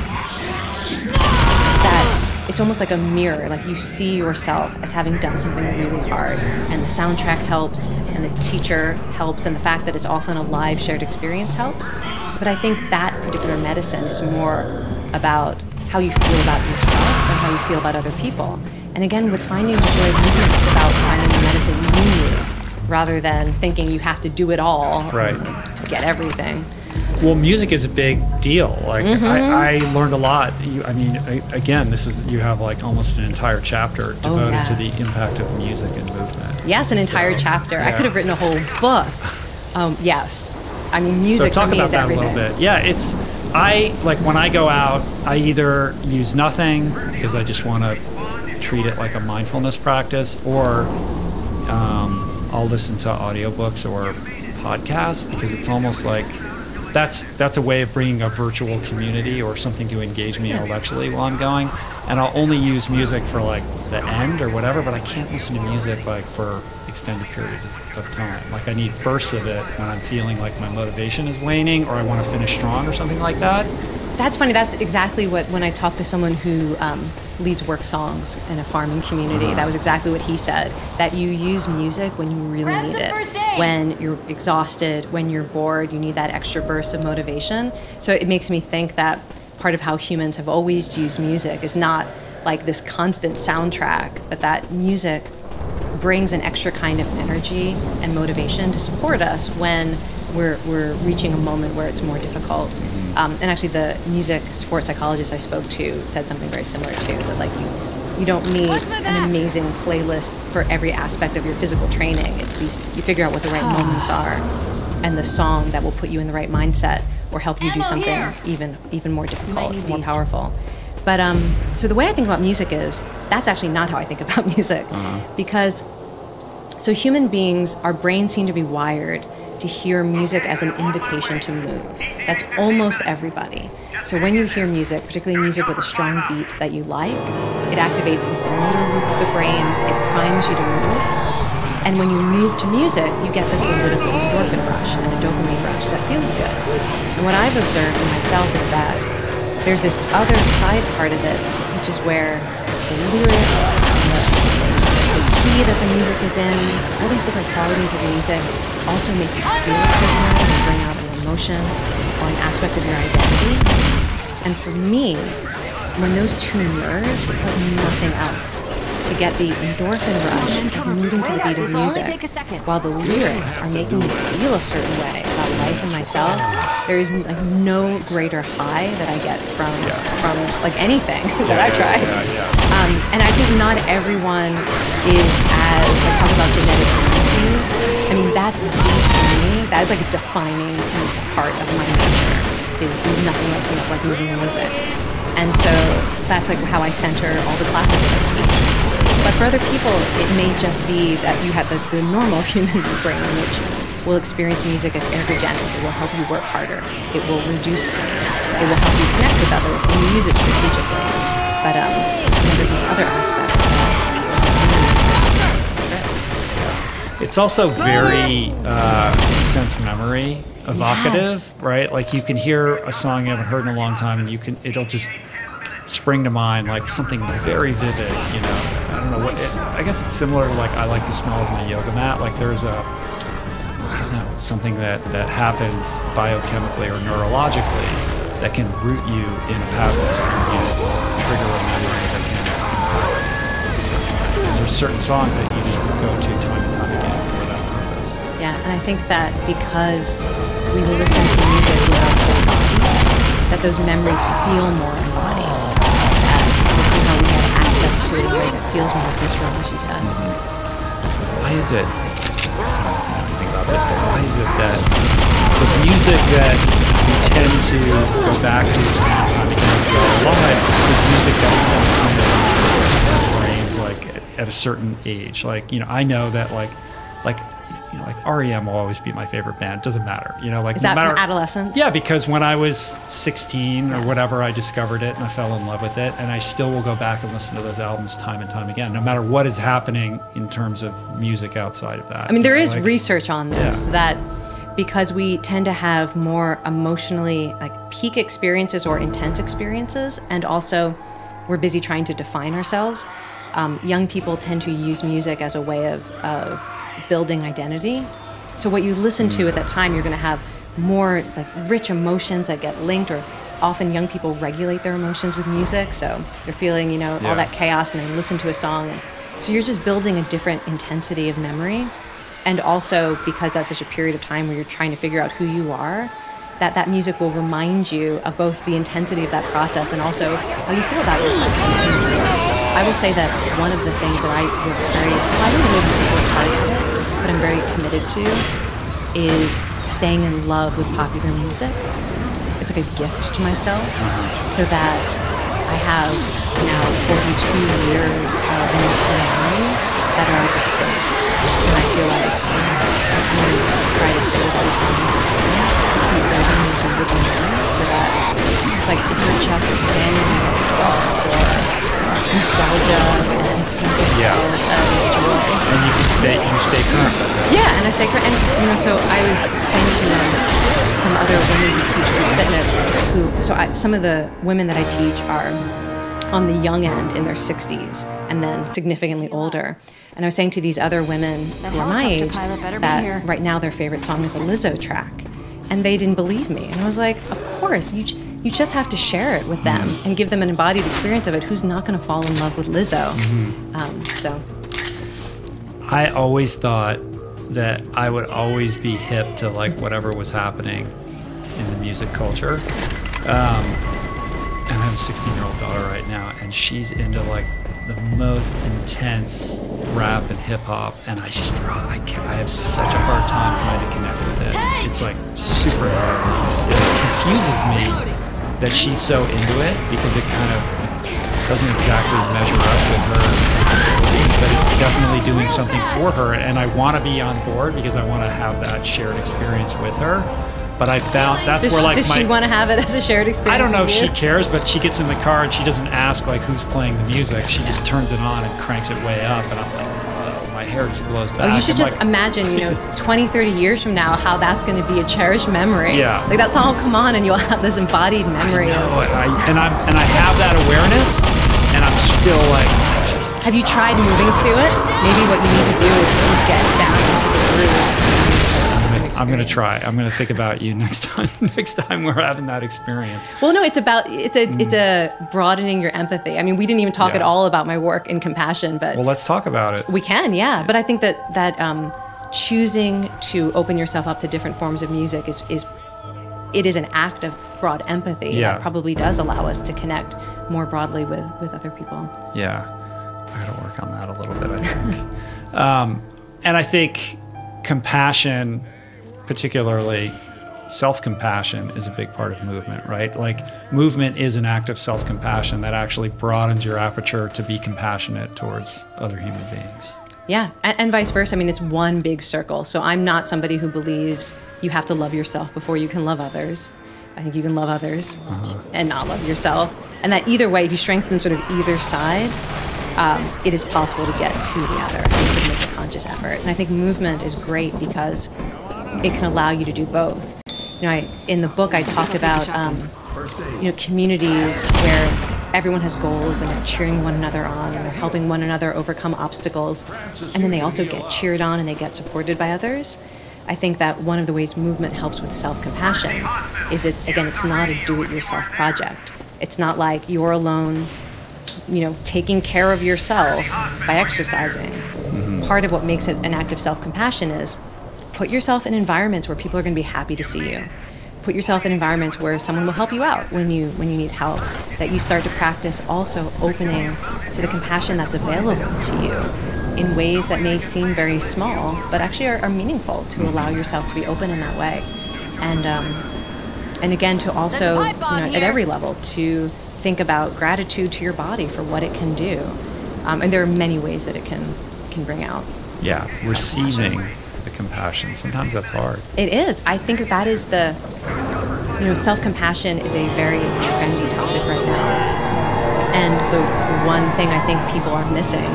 it's almost like a mirror, like you see yourself as having done something really hard, and the soundtrack helps, and the teacher helps, and the fact that it's often a live shared experience helps. But I think that particular medicine is more about how you feel about yourself and how you feel about other people. And again, with finding the joy of movement, it's about finding the medicine you need, rather than thinking you have to do it all, get everything. Well, music is a big deal. Like I learned a lot. Again, you have like almost an entire chapter devoted to the impact of music and movement. Yes, an entire chapter. Yeah. I could have written a whole book. Yes. I mean, music so talk for me about is that everything. a little bit. Yeah, I like when I go out, I either use nothing because I just want to treat it like a mindfulness practice, or I'll listen to audiobooks or podcasts because it's almost like that's a way of bringing a virtual community or something to engage me intellectually while I'm going. And I'll only use music for like the end or whatever, but I can't listen to music like for extended periods of time. Like I need bursts of it when I'm feeling like my motivation is waning or I want to finish strong or something like that. That's funny. That's exactly what, when I talked to someone who leads work songs in a farming community, that was exactly what he said, that you use music when you really need it. When you're exhausted, when you're bored, you need that extra burst of motivation. So it makes me think that part of how humans have always used music is not like this constant soundtrack, but that music brings an extra kind of energy and motivation to support us when we're reaching a moment where it's more difficult. And actually the music sports psychologist I spoke to said something very similar too, that like you don't need an amazing playlist for every aspect of your physical training. It's these, you figure out what the right moments are and the song that will put you in the right mindset or help you do something even more difficult, more powerful. But so the way I think about music is, that's actually not how I think about music. Because, so human beings, our brains seem to be wired to hear music as an invitation to move. That's almost everybody. So when you hear music, particularly music with a strong beat that you like, it activates the brain, it primes you to move. And when you move to music, you get this little bit of an endorphin rush and a dopamine rush that feels good. And what I've observed in myself is that there's this other side part of it, which is where the lyrics, the key that the music is in, all these different qualities of music also make you feel a certain way and bring out an emotion or an aspect of your identity. And for me, when those two merge, it's like nothing else. To get the endorphin rush of moving to the beat of music, while the lyrics are making me feel a certain way about life and myself, there is like no greater high that I get from like anything that I've tried. And I think not everyone is as, like, talk about genetic tendencies. I mean, that's deep for me. That is like a defining part of my nature, is nothing else like moving music. And so that's like how I center all the classes that I teach. But for other people, it may just be that you have the normal human brain, which will experience music as ergogenic. It will help you work harder. It will reduce pain. It will help you connect with others and you use it strategically. But there's this other aspect that it's also very sense memory evocative, right? Like you can hear a song you haven't heard in a long time, and it'll just spring to mind like something very vivid. You know, I don't know what. I guess it's similar to like I like the smell of my yoga mat. Like there's something that happens biochemically or neurologically that can root you in a past experience or trigger a memory that can. And there's certain songs that you just go to time and time again for that purpose. Yeah, and I think that because we listen to music with our whole bodies, that those memories feel more embodied. That somehow we have access to it in a way that feels more visceral, as you said. Why is it? I don't know if you know anything about this, but why is it that the music that we tend to go back to time and time again in our lives is music that we don't kind of our brains like at a certain age? Like, you know, I know that like REM will always be my favorite band. It doesn't matter, you know, like is that no matter, from adolescence? Yeah, because when I was 16 or whatever, I discovered it and I fell in love with it, and I still will go back and listen to those albums time and time again, no matter what is happening in terms of music outside of that. I mean, there is research on this that because we tend to have more emotionally like peak experiences or intense experiences, and also we're busy trying to define ourselves. Young people tend to use music as a way of building identity. So what you listen to at that time, you're going to have more like rich emotions that get linked, or often young people regulate their emotions with music. So they're feeling, you know, all that chaos, and they listen to a song. And so you're just building a different intensity of memory. And also because that's such a period of time where you're trying to figure out who you are, that music will remind you of both the intensity of that process and also how you feel about yourself. I will say that one of the things that I don't work hard at it, but I'm very committed to, is staying in love with popular music. It's like a gift to myself, so that I have now 42 years of musical memories that are distinct, and I feel like I'm going to try to stay with these memories. keep building these musical memories so that it's like if you're just expanding your repertoire for nostalgia and snippets Yeah. of joy. And you stay current with it. Yeah, and I say, and so I was saying to some other women who teach group fitness, some of the women that I teach are on the young end in their 60s and then significantly older. And I was saying to these other women who are my age that right now their favorite song is a Lizzo track. And they didn't believe me. And I was like, of course, you just have to share it with them and give them an embodied experience of it. Who's not going to fall in love with Lizzo? So I always thought that I would always be hip to like whatever was happening in the music culture. And I have a 16-year-old daughter right now, and she's into like the most intense rap and hip hop, and I have such a hard time trying to connect with it. It's like super hard. It confuses me that she's so into it because it kind of doesn't exactly measure up with her sensibility, but it's definitely doing something for her, and I want to be on board because I want to have that shared experience with her. But I found does she want to have it as a shared experience? I don't know if with you? she cares, but she gets in the car and she doesn't ask like who's playing the music. She just turns it on and cranks it way up, and I'm like, whoa, my hair explodes back. Oh, you should I'm just like, imagine, 20, 30 years from now, how that's going to be a cherished memory. Yeah. Like that song will come on and you'll have this embodied memory. I know, and I have that awareness, and I'm still like. Have you tried moving to it? Maybe what you need to do is get down into the groove. I'm going to try. I'm going to think about you next time we're having that experience. Well, no, it's a broadening your empathy. I mean, we didn't even talk at all about my work in compassion, but well, let's talk about it. We can, yeah. But I think that choosing to open yourself up to different forms of music is an act of broad empathy that probably does allow us to connect more broadly with other people. Yeah, I got to work on that a little bit, I think. And I think compassion, particularly self-compassion, is a big part of movement, right? Like movement is an act of self-compassion that actually broadens your aperture to be compassionate towards other human beings. Yeah, and vice versa. I mean, it's one big circle. So I'm not somebody who believes you have to love yourself before you can love others. I think you can love others and not love yourself. And that either way, if you strengthen sort of either side, it is possible to get to the other. You can make a conscious effort. And I think movement is great because it can allow you to do both. In the book I talked about communities where everyone has goals and they're cheering one another on and they're helping one another overcome obstacles, and then they also get cheered on and they get supported by others. I think that one of the ways movement helps with self-compassion is it's not a do-it-yourself project. It's not like you're alone, taking care of yourself by exercising. Mm-hmm. Part of what makes it an act of self-compassion is put yourself in environments where people are going to be happy to see you. Put yourself in environments where someone will help you out when you need help. That you start to practice also opening to the compassion that's available to you in ways that may seem very small, but actually are meaningful to allow yourself to be open in that way. And again, to also, at every level, to think about gratitude to your body for what it can do. And there are many ways that it can bring out. Yeah, receiving the compassion. Sometimes that's hard. It is. I think that is self-compassion is a very trendy topic right now. And the one thing I think people are missing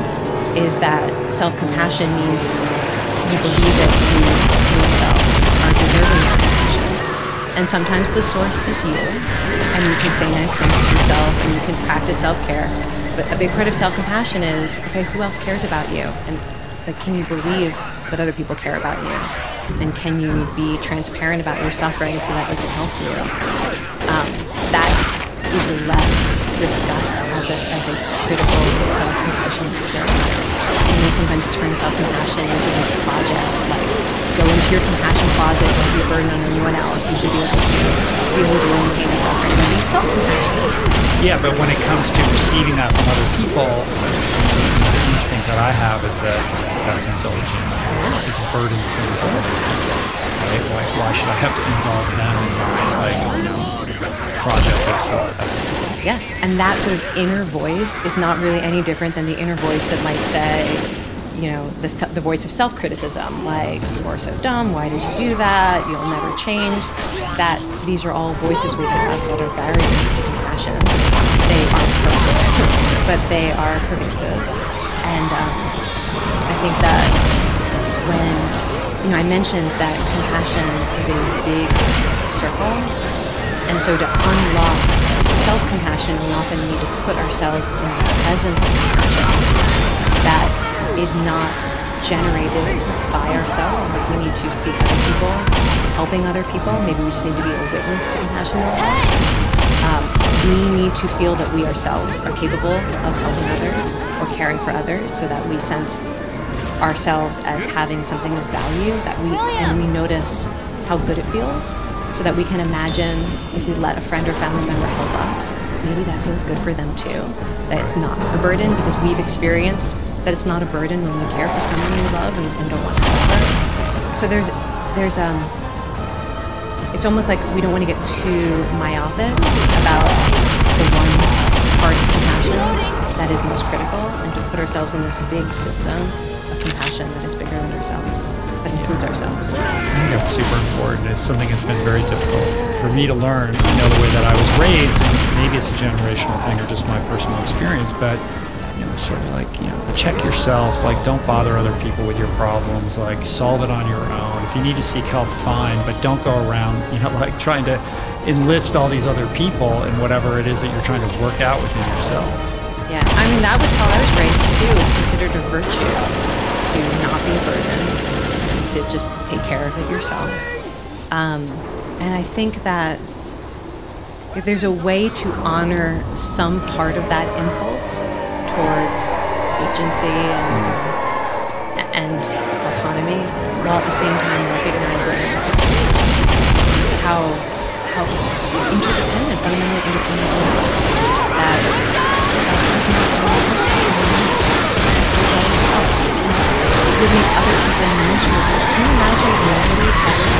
is that self-compassion means you believe that you yourself are deserving of compassion. And sometimes the source is you, and you can say nice things to yourself, and you can practice self-care. But a big part of self-compassion is, okay, who else cares about you? And can you believe that other people care about you? And can you be transparent about your suffering so that it can help you? That is less discussed as a critical self-compassion experience. And we sometimes turn self-compassion into this project, like go into your compassion closet and be a burden on anyone else. You should be able to deal with your own pain and suffering and be self-compassionate. Yeah, but when it comes to receiving that from other people, the instinct that I have is that that's indulgent. It's burdensome for other people. Right? Why should I have to involve them in my project of self-efficacy? Yeah, and that sort of inner voice is not really any different than the inner voice that might say, the voice of self-criticism, like, you're so dumb, why did you do that, you'll never change. that these are all voices we have that are barriers to compassion. They aren't perfect, but they are pervasive. And I think that when, I mentioned that compassion is a big circle, and so to unlock self-compassion, we often need to put ourselves in the presence of compassion that is not generated by ourselves. Like, we need to see other people helping other people. Maybe we just need to be a witness to compassion in our life. We need to feel that we ourselves are capable of helping others or caring for others, so that we sense ourselves as having something of value, and we notice how good it feels, so that we can imagine if we let a friend or family member help us, maybe that feels good for them too. That it's not a burden, because we've experienced that it's not a burden when we care for someone we love and don't want to suffer. So there's it's almost like we don't want to get too myopic about the one part of compassion that is most critical, and to put ourselves in this big system of compassion that is bigger than ourselves, that includes ourselves. I think that's super important. It's something that's been very difficult for me to learn. I know the way that I was raised, and maybe it's a generational thing or just my personal experience, but sort of like, check yourself, like, don't bother other people with your problems, like, solve it on your own. If you need to seek help, fine, but don't go around, like, trying to enlist all these other people in whatever it is that you're trying to work out within yourself. Yeah, I mean, that was how I was raised too. It's considered a virtue to not be a burden, to just take care of it yourself. And I think that if there's a way to honor some part of that impulse towards agency and autonomy, while at the same time recognizing how interdependent, fundamentally independent we are. That's just not how it works. It would make other people miserable. Can you imagine if nobody ever,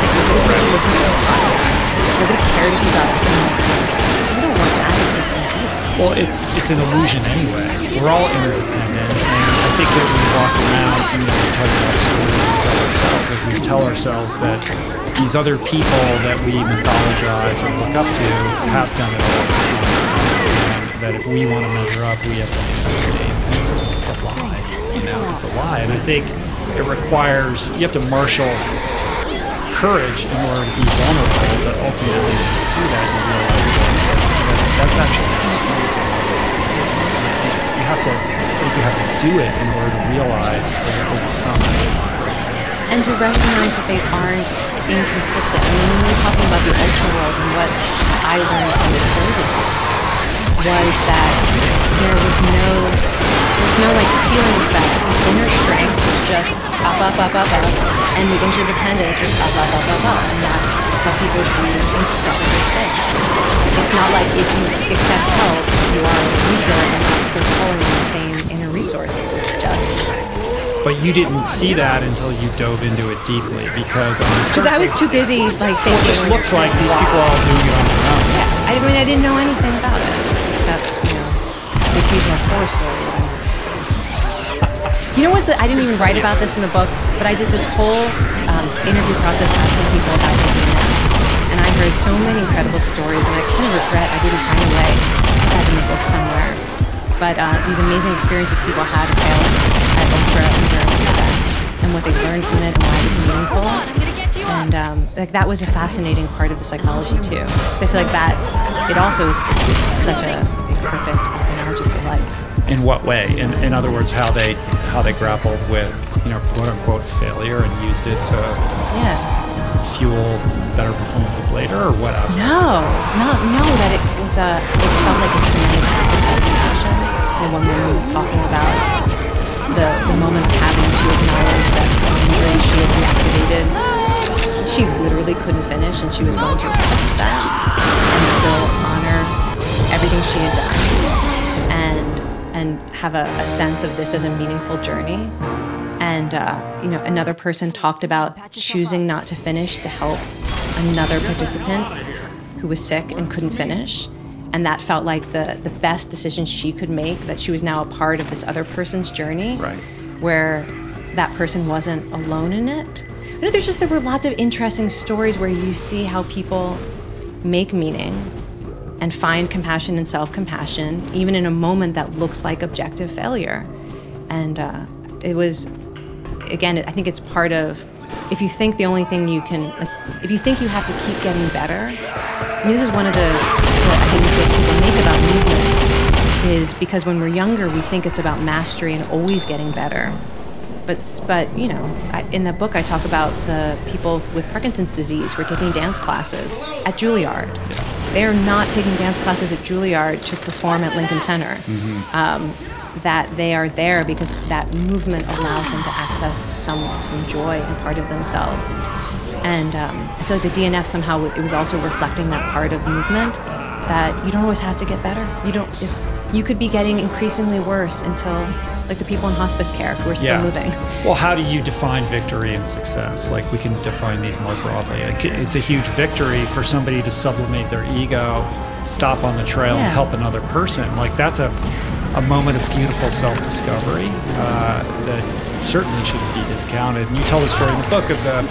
if nobody listened to this podcast, nobody cared if you got up in the morning? We don't want that existence either. Well, it's an illusion anyway. We're all interdependent, and I think that we walk around, we talk about stories, we tell ourselves that these other people that we mythologize or look up to have done it all, and that if we want to measure up, we have to make the same. And it's just a lie. It's a lie, and I think it requires, you have to marshal courage in order to be vulnerable, but ultimately to do that, you realize that's actually you have to do it in order to realize and overcome it. And to recognize that they aren't inconsistent. I mean, when we were talking about the ultra world, and what I learned from observing was that there's no like ceiling effect. The inner strength is just up, and the interdependence is up, and that's how people do incredible things. It's not like if you accept help, you are weaker and not still pulling on the same inner resources. It's just. But you didn't see that until you dove into it deeply, because I was too busy like thinking. Well, it just looks like these people are all doing it on their own. Yeah, I mean, I didn't know anything about it except the occasional horror story that I wanted to see. You know what? I didn't even write about this in the book, but I did this whole interview process asking people about taking naps, and I heard so many incredible stories, and I kind of regret I didn't find a way to put that in the book somewhere. But these amazing experiences people had at ultra endurance events, and what they learned from it, and why it was meaningful. And that was a fascinating part of the psychology too, because I feel like that it also is such a perfect analogy for life. In what way? In other words, how they grappled with quote unquote failure and used it to fuel better performances later, or what else? No, that it was it felt like a tremendous act of self-compassion. And one woman was talking about the moment of having to acknowledge that when she had reactivated, she literally couldn't finish, and she was going to accept that and still honor everything she had done, and have a sense of this as a meaningful journey. And another person talked about choosing not to finish to help another participant who was sick and couldn't finish. And that felt like the best decision she could make, that she was now a part of this other person's journey, right, where that person wasn't alone in it. there were lots of interesting stories where you see how people make meaning and find compassion and self-compassion, even in a moment that looks like objective failure. And it was, again, I think it's part of, if you think the only thing you can, like, if you think you have to keep getting better, I mean, this is one of the I think mistakes people make about movement, is because when we're younger, we think it's about mastery and always getting better. But you know, in the book I talk about the people with Parkinson's disease who are taking dance classes at Juilliard. They are not taking dance classes at Juilliard to perform at Lincoln Center. That they are there because that movement allows them to access some joy and part of themselves. And I feel like the DNF somehow, it was also reflecting that part of movement, that you don't always have to get better. You could be getting increasingly worse until, like the people in hospice care who are still moving. Well, how do you define victory and success? Like, we can define these more broadly. It's a huge victory for somebody to sublimate their ego, stop on the trail and help another person. Like, that's a moment of beautiful self-discovery that certainly shouldn't be discounted. And you tell the story in the book of the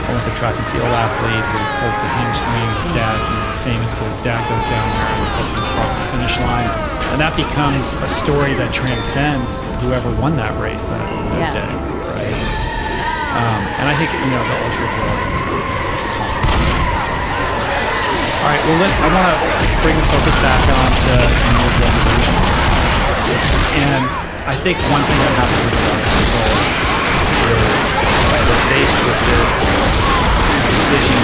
Olympic track and field athlete who pulls the hamstring. His dad, famously, his dad goes down there and helps him across the finish line. And that becomes a story that transcends whoever won that race that day, right? And I think, you know, the ultra world is all right, well, I want to bring the focus back on to more revolutions. And I think one thing that happens with young people is they're faced with this decision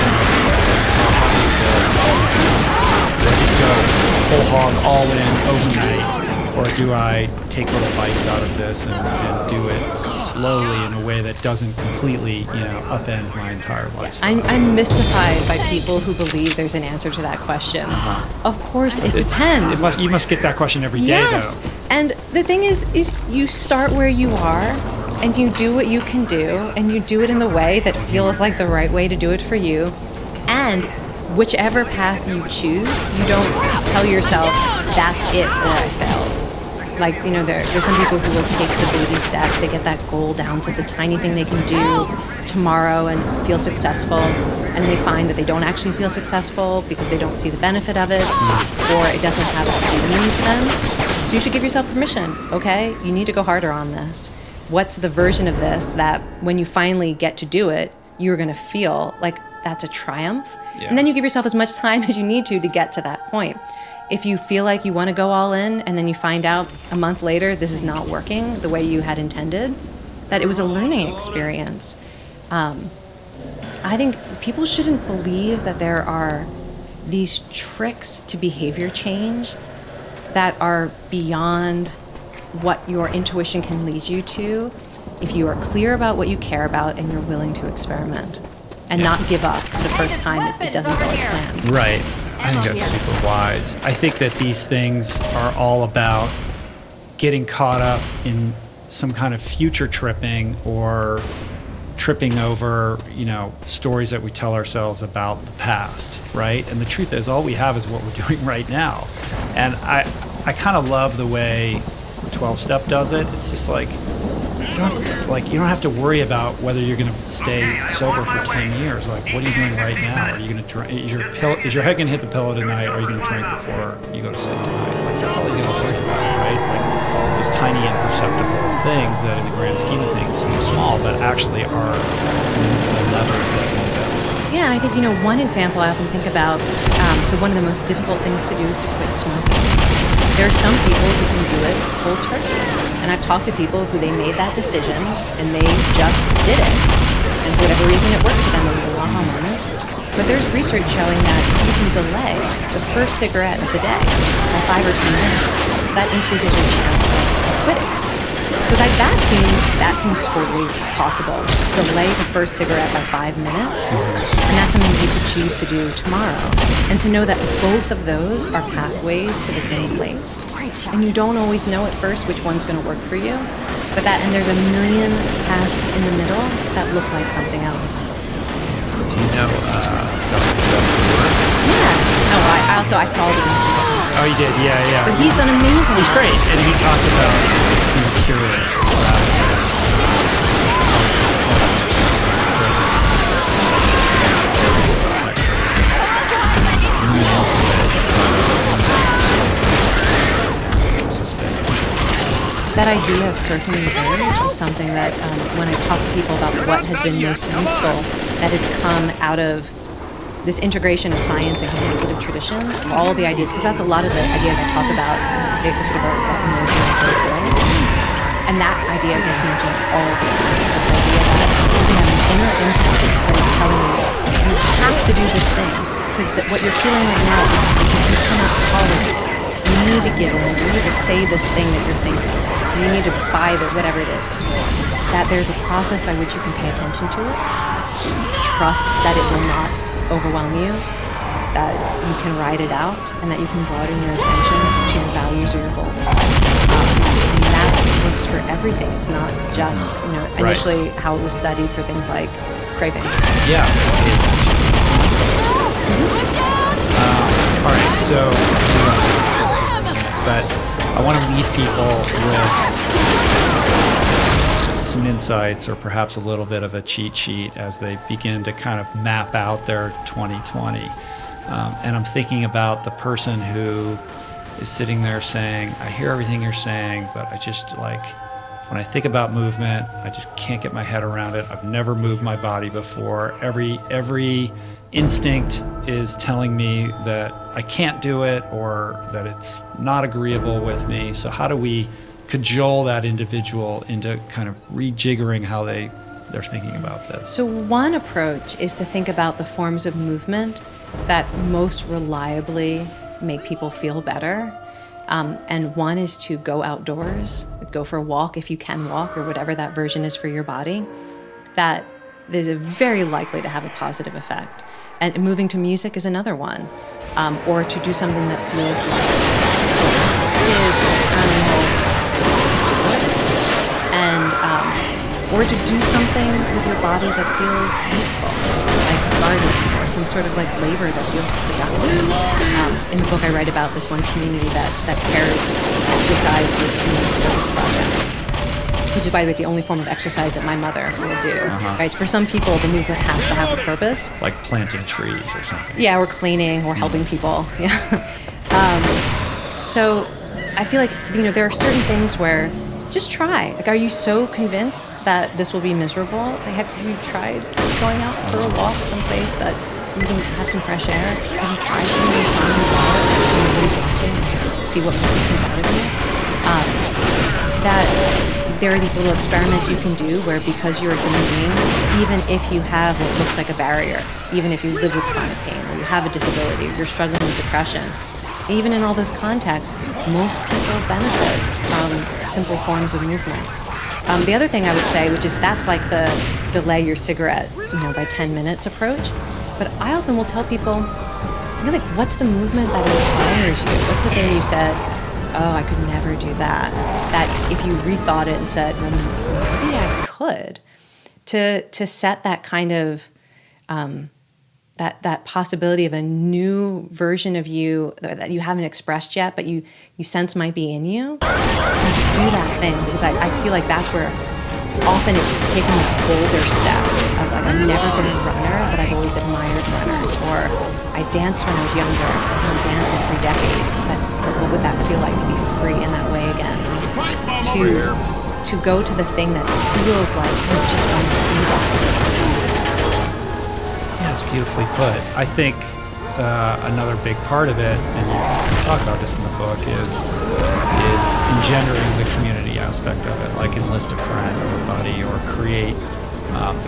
do I just go whole hog all in overnight, or do I take little bites out of this and do it slowly in a way that doesn't completely, you know, upend my entire lifestyle? I'm mystified by people who believe there's an answer to that question. Of course, it depends. You must get that question every day, though. And the thing is you start where you are, and you do what you can do, and you do it in the way that feels like the right way to do it for you. And whichever path you choose, you don't tell yourself, that's it, or I failed. Like, you know, there's some people who will take the baby steps. They get that goal down to the tiny thing they can do tomorrow and feel successful. And they find that they don't actually feel successful because they don't see the benefit of it, or it doesn't have a meaning to them. So you should give yourself permission, okay? You need to go harder on this. What's the version of this that when you finally get to do it, you're going to feel like that's a triumph? And then you give yourself as much time as you need to get to that point. If you feel like you want to go all in and then you find out a month later this is not working the way you had intended, that it was a learning experience. I think people shouldn't believe that there are these tricks to behavior change that are beyond what your intuition can lead you to if you are clear about what you care about and you're willing to experiment and not give up the first time it doesn't go as planned. Right. I think that's super wise. I think that these things are all about getting caught up in some kind of future tripping or tripping over, you know, stories that we tell ourselves about the past, right? And the truth is, all we have is what we're doing right now. And I kind of love the way 12-step does it. It's just like, you don't have to worry about whether you're going to stay sober for 10 years. Like, what are you doing right now? Are you going to drink? Is your head going to hit the pillow tonight? Or are you going to drink before you go to sleep tonight? Like, that's all you got to worry about, right? Like, those tiny imperceptible things that in the grand scheme of things seem small, but actually are the levers that move it. Yeah, and I think, you know, one example I often think about, so one of the most difficult things to do is to quit smoking. There are some people who can do it cold turkey. And I've talked to people who they made that decision and they just did it. And for whatever reason it worked for them, it was a aha moment. But there's research showing that if you can delay the first cigarette of the day by 5 or 10 minutes, that increases your chance of quitting. So that seems totally possible. Delay the first cigarette by 5 minutes, and that's something you could choose to do tomorrow. And to know that both of those are pathways to the same place. And you don't always know at first which one's going to work for you, and there's a million paths in the middle that look like something else. Do you know Dr. Psinned? Yes. I saw the interview. Oh, you did? Yeah. But he's done amazing. He's great, and he talks about being curious rather than that idea of surfing the urge is something that when I talk to people about what has been most useful, that has come out of this integration of science and communicative tradition, all the ideas, because that's a lot of the ideas I talk about, the sort of emotional fulfillment. And that idea gets mentioned all the time. This idea that you have an inner impulse that is telling you, you have to do this thing, because what you're feeling right now, you cannot tolerate it. You need to give in. You need to say this thing that you're thinking. You need to buy whatever it is. That there's a process by which you can pay attention to it, trust that it will not overwhelm you, that you can ride it out, and that you can broaden your attention to your values or your goals. And that works for everything. It's not just, initially how it was studied for things like cravings. Yeah. All right, so, but I want to leave people with some insights or perhaps a little bit of a cheat sheet as they begin to kind of map out their 2020. And I'm thinking about the person who is sitting there saying, I hear everything you're saying, but I just when I think about movement, I just can't get my head around it. I've never moved my body before. Every instinct is telling me that I can't do it or that it's not agreeable with me. So how do we cajole that individual into kind of rejiggering how they're thinking about this? So one approach is to think about the forms of movement that most reliably make people feel better. And one is to go outdoors, go for a walk if you can walk, or whatever that version is for your body. That is very likely to have a positive effect. And moving to music is another one. Or to do something that feels like kids or animal sport. And or to do something with your body that feels useful, like gardening or some sort of labor that feels productive. In the book I write about this one community that pairs exercise with community service projects, which is, by the way, the only form of exercise that my mother will do. Right? For some people, the movement has to have a purpose. Like planting trees or something. Yeah, or cleaning or helping people. Yeah. So I feel like there are certain things where just try. Are you so convinced that this will be miserable? Have you tried going out for a walk someplace that you can have some fresh air? Have you tried sitting in sun and water when nobody's watching and just see what comes out of you? That there are these little experiments you can do where, because you're a human being, even if you have what looks like a barrier, even if you live with chronic pain or you have a disability or you're struggling with depression, even in all those contexts, most people benefit from simple forms of movement. The other thing I would say, which is that's like the delay your cigarette, by 10 minutes approach. But I often will tell people, what's the movement that inspires you? What's the thing you said, oh, I could never do that? That if you rethought it and said, well, maybe I could, to set that kind of that possibility of a new version of you that you haven't expressed yet, but you sense might be in you, and to do that thing. Because I feel like that's where often it's taking a bolder step of I've never been a runner, but I've always admired runners, or I danced when I was younger, I haven't danced in 3 decades, but what would that feel like to be free in that way again? To go to the thing that feels like I just want to be that. That's beautifully put. I think another big part of it, and you talk about this in the book, is engendering the community aspect of it, like enlist a friend or a buddy, or create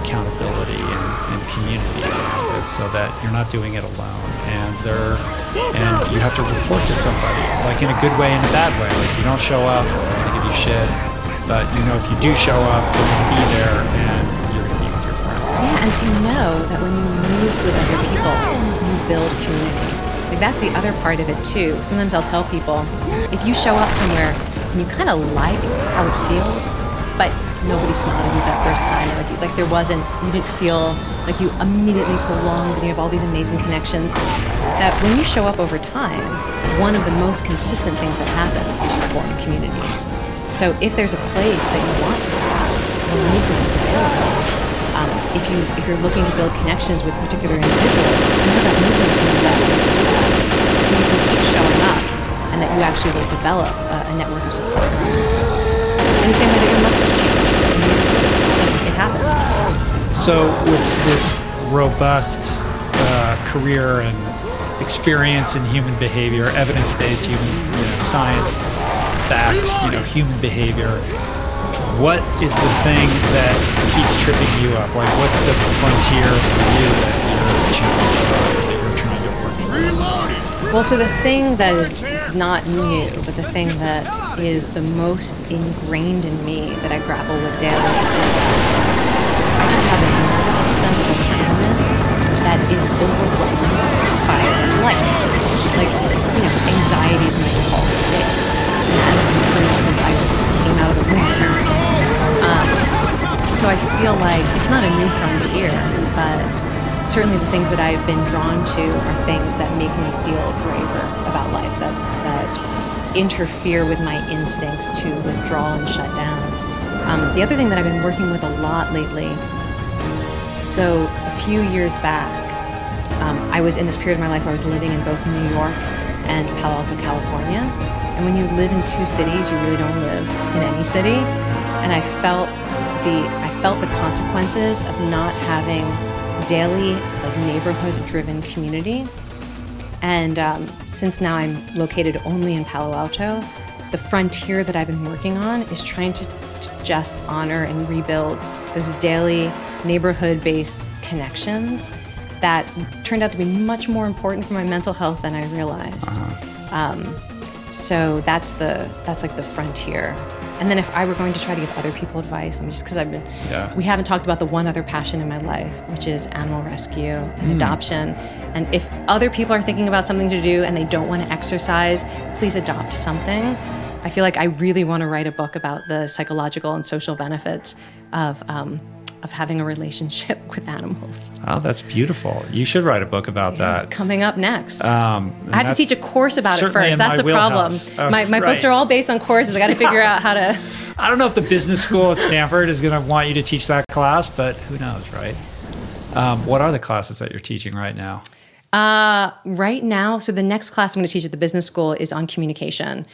accountability and community around this, so that you're not doing it alone. And you have to report to somebody, like in a good way and a bad way. Like you don't show up, they're going to give you shit, but if you do show up, they're going to be there and you're going to be with your friend. Yeah, and to know that when you move with other people, you build community. That's the other part of it too. Sometimes I'll tell people, if you show up somewhere and you kind of like how it feels, but nobody smiled at you that first time, you didn't feel like you immediately belonged and you have all these amazing connections, that when you show up over time, one of the most consistent things that happens is you form communities. So if there's a place that you want to go, the movement is available. If you're looking to build connections with particular individuals, that movement is going to be that. So you can keep showing up, and that you actually will develop a network of support around you. in the same way that your muscles change. It happens. So with this robust career and experience in human behavior, evidence-based human science, facts, human behavior, what is the thing that keeps tripping you up? Like, what's the frontier for you that you're challenged by, that you're trying to work through? Well, so the thing that is not new, but the thing that is the most ingrained in me that I grapple with daily is I just have a nervous system of temperament that is overwhelmed by life. Like, anxiety is my default state. And for instance, I came out of the womb. So I feel like it's not a new frontier, but certainly the things that I've been drawn to are things that make me feel braver about life, that interfere with my instincts to withdraw and shut down. The other thing that I've been working with a lot lately, so a few years back, I was in this period of my life where I was living in both New York and Palo Alto, California. And when you live in two cities, you really don't live in any city. And I felt the consequences of not having daily, like, neighborhood-driven community. And since now I'm located only in Palo Alto, the frontier that I've been working on is trying to just honor and rebuild those daily neighborhood-based connections that turned out to be much more important for my mental health than I realized. So that's like the frontier. And then if I were going to try to give other people advice, just because we haven't talked about the one other passion in my life, which is animal rescue and adoption. And if other people are thinking about something to do and they don't want to exercise, please adopt something. I feel like I really want to write a book about the psychological and social benefits of having a relationship with animals. Oh, that's beautiful. You should write a book about that. Coming up next. I have to teach a course about it first. That's the problem. Oh, my books are all based on courses. I got to figure out how to... I don't know if the business school at Stanford is going to want you to teach that class, but who knows, right? What are the classes that you're teaching right now? Right now, so the next class I'm going to teach at the business school is on communication.